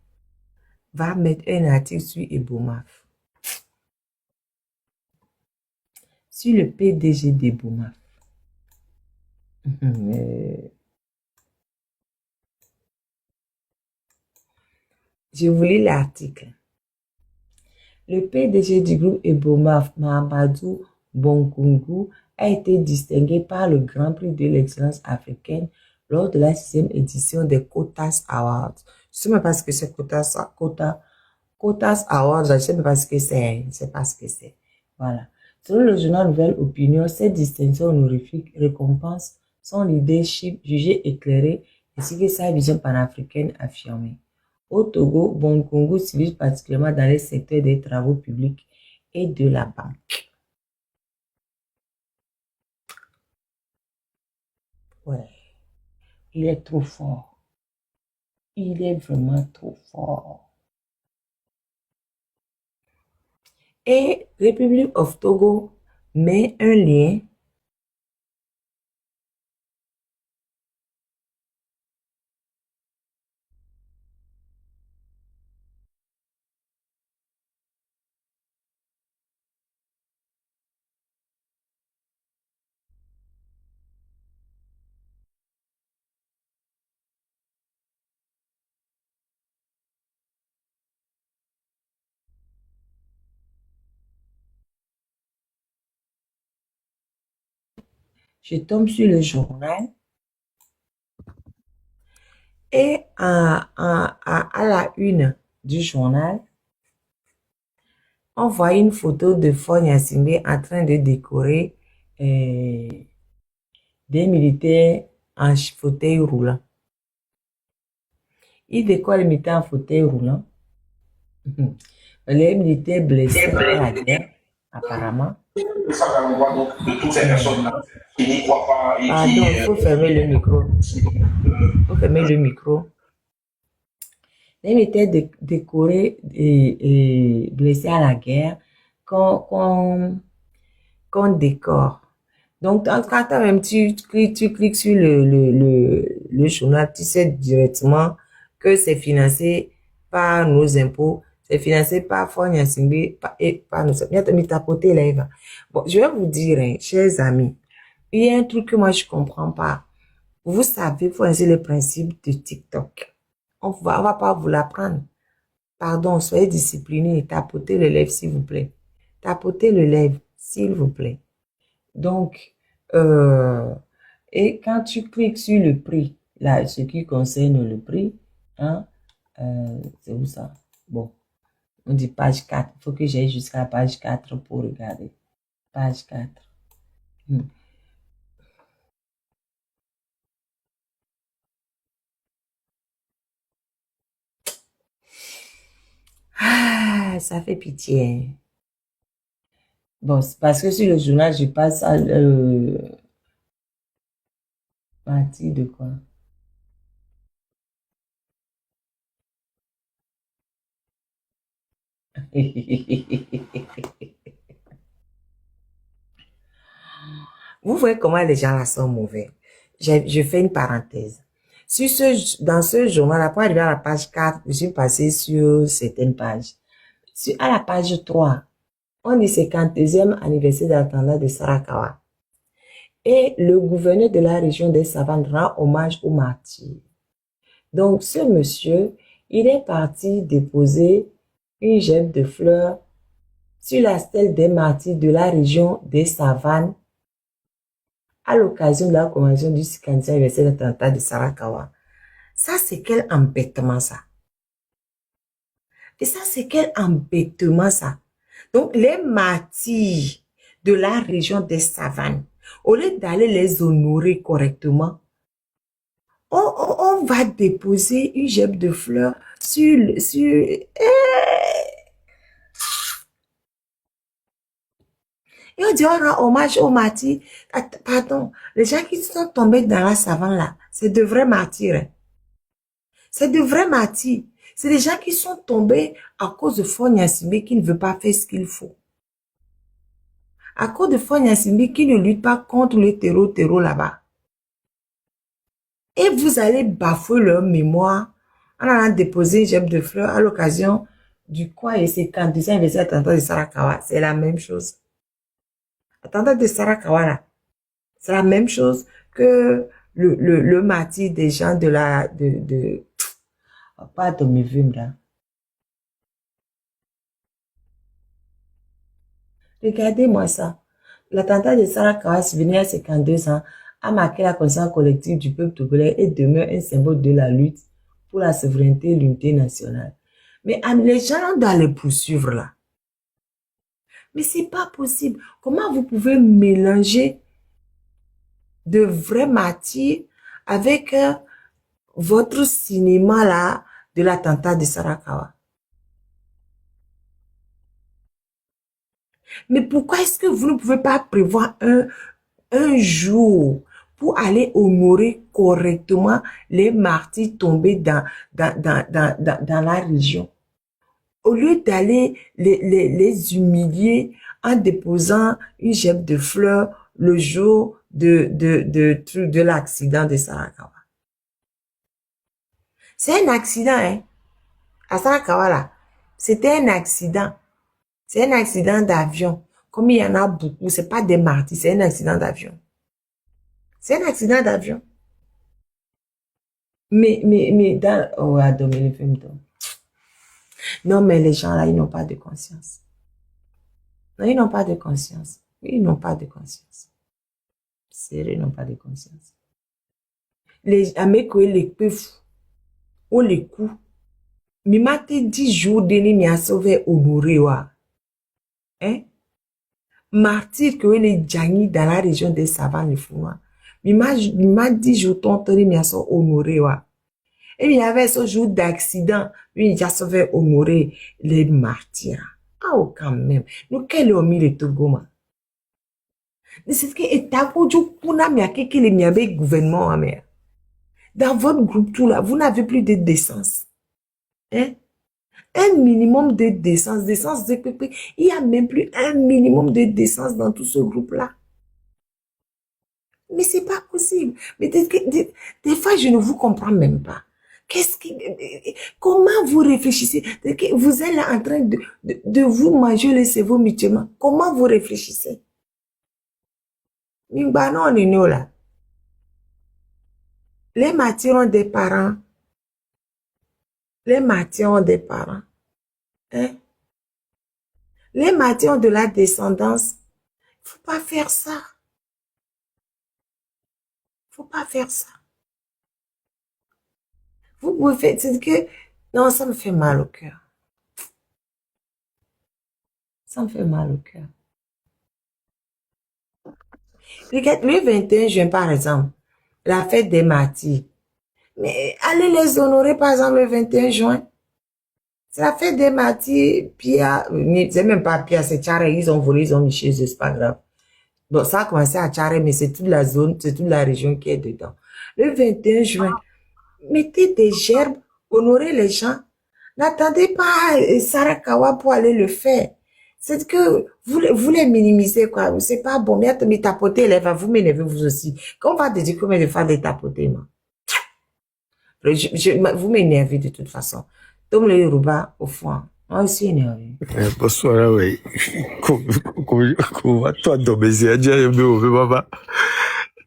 [SPEAKER 2] va mettre un article sur Ebomaf. Sur le PDG d'Ebomaf. Je vous lis l'article. Le PDG du groupe Ebomaf, Mahamadou Bonkungu, a été distingué par le Grand Prix de l'excellence africaine lors de la 6e édition des Quotas Awards. Je ne sais même pas ce que c'est Quotas Awards, je ne sais même pas ce que c'est. Je ne sais pas ce que c'est. Voilà. Selon le journal Nouvelle Opinion, cette distinction honorifique récompense son leadership jugé éclairé ainsi que sa vision panafricaine affirmée. Au Togo, Bonkungu s'illustre particulièrement dans les secteurs des travaux publics et de la banque. Ouais, il est trop fort. Il est vraiment trop fort. Et République of Togo met un lien je tombe sur le journal Et à la une du journal, on voit une photo de Faure Gnassingbé en train de décorer des militaires en fauteuil roulant. Il décore les militaires en fauteuil roulant. Les militaires blessés à la guerre, apparemment.
[SPEAKER 4] Donc, de toutes ces personnes-là qui n'y croient pas et
[SPEAKER 2] Pardon,
[SPEAKER 4] qui...
[SPEAKER 2] il faut fermer le micro. Il faut fermer le micro. Les militaires décorés et blessés à la guerre qu'on décore. Donc, quand même tu cliques sur le journal, tu sais directement que c'est financé par nos impôts, c'est financé par Faure Gnassingbé et par nos impôts. Bon, je vais vous dire, hein, chers amis, il y a un truc que moi je comprends pas. Vous savez, il faut ainsi le principe de TikTok. On va pas vous l'apprendre. Pardon, soyez disciplinés. Tapotez le lèvre, s'il vous plaît. Tapotez le lèvre, s'il vous plaît. Donc, et quand tu cliques sur le prix, là, ce qui concerne le prix, hein, c'est où ça? Bon, on dit page 4. Il faut que j'aille jusqu'à page 4 pour regarder. Page 4. Ah, ça fait pitié, hein. Bon, c'est parce que sur le journal, je passe à partir de quoi? Vous voyez comment les gens là sont mauvais. Je fais une parenthèse. Dans ce journal, après arriver à la page 4, je suis passé sur certaines pages. À la page 3, on dit 52e anniversaire de l'attentat de Sarakawa. Et le gouverneur de la région des Savanes rend hommage aux martyrs. Donc, ce monsieur, il est parti déposer une gemme de fleurs sur la stèle des martyrs de la région des Savanes à l'occasion de la commémoration du 50e anniversaire de l'attentat de Sarakawa. Ça, c'est quel embêtement, ça. Et ça, c'est quel embêtement, ça. Donc, les martyrs de la région des Savanes, au lieu d'aller les honorer correctement, on va déposer une gemme de fleurs et on dit, on rend hommage aux martyrs. Pardon, les gens qui sont tombés dans la savane là, c'est de vrais martyrs. Hein. C'est de vrais martyrs. C'est des gens qui sont tombés à cause de Faure Gnassingbé qui ne veut pas faire ce qu'il faut. À cause de Faure Gnassingbé qui ne lutte pas contre le terreau là-bas. Et vous allez bafouer leur mémoire en allant déposer une gemme de fleurs à l'occasion du quoi et c'est quand deuxième anniversaire de l'attentat de Sarakawa. C'est la même chose. L'attentat de Sarakawa là, c'est la même chose que le martyr des gens de la pas de mes vues là. Regardez-moi ça. L'attentat de Sarakawa survenu à 52 ans a marqué la conscience collective du peuple togolais et demeure un symbole de la lutte pour la souveraineté et l'unité nationale. Mais les gens doivent les poursuivre là. Mais c'est pas possible. Comment vous pouvez mélanger de vrais martyrs avec votre cinéma là de l'attentat de Sarakawa? Mais pourquoi est-ce que vous ne pouvez pas prévoir un jour pour aller honorer correctement les martyrs tombés dans la région? Au lieu d'aller les humilier en déposant une gemme de fleurs le jour de l'accident de Sarakawa. C'est un accident, hein. À Sarakawa, là. C'était un accident. C'est un accident d'avion. Comme il y en a beaucoup, c'est pas des martyrs, c'est un accident d'avion. C'est un accident d'avion. Mais dans... Oh, adoré le film, donc. Non, mais les gens là, ils n'ont pas de conscience. Non, ils n'ont pas de conscience. Ils n'ont pas de conscience. Sérieux, ils n'ont pas de conscience. Les Amécoé, les peuvent. au les coups. Mais m'a te 10 jours dernier, m'a sauvé honoré, wa. Hein? Martyr que les Djani dans la région des savanes, founois. Mais m'a 10 jours ton m'a sauvé honoré, wa. Et il y avait ce jour d'accident, oui, il a sauvé honoré les martyrs. Ah, oh, quand même. Nous, quel homme il est Togo, man? C'est que, et t'as quoi, du coup, n'a m'a qu'est-ce qu'il y avait gouvernement, à mer. Dans votre groupe, tout là, vous n'avez plus de décence. Hein? Un minimum de décence. Décence, il y a même plus un minimum de décence dans tout ce groupe-là. Mais c'est pas possible. Mais des fois, je ne vous comprends même pas. Comment vous réfléchissez? Vous êtes là en train de vous manger le cerveau mutuellement. Comment vous réfléchissez? Mingba non, on est là. Les martyrs ont des parents. Les martyrs ont des parents. Hein? Les martyrs ont de la descendance. Faut pas faire ça. Faut pas faire ça. Vous pouvez faire, c'est que, non, ça me fait mal au cœur. Ça me fait mal au cœur. Regarde, le 21 juin, par exemple, la fête des martyrs. Mais allez les honorer, par exemple, le 21 juin. C'est la fête des martyrs, Pia, c'est même pas Pia, c'est Tchare, ils ont volé, ils ont mis chez eux, c'est pas grave. Bon, ça a commencé à Tchare, mais c'est toute la zone, c'est toute la région qui est dedans. Le 21 juin, mettez des gerbes, honorez les gens. N'attendez pas Sarakawa pour aller le faire. C'est que vous les minimisez, quoi. C'est pas bon. Mais tapoter, vous m'énervez vous aussi. Quand on va te dire combien de fois de tapoter, moi. Vous m'énervez de toute façon. Tom le Yoruba, au fond. Moi aussi énervé.
[SPEAKER 5] Bonsoir, oui. Comment toi, Domésé, papa.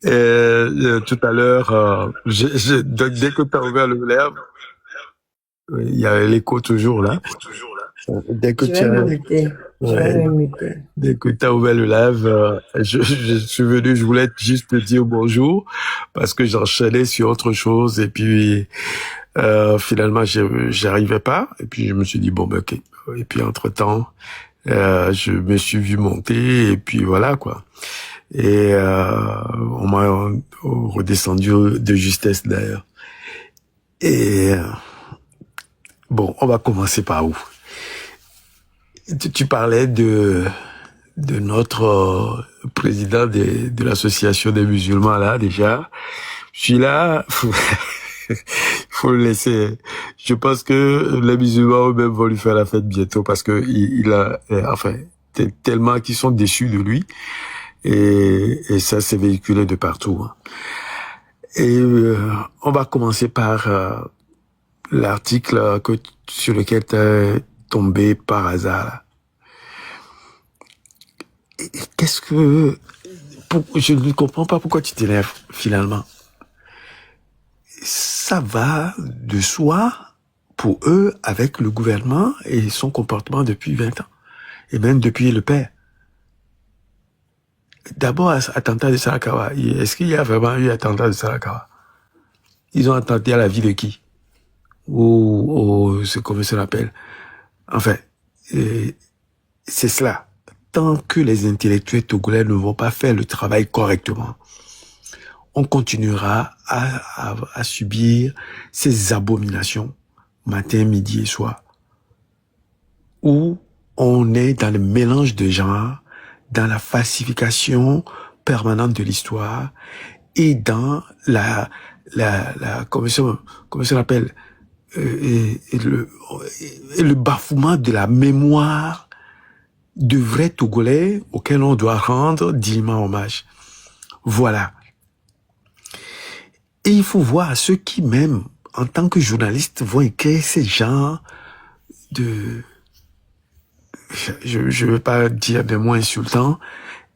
[SPEAKER 5] Tout à l'heure, dès que tu as ouvert le lèvre, il y avait l'écho toujours là. Dès que tu as, dès que tu as ouvert le live, je suis venu, je voulais juste te dire bonjour parce que j'enchaînais sur autre chose et puis finalement j'arrivais pas et puis je me suis dit bon ben ok et puis entre-temps je me suis vu monter et puis voilà quoi et on m'a redescendu de justesse d'ailleurs et bon on va commencer par où? Tu parlais de notre président de l'association des musulmans là déjà. Je suis là, faut le laisser. Je pense que les musulmans eux-mêmes vont lui faire la fête bientôt parce que il a, enfin, tellement qu'ils sont déçus de lui et ça s'est véhiculé de partout. Hein. Et on va commencer par l'article sur lequel tu es tombé par hasard. Là. Qu'est-ce que... je ne comprends pas pourquoi tu t'énerves, finalement. Ça va de soi, pour eux, avec le gouvernement et son comportement depuis 20 ans. Et même depuis le père. D'abord, attentat de Sarakawa. Est-ce qu'il y a vraiment eu attentat de Sarakawa? Ils ont attenté à la vie de qui? C'est comment ça s'appelle? Enfin, c'est cela. Tant que les intellectuels togolais ne vont pas faire le travail correctement, on continuera à subir ces abominations matin, midi et soir, où on est dans le mélange de genres, dans la falsification permanente de l'histoire et dans comment ça s'appelle, et le bafouement de la mémoire de vrais Togolais auxquels on doit rendre dignement hommage. Voilà. Et il faut voir ceux qui, même en tant que journalistes, vont écrire ces genres de... Je ne veux pas dire des mots insultants,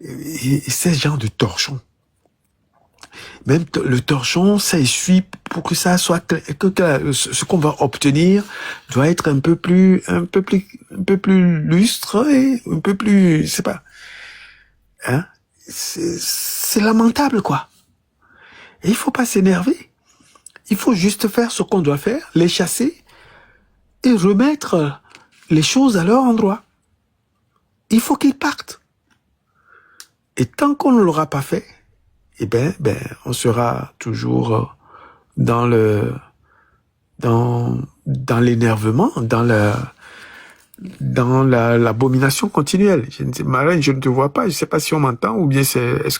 [SPEAKER 5] ces genres de torchons. Même le torchon, ça essuie pour que ça soit clair, que ce qu'on va obtenir doit être un peu plus lustre et un peu plus, je sais pas. Hein? C'est lamentable, quoi. Et il faut pas s'énerver. Il faut juste faire ce qu'on doit faire, les chasser et remettre les choses à leur endroit. Il faut qu'ils partent. Et tant qu'on ne l'aura pas fait, eh ben, on sera toujours dans l'énervement, dans l'abomination continuelle. Marraine, je ne te vois pas, je ne sais pas si on m'entend ou bien est-ce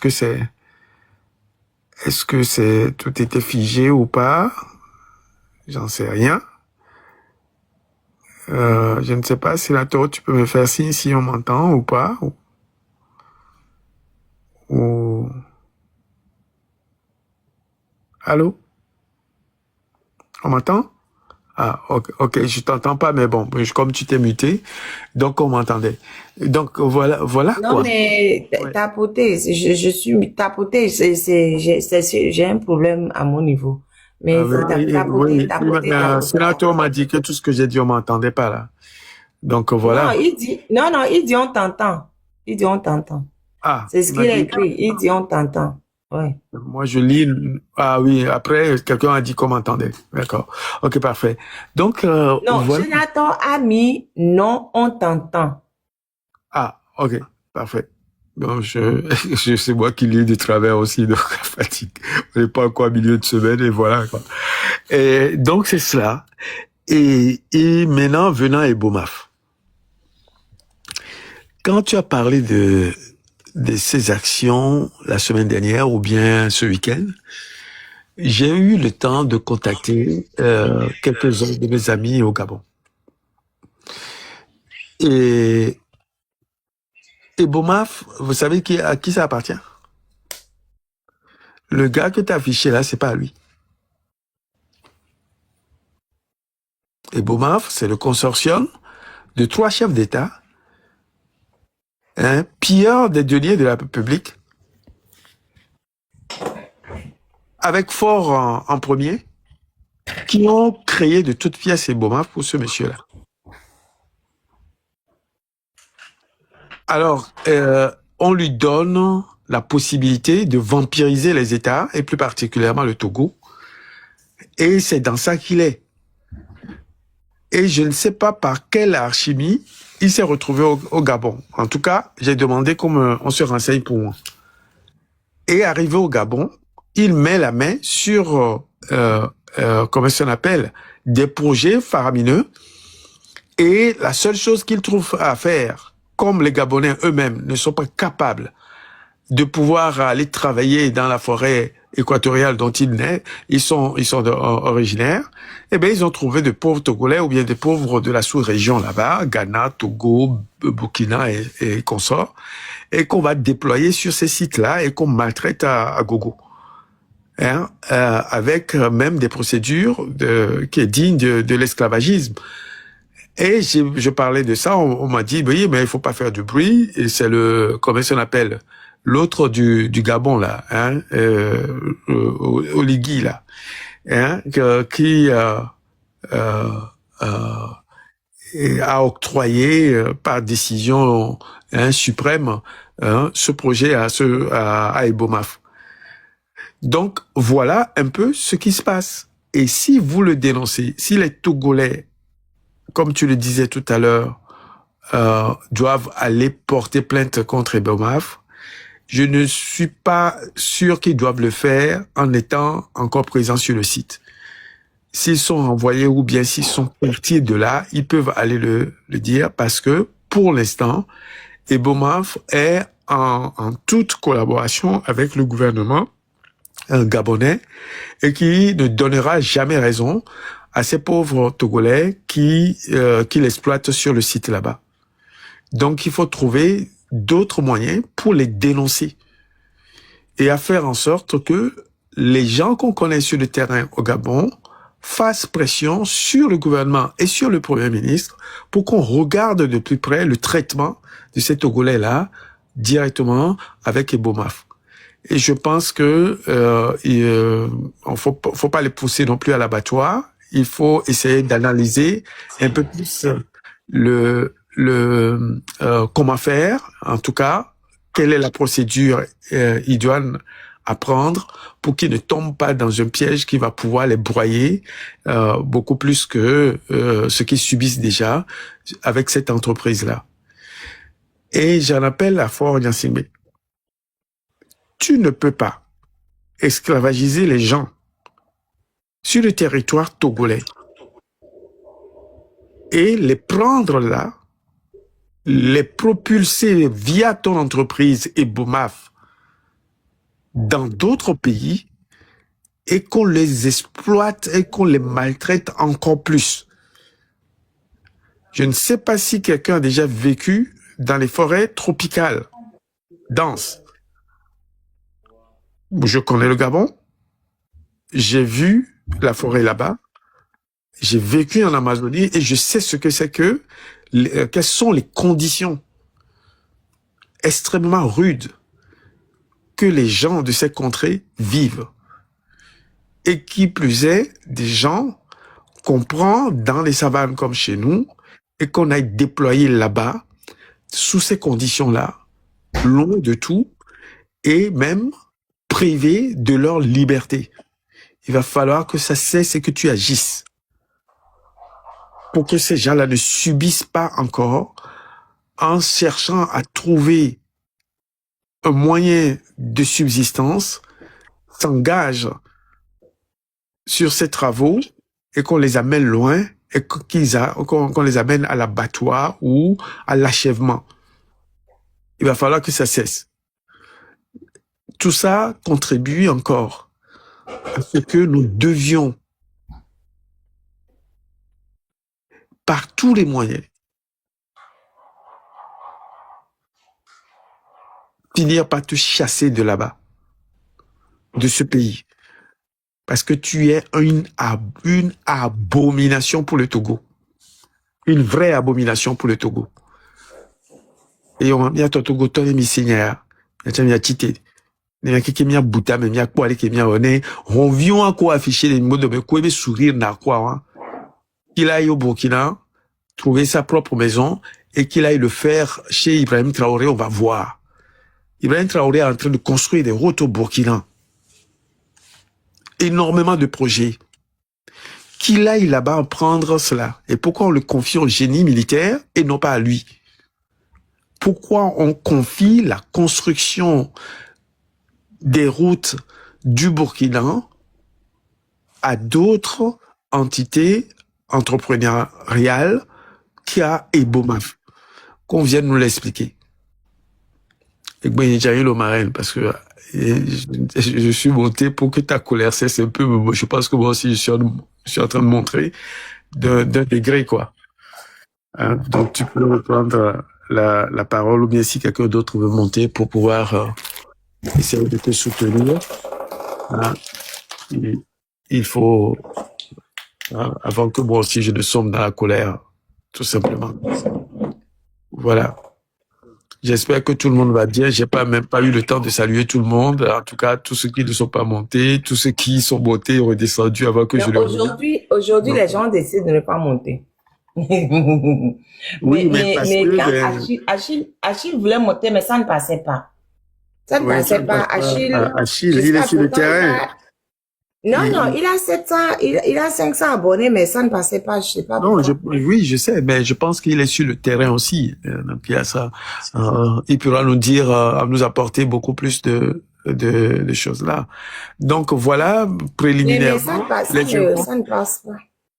[SPEAKER 5] que tout était figé ou pas? J'en sais rien. Je ne sais pas, sénateur, tu peux me faire signe si on m'entend ou pas? Ou... Allô? On m'entend? Ah, ok, je t'entends pas, mais bon, comme tu t'es muté, donc on m'entendait. Donc voilà
[SPEAKER 2] Non,
[SPEAKER 5] quoi.
[SPEAKER 2] mais
[SPEAKER 5] Ouais.
[SPEAKER 2] tapoter, je suis tapoter, j'ai un problème à mon niveau. Mais il faut tapoter, tapoter.
[SPEAKER 5] Sénateur m'a dit que tout ce que j'ai dit, on m'entendait pas là. Donc voilà.
[SPEAKER 2] Non, il dit on t'entend. Il dit on t'entend.
[SPEAKER 5] Ah,
[SPEAKER 2] C'est ce
[SPEAKER 5] il m'a
[SPEAKER 2] qu'il a
[SPEAKER 5] dit.
[SPEAKER 2] écrit. Il dit on t'entend. Ouais.
[SPEAKER 5] Moi, je lis. Ah oui, après, quelqu'un a dit qu'on m'entendait. D'accord. Ok, parfait. Donc,
[SPEAKER 2] Non,
[SPEAKER 5] voilà.
[SPEAKER 2] Jonathan a mis non, on t'entend.
[SPEAKER 5] Ah, ok, parfait. Donc, c'est moi qui lis du travers aussi, donc fatigue. On n'est pas encore au milieu de semaine et voilà, quoi. Et donc, c'est cela. Et maintenant, venant à Ebomaf. Quand tu as parlé de ces actions la semaine dernière ou bien ce week-end, j'ai eu le temps de contacter quelques-uns de mes amis au Gabon. Et Ebomaf, vous savez à qui ça appartient? Le gars que tu as affiché là, c'est pas à lui. Ebomaf, c'est le consortium de 3 chefs d'État, pilleurs des deniers de la République, avec Faure en premier, qui ont créé de toutes pièces Ebomaf pour ce monsieur-là. Alors, on lui donne la possibilité de vampiriser les États, et plus particulièrement le Togo, et c'est dans ça qu'il est. Et je ne sais pas par quelle alchimie il s'est retrouvé au Gabon. En tout cas, j'ai demandé qu'on se renseigne pour moi. Et arrivé au Gabon, il met la main sur, comment ça s'appelle, des projets faramineux. Et la seule chose qu'il trouve à faire, comme les Gabonais eux-mêmes ne sont pas capables de pouvoir aller travailler dans la forêt équatoriale dont ils sont originaires, eh bien, ils ont trouvé de pauvres Togolais ou bien des pauvres de la sous-région là-bas, Ghana, Togo, Burkina et consorts, et qu'on va déployer sur ces sites-là et qu'on maltraite à gogo. Avec même des procédures qui est digne de l'esclavagisme. Et je parlais de ça, on m'a dit, oui, mais il faut pas faire du bruit, et c'est comment ça s'appelle, l'autre du Gabon, là, Oligui, là, qui a octroyé par décision suprême ce projet à Ebomaf. Donc, voilà un peu ce qui se passe. Et si vous le dénoncez, si les Togolais, comme tu le disais tout à l'heure, doivent aller porter plainte contre Ebomaf, je ne suis pas sûr qu'ils doivent le faire en étant encore présents sur le site. S'ils sont renvoyés ou bien s'ils sont partis de là, ils peuvent aller le dire parce que, pour l'instant, Ebomaf est en toute collaboration avec le gouvernement gabonais et qui ne donnera jamais raison à ces pauvres Togolais qui l'exploitent sur le site là-bas. Donc, il faut trouver d'autres moyens pour les dénoncer et à faire en sorte que les gens qu'on connaît sur le terrain au Gabon fassent pression sur le gouvernement et sur le Premier ministre pour qu'on regarde de plus près le traitement de ces Togolais-là directement avec Ebomaf. Et je pense que faut pas les pousser non plus à l'abattoir. Il faut essayer d'analyser un peu plus comment faire, en tout cas, quelle est la procédure idoine à prendre pour qu'ils ne tombent pas dans un piège qui va pouvoir les broyer beaucoup plus que ce qu'ils subissent déjà avec cette entreprise-là. Et j'en appelle à Faure Gnassingbé. Tu ne peux pas esclavagiser les gens sur le territoire togolais et les prendre là, les propulser via ton entreprise et BOMAF dans d'autres pays et qu'on les exploite et qu'on les maltraite encore plus. Je ne sais pas si quelqu'un a déjà vécu dans les forêts tropicales, denses. Je connais le Gabon, j'ai vu la forêt là-bas, j'ai vécu en Amazonie et je sais ce que c'est que, quelles sont les conditions extrêmement rudes que les gens de ces contrées vivent. Et qui plus est, des gens qu'on prend dans les savanes comme chez nous et qu'on a déployé là-bas sous ces conditions-là, loin de tout et même privés de leur liberté. Il va falloir que ça cesse et que tu agisses pour que ces gens-là ne subissent pas encore en cherchant à trouver un moyen de subsistance, s'engagent sur ces travaux et qu'on les amène loin et qu'on les amène à l'abattoir ou à l'achèvement. Il va falloir que ça cesse. Tout ça contribue encore à ce que nous devions, par tous les moyens, finir par te chasser de là-bas, de ce pays. Parce que tu es une abomination pour le Togo. Une vraie abomination pour le Togo. Et on a ton Togo, ton ami Seigneur, il y a Tite. Il y a quelqu'un qui a bouta, mais il y a quoi, qui a honné. On vient à quoi afficher les mots de me quoi, mais sourire n'a quoi, hein. Qu'il aille au Burkina, trouver sa propre maison, et qu'il aille le faire chez Ibrahim Traoré, on va voir. Ibrahim Traoré est en train de construire des routes au Burkina. Énormément de projets. Qu'il aille là-bas prendre cela. Et pourquoi on le confie au génie militaire et non pas à lui? Pourquoi on confie la construction des routes du Burkina à d'autres entités entrepreneuriales qu'à Ebomaf? Qu'on vienne nous l'expliquer. Et que j'ai eu le marin parce que je suis monté pour que ta colère cesse un peu. Je pense que moi aussi, je suis en train de montrer d'un degré, quoi. Hein? Donc, tu peux reprendre la parole ou bien si quelqu'un d'autre veut monter pour pouvoir essayer de te soutenir. Hein? Il faut, hein, avant que moi aussi je ne sombre dans la colère, tout simplement. Voilà. J'espère que tout le monde va bien. J'ai même pas eu le temps de saluer tout le monde. En tout cas, tous ceux qui ne sont pas montés, tous ceux qui sont montés et redescendus avant que je le
[SPEAKER 2] Aujourd'hui, les gens décident de ne pas monter.
[SPEAKER 5] Oui,
[SPEAKER 2] mais
[SPEAKER 5] que
[SPEAKER 2] quand Achille voulait monter, mais ça ne passait pas. Ça ne passait pas.
[SPEAKER 5] Achille, il est sur le terrain.
[SPEAKER 2] Non, il a 700, il a 500 abonnés, mais ça ne passait pas, je sais pas.
[SPEAKER 5] Non, oui, je sais, mais je pense qu'il est sur le terrain aussi. Donc, il y a ça. Il pourra nous dire, nous apporter beaucoup plus de choses là. Donc, voilà, préliminairement.
[SPEAKER 2] Mais ça ne passe pas.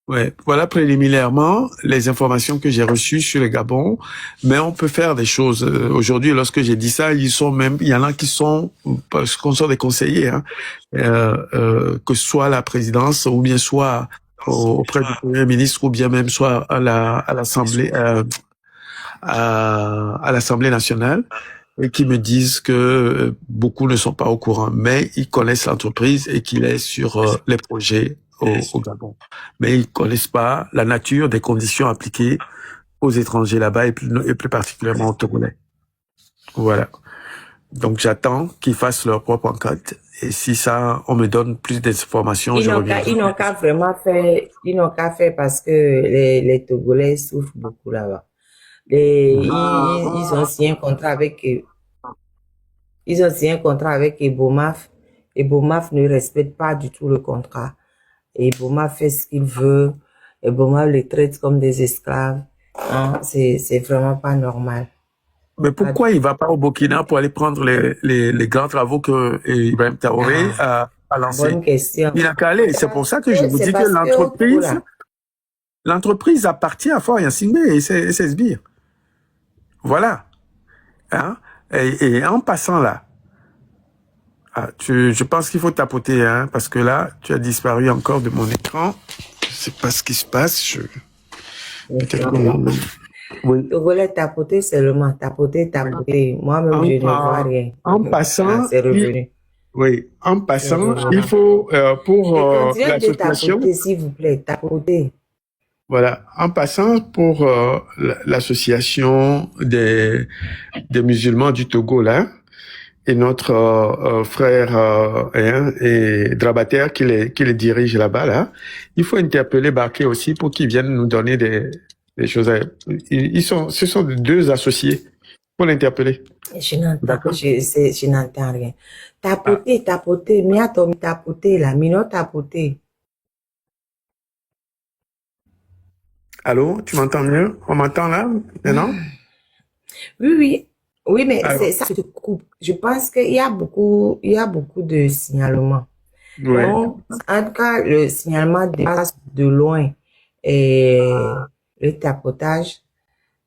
[SPEAKER 5] Ouais, voilà préliminairement les informations que j'ai reçues sur le Gabon, mais on peut faire des choses. Aujourd'hui, lorsque j'ai dit ça, il y en a qui sont, parce qu'on sont des conseillers, hein, que ce soit à la présidence ou bien soit auprès du Premier ministre ou bien même soit à l'Assemblée, à l'Assemblée nationale, et qui me disent que beaucoup ne sont pas au courant, mais ils connaissent l'entreprise et qu'il est sur les projets au Gabon. Mais ils connaissent pas la nature des conditions appliquées aux étrangers là-bas et plus particulièrement aux Togolais. Voilà. Donc j'attends qu'ils fassent leur propre enquête et si ça, on me donne plus d'informations, je reviens.
[SPEAKER 2] Ils n'ont qu'à vraiment faire, parce que les Togolais souffrent beaucoup là-bas. Ils ont signé un contrat avec Ebomaf. Et Bomaf ne respecte pas du tout le contrat. Et Bomaf fait ce qu'il veut. Et Bomaf les traite comme des esclaves. Hein, c'est vraiment pas normal.
[SPEAKER 5] Mais pourquoi il ne va pas au Burkina pour aller prendre les grands travaux que Ibrahim Traoré a lancés?
[SPEAKER 2] Bonne question.
[SPEAKER 5] Il n'a qu'à aller. C'est pour ça que je vous dis que l'entreprise appartient à Faure Gnassingbé et ses sbires. Voilà. Hein? Et en passant là, je pense qu'il faut tapoter, hein, parce que là, tu as disparu encore de mon écran. Je ne sais pas ce qui se passe. Oui.
[SPEAKER 2] Je voulais tapoter seulement, tapoter. Moi-même, je ne vois rien.
[SPEAKER 5] En passant,
[SPEAKER 2] c'est revenu.
[SPEAKER 5] En passant, il faut, pour l'association...
[SPEAKER 2] tapoter, s'il vous plaît, tapoter.
[SPEAKER 5] Voilà. En passant, pour l'association des musulmans du Togo, là, et notre frère et Drabater qui les dirige là-bas, là, il faut interpeller Barké aussi pour qu'il vienne nous donner des choses. Ce sont deux associés. Pour l'interpeller.
[SPEAKER 2] Je n'entends rien. Tapoter. Miatom tapoter là. Mino tapoter.
[SPEAKER 5] Allô, tu m'entends mieux? On m'entend là, maintenant?
[SPEAKER 2] Oui, mais ça se coupe. Je pense qu'il y a beaucoup de signalements.
[SPEAKER 5] Ouais.
[SPEAKER 2] Donc, en tout cas, le signalement dépasse de loin le tapotage.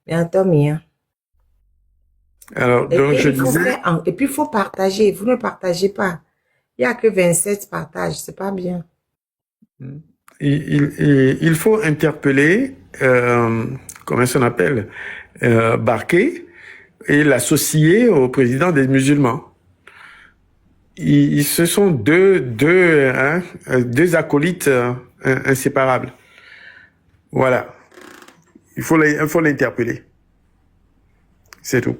[SPEAKER 2] Bientôt, mien.
[SPEAKER 5] Alors, donc je disais...
[SPEAKER 2] Et puis, il faut partager. Vous ne partagez pas. Il n'y a que 27 partages. C'est pas bien.
[SPEAKER 5] Il faut interpeller, comment ça s'appelle, Barké et l'associer au président des musulmans. Ce sont deux acolytes inséparables. Voilà. Il faut l'interpeller. C'est tout.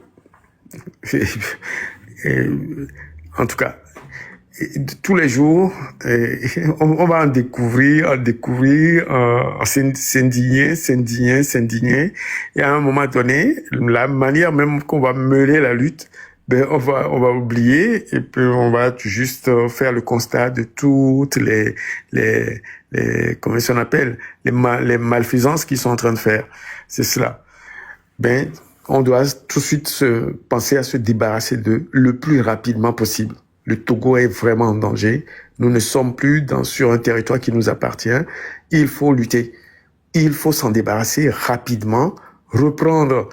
[SPEAKER 5] En tout cas, tous les jours, on va en découvrir, s'indigner. Et à un moment donné, la manière même qu'on va mener la lutte, on va oublier et puis on va juste faire le constat de toutes les comment on appelle, les malfaisances qu'ils sont en train de faire. C'est cela. On doit tout de suite penser à se débarrasser d'eux le plus rapidement possible. Le Togo est vraiment en danger. Nous ne sommes plus sur un territoire qui nous appartient. Il faut lutter. Il faut s'en débarrasser rapidement, reprendre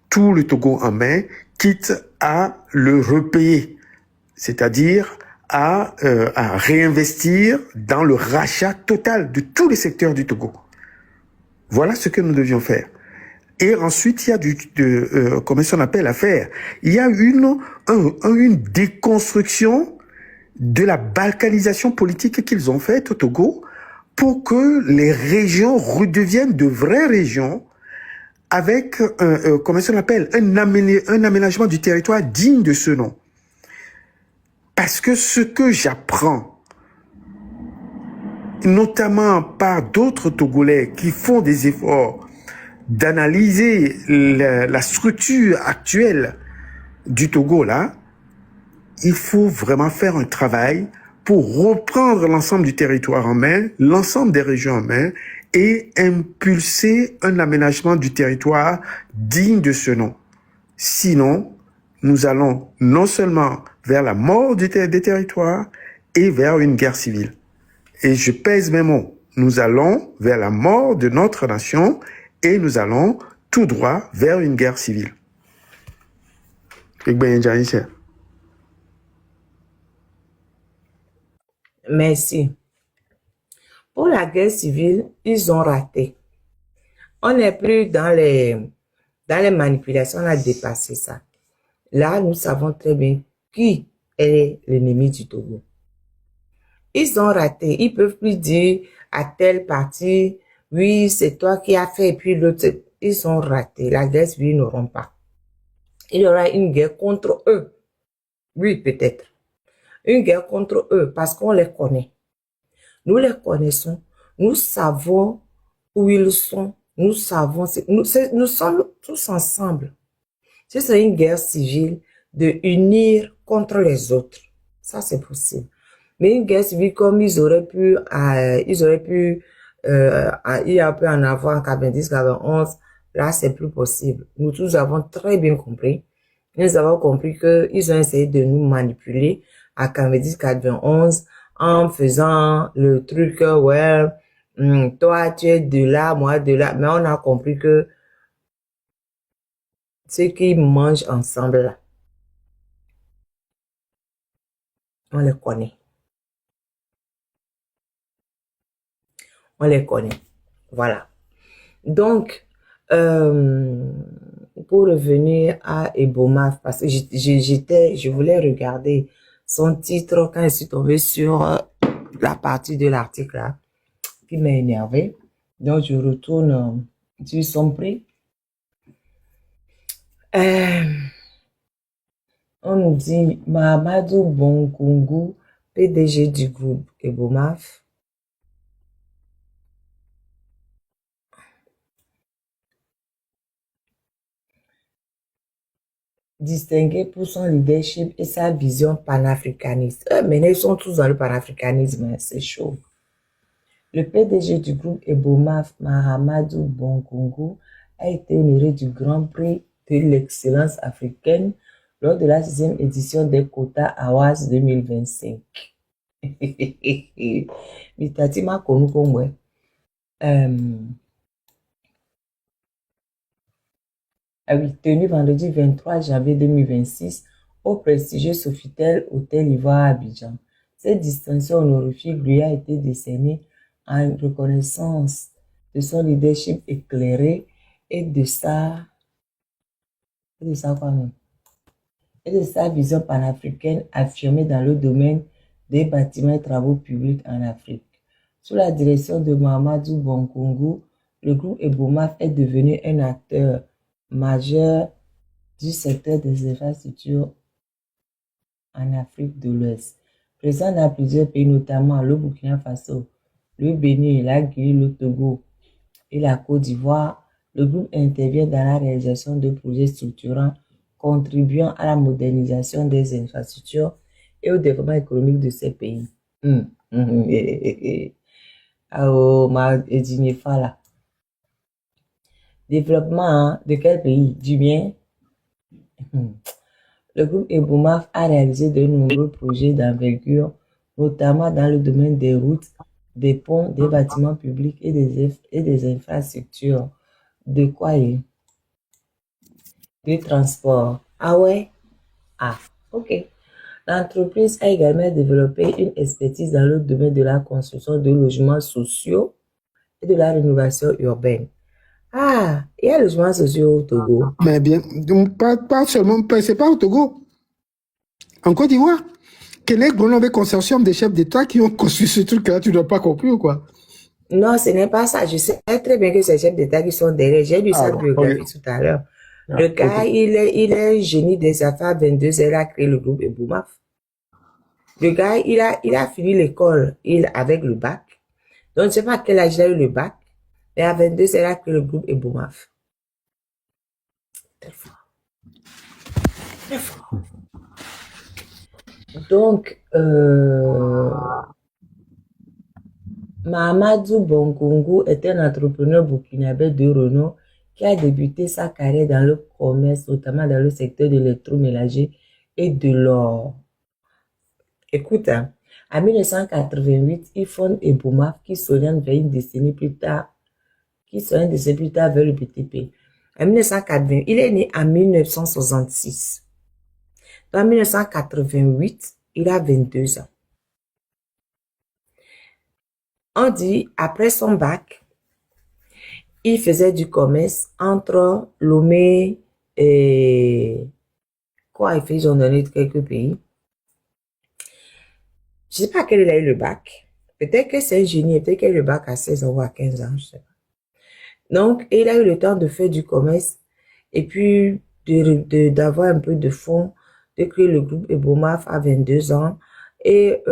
[SPEAKER 5] tout le Togo en main, quitte à le repayer, c'est-à-dire à réinvestir dans le rachat total de tous les secteurs du Togo. Voilà ce que nous devions faire. Et ensuite, il y a comment on appelle à faire. Il y a une déconstruction de la balkanisation politique qu'ils ont faite au Togo pour que les régions redeviennent de vraies régions avec, comment on appelle, un aménagement du territoire digne de ce nom. Parce que ce que j'apprends, notamment par d'autres Togolais qui font des efforts d'analyser la structure actuelle du Togo, là, il faut vraiment faire un travail pour reprendre l'ensemble du territoire en main, l'ensemble des régions en main, et impulser un aménagement du territoire digne de ce nom. Sinon, nous allons non seulement vers la mort des territoires et vers une guerre civile. Et je pèse mes mots. Nous allons vers la mort de notre nation et nous allons tout droit vers une guerre civile.
[SPEAKER 2] Merci. Pour la guerre civile, ils ont raté. On n'est plus dans les manipulations, on a dépassé ça. Là, nous savons très bien qui est l'ennemi du Togo. Ils ont raté. Ils peuvent plus dire à telle partie, oui, c'est toi qui as fait, et puis l'autre, ils ont raté. La guerre civile, ils n'auront pas. Il y aura une guerre contre eux. Oui, peut-être. Une guerre contre eux, parce qu'on les connaît. Nous les connaissons. Nous savons où ils sont. Nous savons, nous sommes tous ensemble. Ce serait une guerre civile de unir contre les autres. Ça, c'est possible. Mais une guerre civile, comme ils auraient pu, il y a pu en avoir en 90, 91, là, c'est plus possible. Nous tous avons très bien compris. Nous avons compris qu'ils ont essayé de nous manipuler à 90, 91 en faisant le truc, ouais, toi, tu es de là, moi de là. Mais on a compris que ceux qui mangent ensemble, là, on les connaît. On les connaît. Voilà. Donc, pour revenir à Ebomaf, parce que je voulais regarder son titre quand je suis tombée sur la partie de l'article là, qui m'a énervé. Donc, je retourne sur son prix. On nous dit Mahamadou Bonkungu, PDG du groupe Ebomaf, distingué pour son leadership et sa vision panafricaniste. Maintenant, ils sont tous dans le panafricanisme, hein, c'est chaud. Le PDG du groupe Ebomaf, Mahamadou Bonkungu, a été honoré du Grand Prix de l'excellence africaine lors de la 6e édition des Quota Awards 2025. Mitati m'a connu comme moi. Oui, tenu vendredi 23 janvier 2026 au prestigieux Sofitel Hôtel Ivoire à Abidjan. Cette distinction honorifique lui a été décernée en reconnaissance de son leadership éclairé et de sa vision panafricaine affirmée dans le domaine des bâtiments et travaux publics en Afrique. Sous la direction de Mahamadou Bonkungu, le groupe Ebomaf est devenu un acteur majeur du secteur des infrastructures en Afrique de l'Ouest. Présent dans plusieurs pays, notamment le Burkina Faso, le Bénin, la Guinée, le Togo et la Côte d'Ivoire, le groupe intervient dans la réalisation de projets structurants contribuant à la modernisation des infrastructures et au développement économique de ces pays. Développement de quel pays? Du bien. Le groupe Ebomaf a réalisé de nombreux projets d'envergure, notamment dans le domaine des routes, des ponts, des bâtiments publics et des infrastructures. De quoi est? De transport. Ah ouais? Ah, ok. L'entreprise a également développé une expertise dans le domaine de la construction de logements sociaux et de la rénovation urbaine. Ah, il y a le logement social au Togo.
[SPEAKER 6] Mais bien, pas seulement, c'est pas au Togo. En Côte d'Ivoire, quel est le grand consortium des chefs d'État qui ont construit ce truc-là? Tu ne dois pas comprendre ou quoi?
[SPEAKER 2] Non, ce n'est pas ça. Je sais très bien que c'est les chefs d'État qui sont derrière. J'ai lu sa biographie tout à l'heure. Le gars, il est génie des affaires 22 heures, il a créé le groupe Ebomaf. Le gars, il a fini l'école avec le bac. Donc, je ne sais pas à quel âge il a eu le bac. Mais à 22 heures, il a créé le groupe Ebomaf. Très fort. Très fort. Donc, Mahamadou Bonkungu est un entrepreneur burkinabé de renom qui a débuté sa carrière dans le commerce, notamment dans le secteur de l'électroménager et de l'or. Écoute, hein, en 1988, il fonde Ebomaf qui s'oriente vers une décennie plus tard, vers le BTP. En 1980, il est né en 1966. En 1988, il a 22 ans. On dit, après son bac, il faisait du commerce entre Lomé et... Quoi, il fait, ils ont donné quelques pays. Je ne sais pas à quel il a eu le bac. Peut-être que c'est un génie, peut-être qu'il a eu le bac à 16 ans ou à 15 ans, je ne sais pas. Donc, il a eu le temps de faire du commerce et puis d'avoir un peu de fonds, de créer le groupe Ebomaf à 22 ans. Et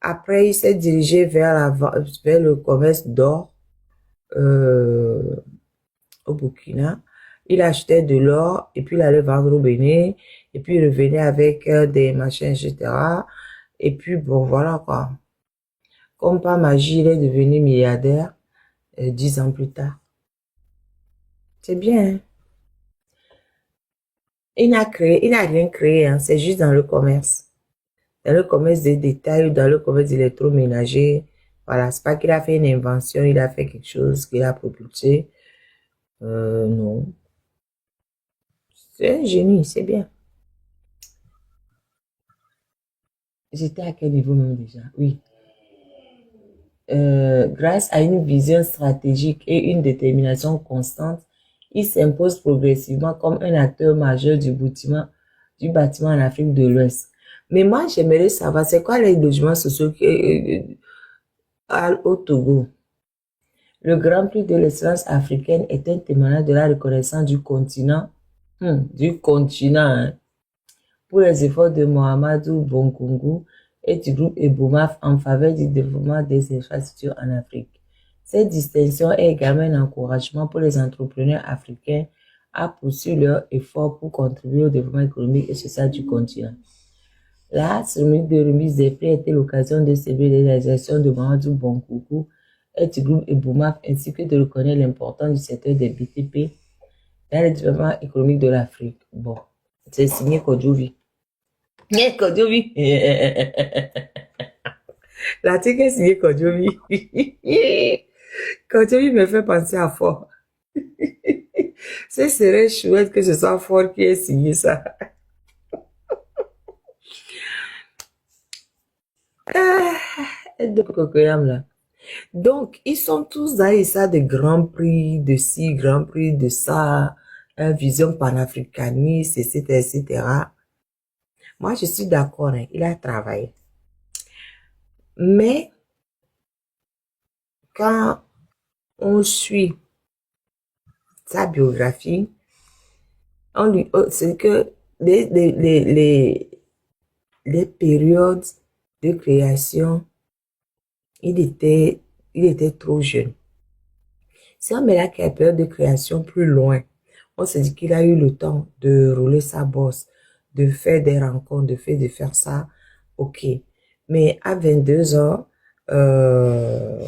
[SPEAKER 2] après, il s'est dirigé vers le commerce d'or au Burkina. Il achetait de l'or et puis il allait vendre au Bénin et puis il revenait avec des machins, etc. Et puis, bon, voilà quoi. Comme par magie, il est devenu milliardaire 10 ans plus tard. C'est bien, hein? Il n'a rien créé, hein. C'est juste dans le commerce. Dans le commerce des détails ou dans le commerce d'électroménager. Voilà, c'est pas qu'il a fait une invention, il a fait quelque chose qu'il a propulsé. Non. C'est un génie, c'est bien. J'étais à quel niveau même déjà? Oui. Grâce à une vision stratégique et une détermination constante, il s'impose progressivement comme un acteur majeur du bâtiment en Afrique de l'Ouest. Mais moi, j'aimerais savoir, c'est quoi les logements sociaux au Togo? Le Grand Prix de l'excellence africaine est un témoignage de la reconnaissance du continent, hein, pour les efforts de Mohamedou Bongongu et du groupe Ebomaf en faveur du développement des infrastructures en Afrique. Cette distinction est également un encouragement pour les entrepreneurs africains à poursuivre leurs efforts pour contribuer au développement économique et social du continent. La cérémonie de remise des prix était l'occasion de célébrer les réalisations de Mohamedou Bongongu et du groupe Ebomaf ainsi que de reconnaître l'importance du secteur des BTP dans le développement économique de l'Afrique. Bon, c'est signé Kodjovi. Kodjovi. L'article est signé Kodjovi. Kodjovi me fait penser à Fort. Ce serait chouette que ce soit Fort qui ait signé ça. Donc, ils sont tous dans ça de Grand Prix, de ci, Grand Prix, de ça, vision panafricaniste, etc., etc. Moi, je suis d'accord, hein, il a travaillé. Mais, quand on suit sa biographie, c'est que les périodes de création, il était trop jeune. Si on met la période de création plus loin, on se dit qu'il a eu le temps de rouler sa bosse, de faire des rencontres, de faire ça, ok. Mais à 22 ans, ah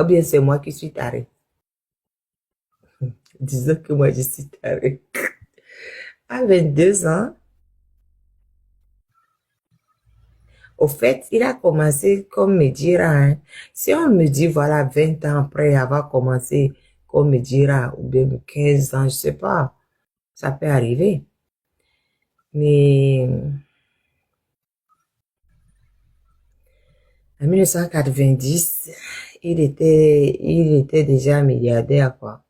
[SPEAKER 2] bien c'est moi qui suis taré. Disons que moi je suis taré. À 22 ans, au fait, il a commencé comme Medjira. Hein. Si on me dit, voilà, 20 ans après avoir commencé comme Medjira, ou bien 15 ans, je sais pas, ça peut arriver. Mais en 1990, il était déjà milliardaire, quoi.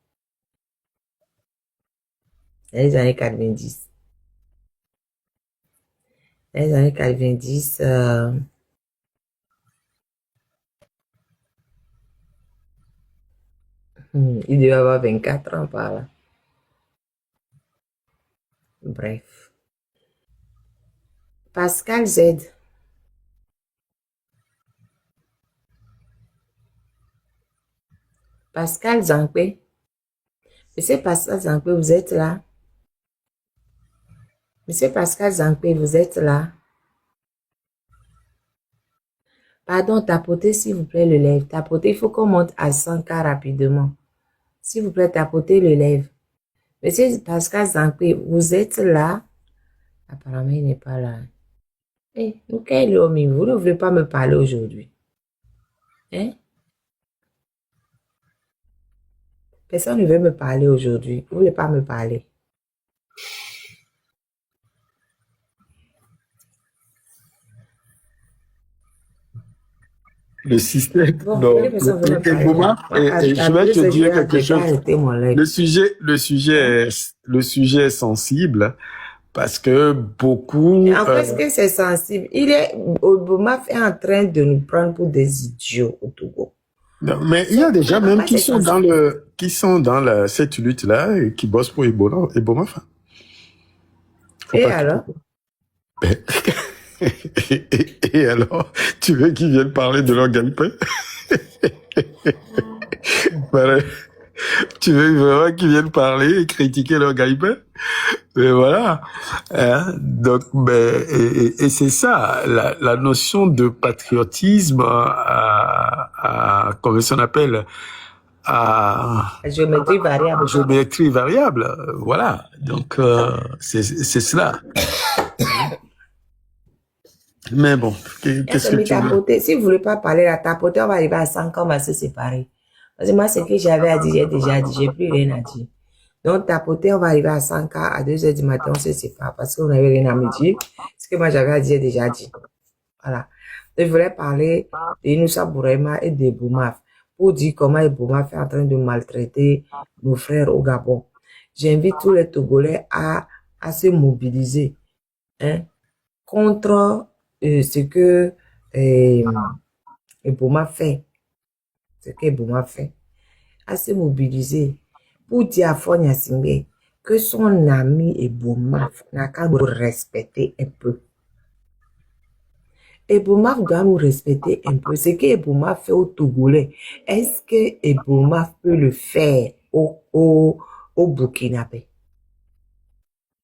[SPEAKER 2] Dans les années 90. Dans les années 90, il devait avoir 24 ans par là. Bref. Pascal Z. Pascal Zankwe. Monsieur Pascal Zankwe, vous êtes là? Monsieur Pascal Zankwe, vous êtes là? Pardon, tapotez s'il vous plaît le live. Tapotez, il faut qu'on monte à 100K rapidement. S'il vous plaît, tapotez le live. Monsieur Pascal Zankwe, vous êtes là? Apparemment, il n'est pas là. Eh, vous ne voulez pas me parler aujourd'hui? Hein? Personne ne veut me parler aujourd'hui. Vous ne voulez pas me parler?
[SPEAKER 5] Le système,
[SPEAKER 2] Bon,
[SPEAKER 5] non.
[SPEAKER 2] les personnes veulent me parler.
[SPEAKER 5] Et je vais te dire quelque chose.
[SPEAKER 2] Arrêtez mon live.
[SPEAKER 5] Le sujet est sensible parce que beaucoup.
[SPEAKER 2] En fait, ce que c'est sensible, Obama est en train de nous prendre pour des idiots au Togo.
[SPEAKER 5] Non, mais il y a des gens même qui sont dans cette lutte-là et qui bossent pour Eboma.
[SPEAKER 2] Et alors?
[SPEAKER 5] Et alors, tu veux qu'ils viennent parler de leur gagne-pain? Voilà. Tu veux vraiment qu'ils viennent parler et critiquer leur gagne-pain? Mais voilà. Hein? Donc, et c'est ça, la notion de patriotisme comment ça appelle, à
[SPEAKER 2] Géométrie variable.
[SPEAKER 5] géométrie variable. Voilà. Donc, c'est cela. Mais bon, qu'est-ce que tu veux?
[SPEAKER 2] Tapoter. Si vous voulez pas parler la tapoter, on va arriver à 5 ans, on va se séparer. Parce que moi, ce que j'avais à dire, j'ai déjà dit, j'ai plus rien à dire. Donc, tapoter, on va arriver à 5 ans, à 2 heures du matin, on se sépare parce qu'on n'avait rien à me dire. Ce que moi j'avais à dire, j'ai déjà dit. Voilà. Donc, je voulais parler de Inoussa Bourema et de Boumaf pour dire comment Boumaf est en train de maltraiter nos frères au Gabon. J'invite tous les Togolais à se mobiliser, hein, contre ce que Bouma fait. Ce que Bouma fait. À se mobiliser pour dire à Fonya Singé que son ami Bouma n'a qu'à nous respecter un peu. Eboumaf doit nous respecter un peu. Ce que Eboumaf fait au Togolais, est-ce que Eboumaf peut le faire au Burkinabé?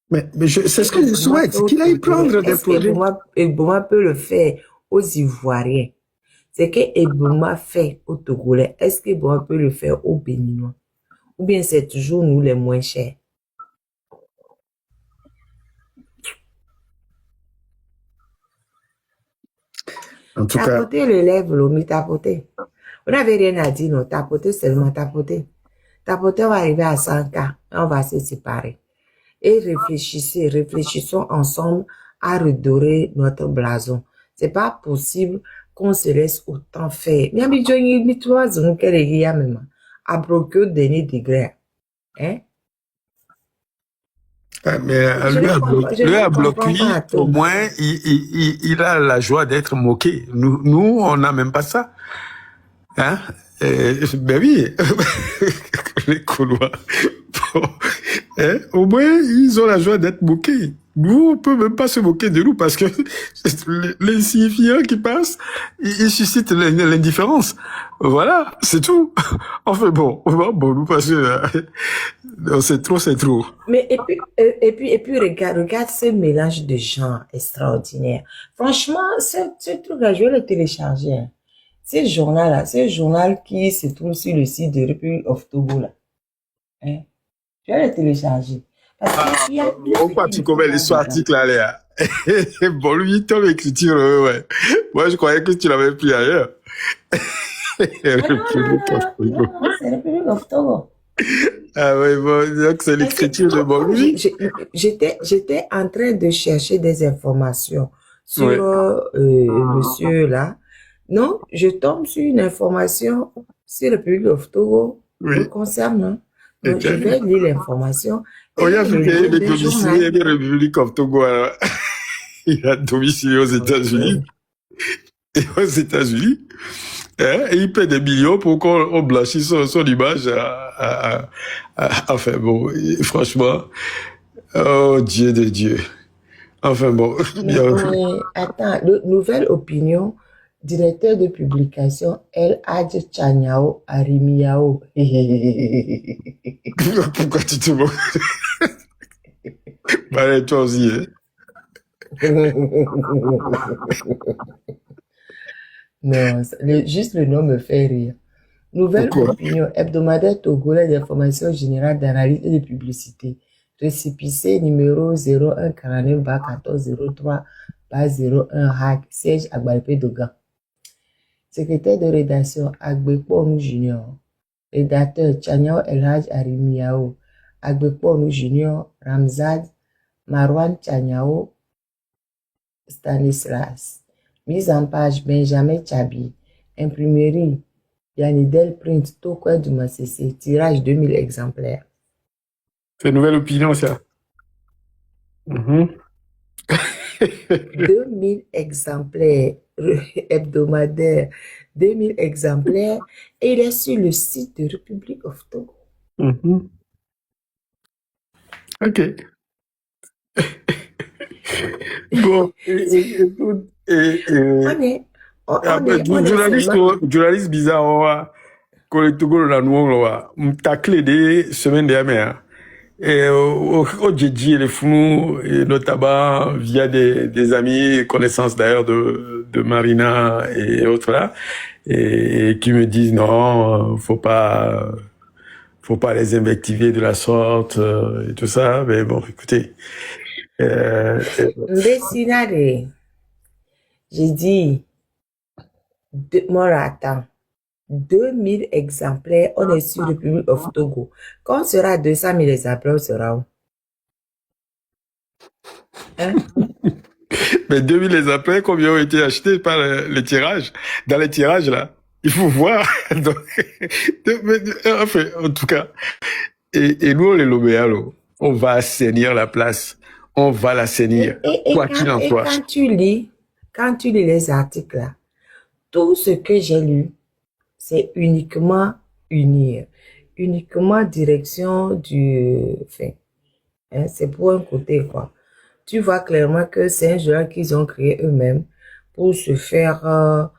[SPEAKER 6] Mais c'est ce que je souhaite, qu'il aille prendre des projets.
[SPEAKER 2] Eboumaf peut le faire aux Ivoiriens. Ce que Eboumaf fait au Togolais, est-ce que Eboumaf peut le faire aux Béninois? Ou bien c'est toujours nous les moins chers?
[SPEAKER 6] En tout cas,
[SPEAKER 2] Tapoter le lèvre, l'omi, tapoter. On n'avait rien à dire, non. Tapoter seulement, tapoter. Tapoter, on va arriver à 100 cas. On va se séparer. Et réfléchissons ensemble à redorer notre blason. C'est pas possible qu'on se laisse autant faire. Mais ami, Johnny, ni toi, zon, quel est le même. À broquer, dernier degré. Hein?
[SPEAKER 5] Mais lui a bloqué, au moins, il a la joie d'être moqué. Nous, on n'a même pas ça. Hein? Ben oui, les Gaulois. Bon, hein? Au moins, ils ont la joie d'être moqués. Nous, on peut même pas se moquer de nous parce que l'insignifiant qui passe, il suscite l'indifférence. Voilà, c'est tout. Enfin bon, nous parce que c'est trop.
[SPEAKER 2] Mais et puis regarde ce mélange de gens extraordinaire. Franchement, ce truc-là, je vais le télécharger. Hein. Ce journal-là, c'est un journal qui se trouve sur le site de Republic of Togo là. Hein? Je vais le télécharger. Parce qu'il y a
[SPEAKER 5] Pourquoi tu commets les articles là, Léa? Bon, lui, ton écriture, ouais. Moi, je croyais que tu l'avais pris ailleurs.
[SPEAKER 2] c'est Republic of Togo.
[SPEAKER 5] Ah oui, bon, donc c'est l'écriture de bon lui.
[SPEAKER 2] J'étais en train de chercher des informations sur monsieur là. Non, je tombe sur une information sur le Republic of Togo me concernant. Donc, je vais lire l'information.
[SPEAKER 5] On a vu qu'il est domicilié de la République of Togo. Il a domicilié aux États-Unis. Et aux États-Unis, hein, et il paie des millions pour qu'on blanchisse son image. Enfin bon, franchement, oh Dieu de Dieu. Enfin bon.
[SPEAKER 2] Mais, attends, nouvelle opinion. Directeur de publication, El Hadj Chanyao Arimiao.
[SPEAKER 5] Pourquoi tu te moques? Bah, toi aussi, hein?
[SPEAKER 2] Non, juste le nom me fait rire. Nouvelle opinion hebdomadaire togolais d'information générale, d'analyse et de publicité. Récépissé numéro 0149-1403-01 Hack, siège à Gbalpé Dogan. Secrétaire de rédaction, Agbekponu Junior. Rédacteur, Chanyao El Hadj Arimiao. Agbekponu Junior, Ramzad, Marwan Chanyao, Stanislas. Mise en page, Benjamin Chabi. Imprimerie, Yanidel Print, Tokwe du Massessé. Tirage 2000 exemplaires.
[SPEAKER 5] C'est une nouvelle opinion, ça.
[SPEAKER 2] 2000 exemplaires hebdomadaires, 2000 exemplaires, et il est sur le site de Republic of Togo.
[SPEAKER 5] Ok. Bon, journaliste bizarre, le Togo la noua m'tacle des semaines dernières. Et au Djedji, les fous, et notamment via des amis, connaissances d'ailleurs de Marina et autres là, et qui me disent non, faut pas les invectiver de la sorte et tout ça. Mais bon, écoutez.
[SPEAKER 2] Mbessinade, j'ai dit, attends, 2000 exemplaires, on est sur le public of Togo. Quand on sera à 200 000 exemplaires, on sera où? Hein?
[SPEAKER 5] Mais 2000 exemplaires, combien ont été achetés par les tirages? Dans les tirages, là, il faut voir. Donc, enfin, en tout cas, et nous, les Lobéalo, on va assainir la place. On va l'assainir, quoi qu'il en soit.
[SPEAKER 2] Quand tu lis les articles, là, tout ce que j'ai lu, c'est uniquement unir, uniquement direction du fait. Hein, c'est pour un côté, quoi. Tu vois clairement que c'est un journal qu'ils ont créé eux-mêmes pour se faire,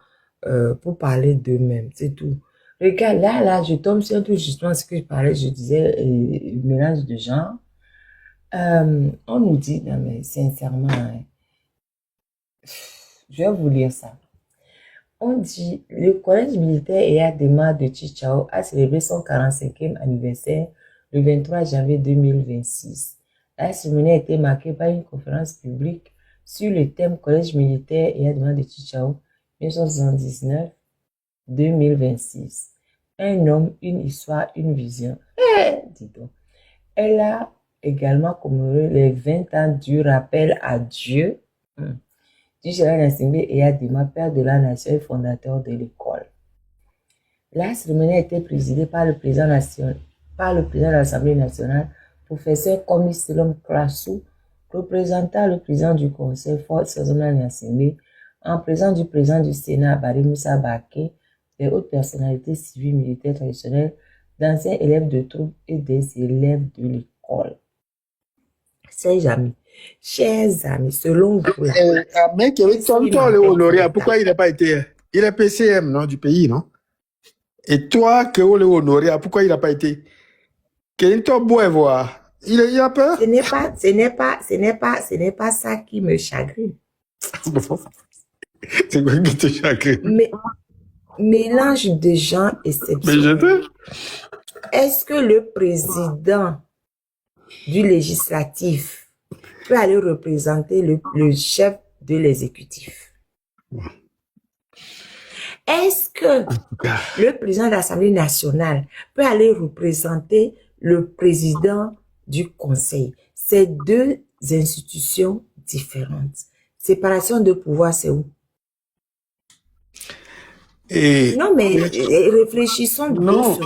[SPEAKER 2] pour parler d'eux-mêmes, c'est tout. Regarde, là, je tombe sur tout justement ce que je parlais, je disais, mélange de genres. On nous dit, non mais sincèrement, hein, je vais vous lire ça. On dit, le collège militaire Eyadema de Chichao a célébré son 45e anniversaire le 23 janvier 2026. La cérémonie a été marquée par une conférence publique sur le thème collège militaire Eyadema de Chichao 1979-2026. Un homme, une histoire, une vision. Dis donc. Elle a également commémoré les 20 ans du rappel à Dieu du général Nassimbe Eyadema, père de la nation et fondateur de l'école. La cérémonie a été présidée par le président de l'Assemblée nationale, professeur Komi Selom Krassou, représentant le président du conseil Fort Sazona Nassimbe, en présence du président du Sénat Barry Moussa Baké, des hautes personnalités civiles, militaires traditionnelles, d'anciens élèves de troupes et des élèves de l'école. Chers amis, selon vous,
[SPEAKER 6] Un mec qui avait toi, le honoré, pourquoi il n'a pas été? Il est PCM, non, du pays, non? Et toi, que vous le honoré, pourquoi il n'a pas été? Quel toi beau voir? Il a peur?
[SPEAKER 2] ce n'est pas ça qui me chagrine.
[SPEAKER 5] C'est quoi qui te chagrine?
[SPEAKER 2] Mais, mélange de gens exceptionnels.
[SPEAKER 5] Mais je te...
[SPEAKER 2] Est-ce que le président du législatif peut aller représenter le chef de l'exécutif? Est-ce que le président de l'Assemblée nationale peut aller représenter le président du conseil? C'est deux institutions différentes. Séparation de pouvoir, c'est où?
[SPEAKER 5] Et
[SPEAKER 2] Non, mais réfléchissons.
[SPEAKER 5] non,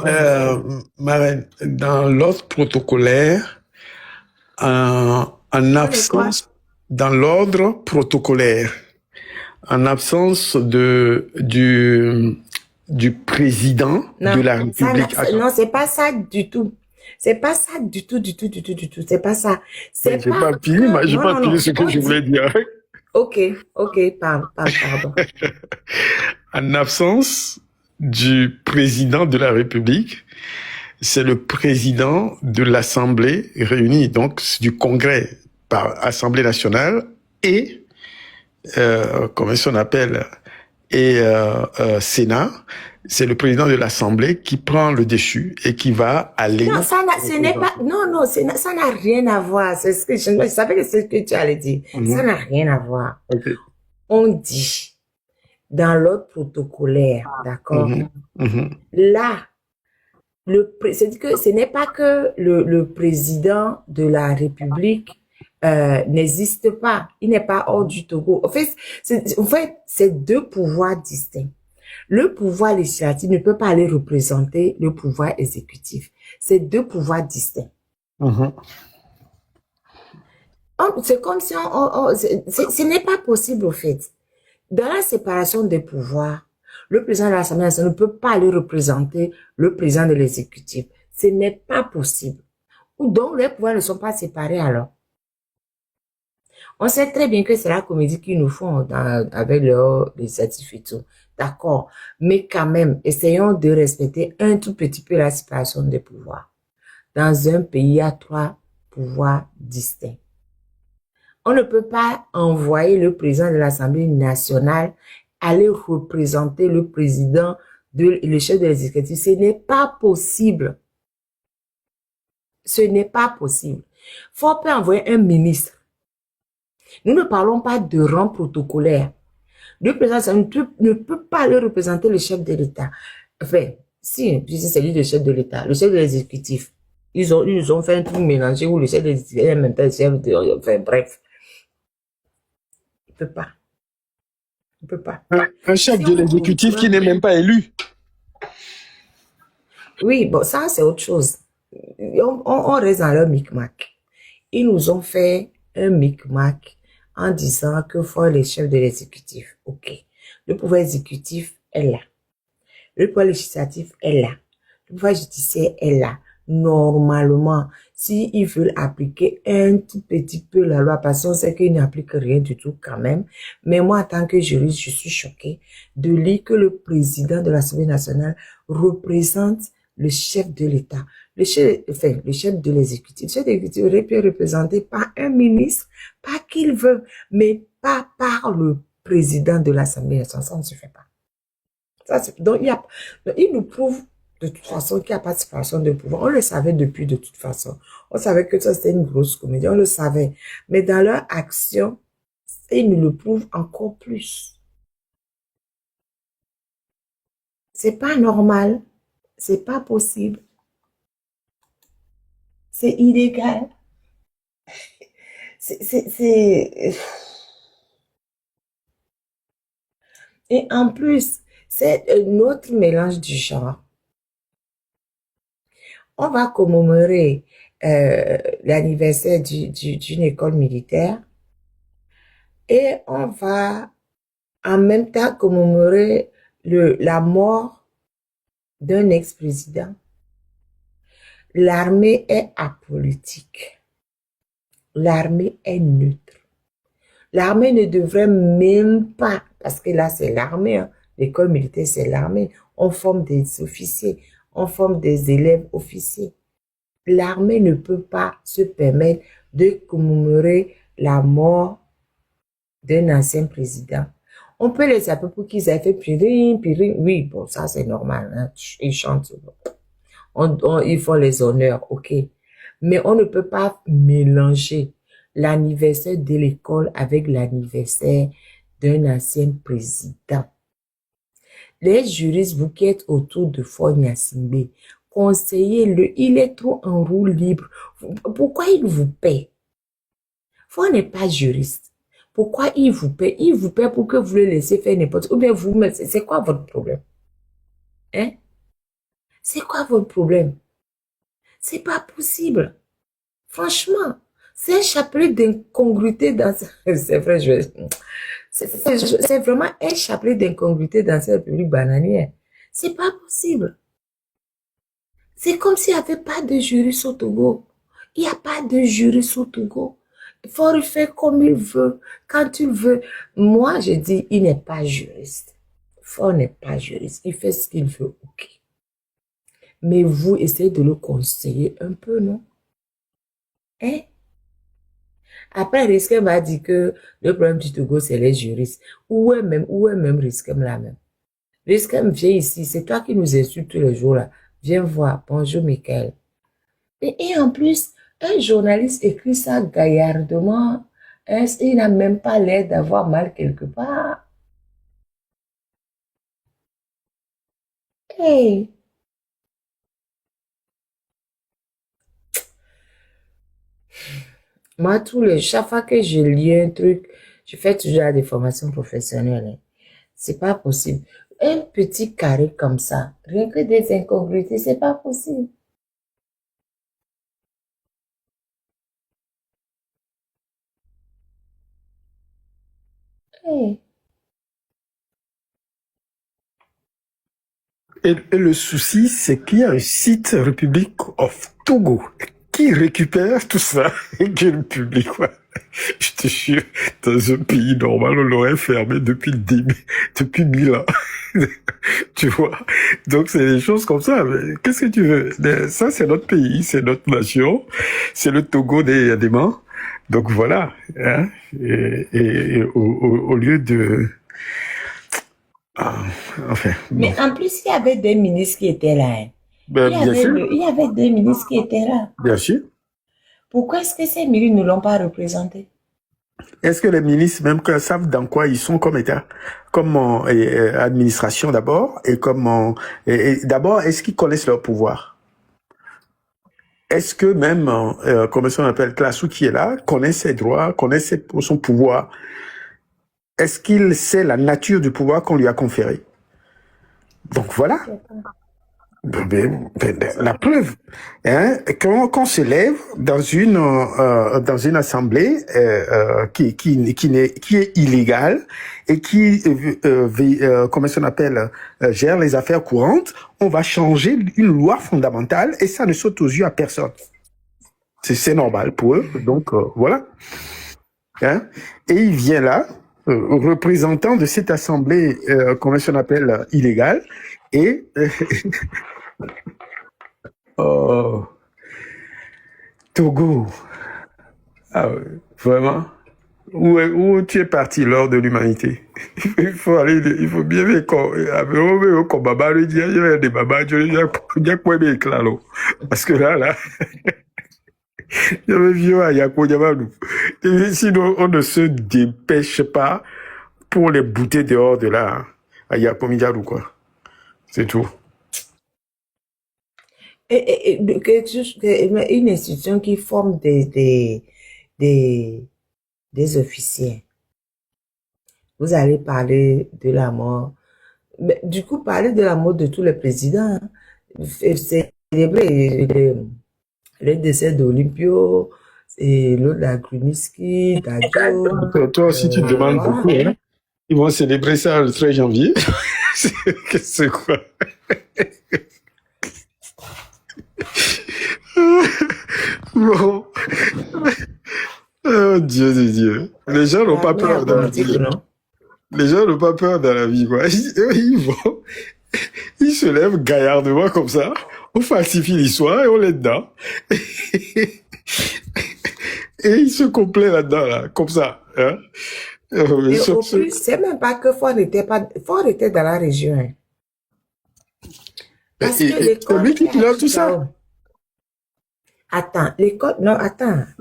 [SPEAKER 5] Marraine, dans l'ordre protocolaire, en absence, dans l'ordre protocolaire, en absence du président de la République.
[SPEAKER 2] Non, c'est pas ça du tout. C'est pas ça du tout. C'est pas ça.
[SPEAKER 5] J'ai pas fini, j'ai pas fini ce que je voulais dire.
[SPEAKER 2] Ok, pardon.
[SPEAKER 5] En absence du président de la République, c'est le président de l'Assemblée réunie, donc du Congrès par Assemblée nationale et comment on appelle, et Sénat. C'est le président de l'Assemblée qui prend le dessus et qui va aller.
[SPEAKER 2] Non, ça n'a rien à voir. C'est ce que je savais que c'est ce que tu allais dire. Ça n'a rien à voir.
[SPEAKER 5] Okay.
[SPEAKER 2] On dit dans l'ordre protocolaire, d'accord. Là, c'est que ce n'est pas que le président de la République n'existe pas. Il n'est pas hors du Togo. En fait, c'est deux pouvoirs distincts. Le pouvoir législatif ne peut pas aller représenter le pouvoir exécutif. C'est deux pouvoirs distincts. C'est comme si ce n'est pas possible, au fait. Dans la séparation des pouvoirs, le président de l'Assemblée nationale ne peut pas aller représenter le président de l'exécutif. Ce n'est pas possible. Ou donc, les pouvoirs ne sont pas séparés alors. On sait très bien que c'est la comédie qu'ils nous font avec leurs législatifs et tout. D'accord. Mais quand même, essayons de respecter un tout petit peu la séparation des pouvoirs. Dans un pays, il y a 3 pouvoirs distincts. On ne peut pas envoyer le président de l'Assemblée nationale aller représenter le président, le chef de l'exécutif. Ce n'est pas possible. Ce n'est pas possible. Faut pas envoyer un ministre. Nous ne parlons pas de rang protocolaire. Le président ne peut pas le représenter le chef de l'État. Enfin, si c'est lui le chef de l'État, le chef de l'exécutif, ils ont fait un truc mélangé où le chef de l'exécutif est même pas le chef de... Enfin, bref. Il ne peut pas. Il ne peut pas.
[SPEAKER 6] Un chef de l'exécutif qui n'est même pas élu.
[SPEAKER 2] Oui, bon, ça, c'est autre chose. On reste dans leur micmac. Ils nous ont fait un micmac en disant que faut les chefs de l'exécutif. OK. Le pouvoir exécutif est là. Le pouvoir législatif est là. Le pouvoir judiciaire est là. Normalement, s'ils veulent appliquer un tout petit peu la loi, parce qu'on sait qu'ils n'appliquent rien du tout quand même. Mais moi, en tant que juriste, je suis choquée de lire que le président de l'Assemblée nationale représente le chef de l'État. Le chef de l'exécutif. Le chef de l'exécutif aurait pu être représenté par un ministre, pas qu'il veut, mais pas par le président de l'Assemblée nationale. Ça ne se fait pas. Donc, il nous prouve de toute façon qu'il n'y a pas de séparation de pouvoir. On le savait depuis de toute façon. On savait que ça, c'était une grosse comédie. On le savait. Mais dans leur action, ils nous le prouvent encore plus. C'est pas normal. C'est pas possible. C'est illégal. Et en plus, c'est un autre mélange du genre. On va commémorer l'anniversaire d'une école militaire et on va en même temps commémorer la mort d'un ex-président. L'armée est apolitique. L'armée est neutre. L'armée ne devrait même pas, parce que là c'est l'armée, hein, l'école militaire c'est l'armée, on forme des officiers, on forme des élèves officiers. L'armée ne peut pas se permettre de commémorer la mort d'un ancien président. On peut les appeler pour qu'ils aient fait pirin, pirin. Oui, bon, ça c'est normal. Hein. Ils chantent. Ils font les honneurs, ok. Mais on ne peut pas mélanger l'anniversaire de l'école avec l'anniversaire d'un ancien président. Les juristes, vous qui êtes autour de Faure Gnassingbé, conseillez-le, il est trop en roue libre. Pourquoi il vous paie? Faure n'est pas juriste. Pourquoi il vous paie? Il vous paie pour que vous le laissez faire n'importe quoi. Ou bien vous, c'est quoi votre problème? Hein? C'est quoi votre problème? C'est pas possible. Franchement, c'est un chapelet d'incongruité dans... C'est vrai, c'est vraiment un chapelet d'incongruité dans cette république bananière. C'est pas possible. C'est comme s'il n'y avait pas de juriste au Togo. Il n'y a pas de juriste au Togo. Il faut le faire comme il veut, quand il veut. Moi, je dis, il n'est pas juriste. Faure n'est pas juriste. Il fait ce qu'il veut, ok. Mais vous, essayez de le conseiller un peu, non? Hein? Après, Riskem a dit que le problème du Togo, c'est les juristes. Où est même Riskem là même? Riskem, viens ici. C'est toi qui nous insultes tous les jours là. Viens voir. Bonjour, Michael. Et en plus, un journaliste écrit ça gaillardement. Il n'a même pas l'air d'avoir mal quelque part. Hey! Moi, chaque fois que je lis un truc, je fais toujours des formations professionnelles. Hein. C'est pas possible. Un petit carré comme ça, rien que des incongruités, c'est pas possible. Hey.
[SPEAKER 6] Et le souci, c'est qu'il y a un site Republic of Togo. qui récupère tout ça et qui le publie, quoi. Je te jure, dans un pays normal, on l'aurait fermé depuis le début, depuis 1000 ans. Tu vois? Donc, c'est des choses comme ça. Mais qu'est-ce que tu veux? Ça, c'est notre pays, c'est notre nation, c'est le Togo des mains. Donc, voilà. Hein? Et au lieu de... Ah, enfin, bon.
[SPEAKER 2] Mais en plus, il y avait des ministres qui étaient là. Hein.
[SPEAKER 6] Ben, bien sûr,
[SPEAKER 2] Il y avait des ministres qui étaient là.
[SPEAKER 6] bien sûr.
[SPEAKER 2] Pourquoi est-ce que ces ministres ne l'ont pas représenté?
[SPEAKER 6] Est-ce que les ministres même savent dans quoi ils sont comme État, comme administration d'abord, et comme d'abord, est-ce qu'ils connaissent leur pouvoir? Est-ce que même, comme on appelle Classou qui est là, connaît ses droits, connaît son pouvoir? Est-ce qu'il sait la nature du pouvoir qu'on lui a conféré? Donc voilà. La preuve, hein, quand on se lève dans une assemblée qui est illégale et qui comment on appelle gère les affaires courantes, on va changer une loi fondamentale et ça ne saute aux yeux à personne. C'est normal pour eux, donc voilà. Hein? Et il vient là, représentant de cette assemblée comment on appelle illégale et oh, Togo. Ah, vraiment? Où tu es parti lors de l'humanité? Il faut bien ver quand Baba lui dit, il y a des babas, il y a quoi bien claro. Parce que là, il y avait vieux à Yako Yamadou. Sinon, on ne se dépêche pas pour les bouter dehors de là, hein, à Yako Midjarou, quoi. C'est tout.
[SPEAKER 2] Une institution qui forme des officiers. Vous allez parler de la mort. Mais, du coup, parler de la mort de tous les présidents. Hein. Célébrer le décès d'Olympio, et l'autre la Gruniski, Dadjo.
[SPEAKER 6] Toi aussi, tu te demandes beaucoup, hein? Ils vont célébrer ça le 13 janvier. C'est quoi? Bon. Oh, Dieu de Dieu. Les gens n'ont pas peur dans la vie. Les gens n'ont pas peur dans la vie, quoi. Ils se lèvent gaillardement comme ça. On falsifie l'histoire et on l'est dedans. Et ils se complaisent là-dedans, là, comme ça. Hein?
[SPEAKER 2] Et au plus, c'est même pas que Ford était dans la région. Hein. Parce que l'école.
[SPEAKER 6] C'est lui qui pilote tout ça.
[SPEAKER 2] Attends,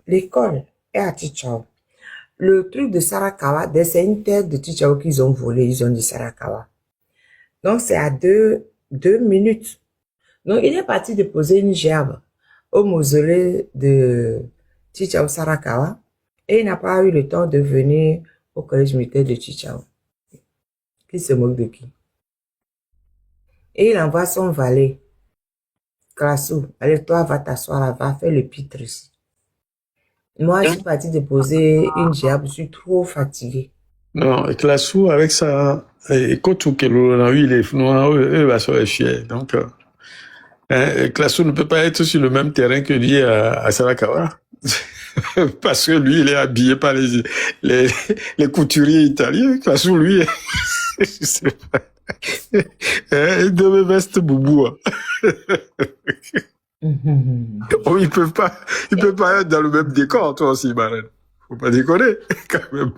[SPEAKER 2] l'école est à Tichao. Le truc de Sarakawa, c'est une terre de Tichao qu'ils ont volé, ils ont dit Sarakawa. Donc, c'est à deux minutes. Donc, il est parti déposer une gerbe au mausolée de Tichao Sarakawa et il n'a pas eu le temps de venir au collège militaire de Tichao. Qui se moque de qui? Et il envoie son valet, Klassou, allez, toi, va t'asseoir là, va faire le pitre ici. Moi, je suis parti déposer une gerbe, je suis trop fatigué.
[SPEAKER 6] Non, Klassou, avec ça, et quand tout on a eu les il va se chier. Donc, Klassou ne peut pas être sur le même terrain que lui à Sarakawa. Parce que lui, il est habillé par les couturiers italiens. Klassou, lui, je sais pas. Il devait veste boubou. Oh, il peut pas être dans le même décor, toi aussi, Marine. Faut pas déconner, quand même.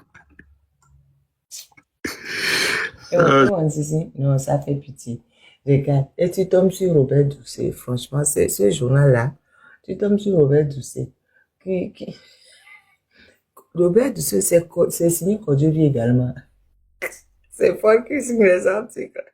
[SPEAKER 2] Non, ça fait pitié. Regarde, et tu tombes sur Robert Doucet. Franchement, c'est ce journal-là. Tu tombes sur Robert Doucet. Robert Doucet, c'est signé Kodjovi également. C'est fort qui signe les articles.